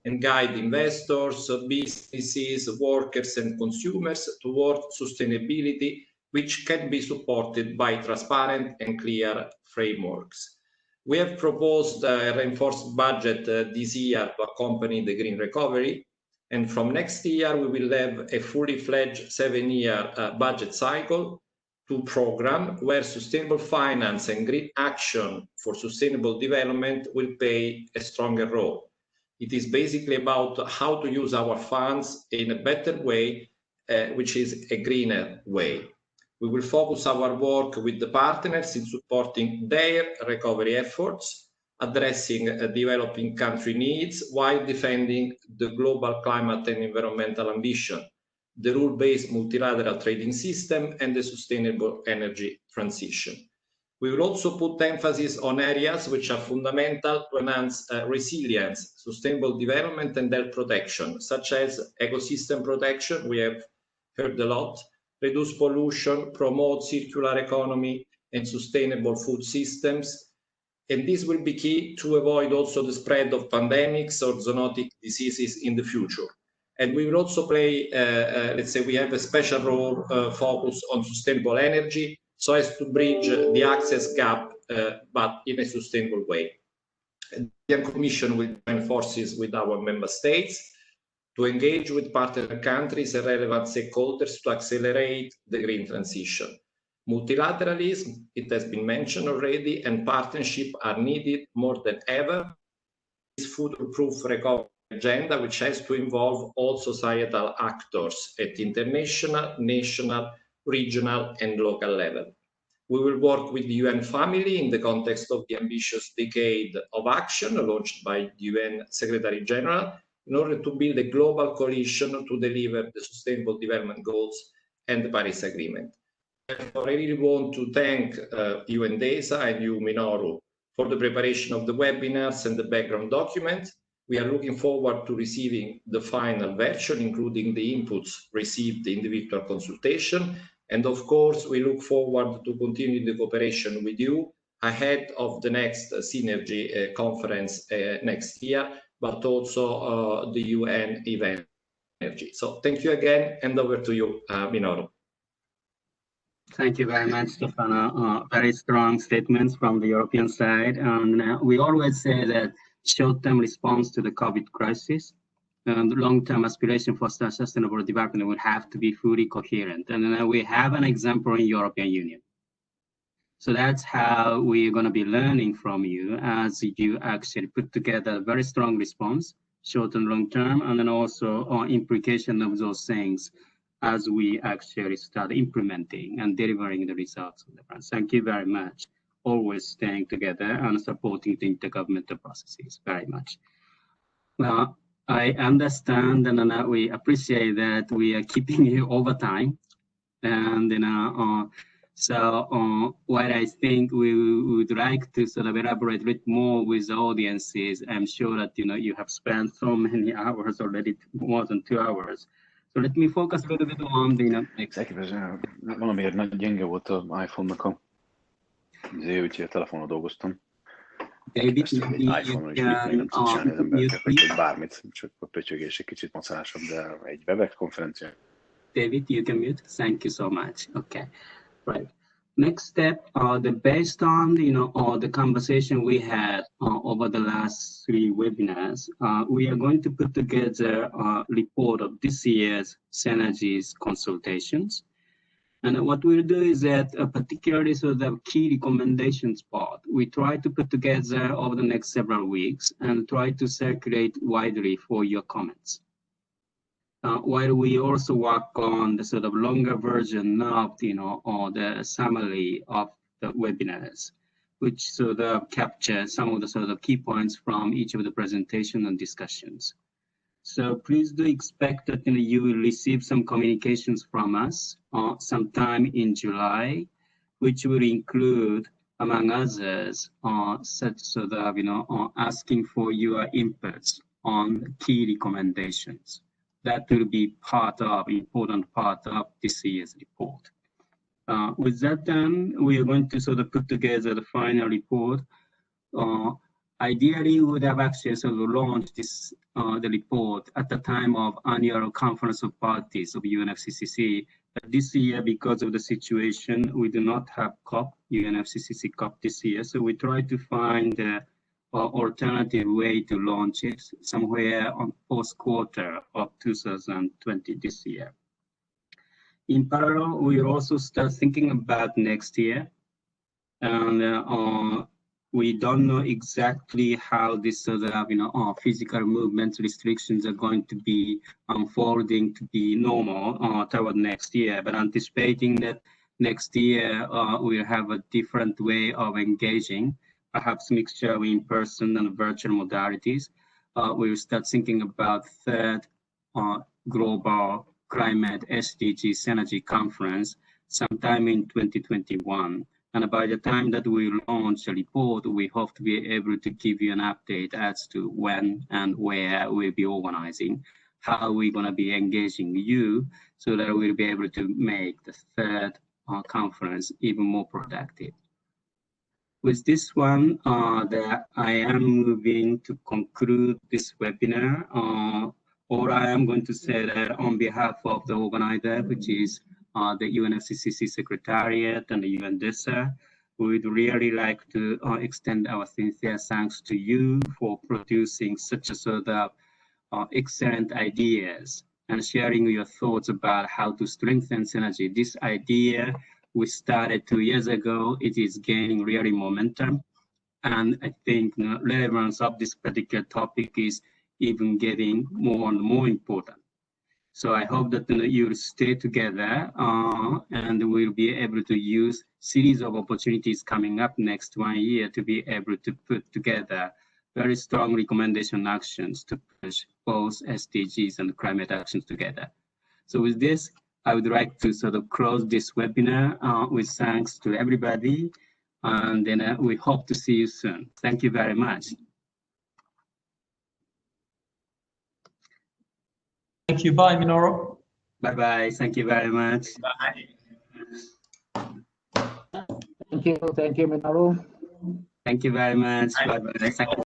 S15: and guide investors, businesses, workers, and consumers toward sustainability, which can be supported by transparent and clear frameworks. We have proposed a reinforced budget this year to accompany the green recovery, and from next year we will have a fully fledged 7-year budget cycle to program where sustainable finance and green action for sustainable development will play a stronger role. It is basically about how to use our funds in a better way, which is a greener way. We will focus our work with the partners in supporting their recovery efforts, addressing developing country needs while defending the global climate and environmental ambition, the rule-based multilateral trading system, and the sustainable energy transition. We will also put emphasis on areas which are fundamental to enhance resilience, sustainable development, and health protection, such as ecosystem protection, we have heard a lot, reduce pollution, promote circular economy, and sustainable food systems. And this will be key to avoid also the spread of pandemics or zoonotic diseases in the future. And we will also play, let's say, we have a special role focus on sustainable energy, so as to bridge the access gap, but in a sustainable way. The European Commission will join forces with our member states to engage with partner countries and relevant stakeholders to accelerate the green transition. Multilateralism, it has been mentioned already, and partnership are needed more than ever. This foolproof recovery agenda, which has to involve all societal actors at international, national, regional, and local level. We will work with the UN family in the context of the ambitious decade of action launched by the UN Secretary General in order to build a global coalition to deliver the Sustainable Development Goals and the Paris Agreement. Therefore, I really want to thank UNDESA and you, Minoru, for the preparation of the webinars and the background document. We are looking forward to receiving the final version, including the inputs received in the virtual consultation. And of course, we look forward to continuing the cooperation with you ahead of the next Synergy conference next year, but also the UN event. So thank you again, and over to you, Minoru.
S4: Thank you very much, Stefano. Very strong statements from the European side. And we always say that short-term response to the COVID crisis and long-term aspiration for sustainable development will have to be fully coherent. And we have an example in European Union. So that's how we're going to be learning from you as you actually put together a very strong response, short and long term, and then also on implication of those things as we actually start implementing and delivering the results of the plan. Thank you very much. Always staying together and supporting the intergovernmental processes very much. I understand and we appreciate that we are keeping you over time. And so what I think we would like to sort of elaborate a bit more with the audiences. I'm sure that you have spent so many hours already, more than 2 hours. So let me focus a little bit on the next.
S16: Valamiért nagy gyenge volt az iPhone-nak úgyhogy a telefonon dolgoztam.
S4: David,
S16: iPhone-on is mit még nem tud csinálni az embereket, vagy bármit, csak a pötyögés egy kicsit macerásabb, de egy Webex konferencia.
S4: David, you can mute. Thank you so much. Okay, right. Next step, based on the conversation we had over the last 3 webinars, we are going to put together a report of this year's Synergies Consultations. And what we'll do is that, particularly so the key recommendations part, we try to put together over the next several weeks and try to circulate widely for your comments. While we also work on the sort of longer version of, or the summary of the webinars, which sort of capture some of the sort of key points from each of the presentation and discussions. So please do expect that you will receive some communications from us sometime in July, which will include, among others, such sort of, asking for your inputs on key recommendations. That will be important part of this year's report. With that done, we are going to sort of put together the final report. Ideally, we would have actually sort of launched this, the report at the time of annual conference of parties of UNFCCC. But this year, because of the situation, we do not have COP, UNFCCC COP this year. So we try to find an alternative way to launch it somewhere on fourth quarter of 2020 this year. In parallel, we also start thinking about next year. And we don't know exactly how this sort of, physical movement restrictions are going to be unfolding to be normal toward next year, but anticipating that next year we'll have a different way of engaging, perhaps mixture of in-person and virtual modalities. We'll start thinking about third Global Climate SDG Synergy Conference sometime in 2021. And by the time that we launch a report, we hope to be able to give you an update as to when and where we'll be organizing, how we're going to be engaging you, so that we'll be able to make the third conference even more productive. With this one, that I am moving to conclude this webinar, or I am going to say that on behalf of the organizer, which is the UNFCCC Secretariat and the UNDESA, we would really like to extend our sincere thanks to you for producing such a sort of excellent ideas and sharing your thoughts about how to strengthen synergy. This idea we started 2 years ago. It is gaining really momentum. And I think the relevance of this particular topic is even getting more and more important. So I hope that you'll stay together and we'll be able to use series of opportunities coming up next 1 year to be able to put together very strong recommendation actions to push both SDGs and climate actions together. So with this, I would like to sort of close this webinar with thanks to everybody. And then we hope to see you soon. Thank you very much.
S6: Thank you. Bye, Minoru.
S4: Bye-bye. Thank you very much.
S6: Bye.
S2: Thank you, Minoru.
S4: Thank you very much. Bye-bye.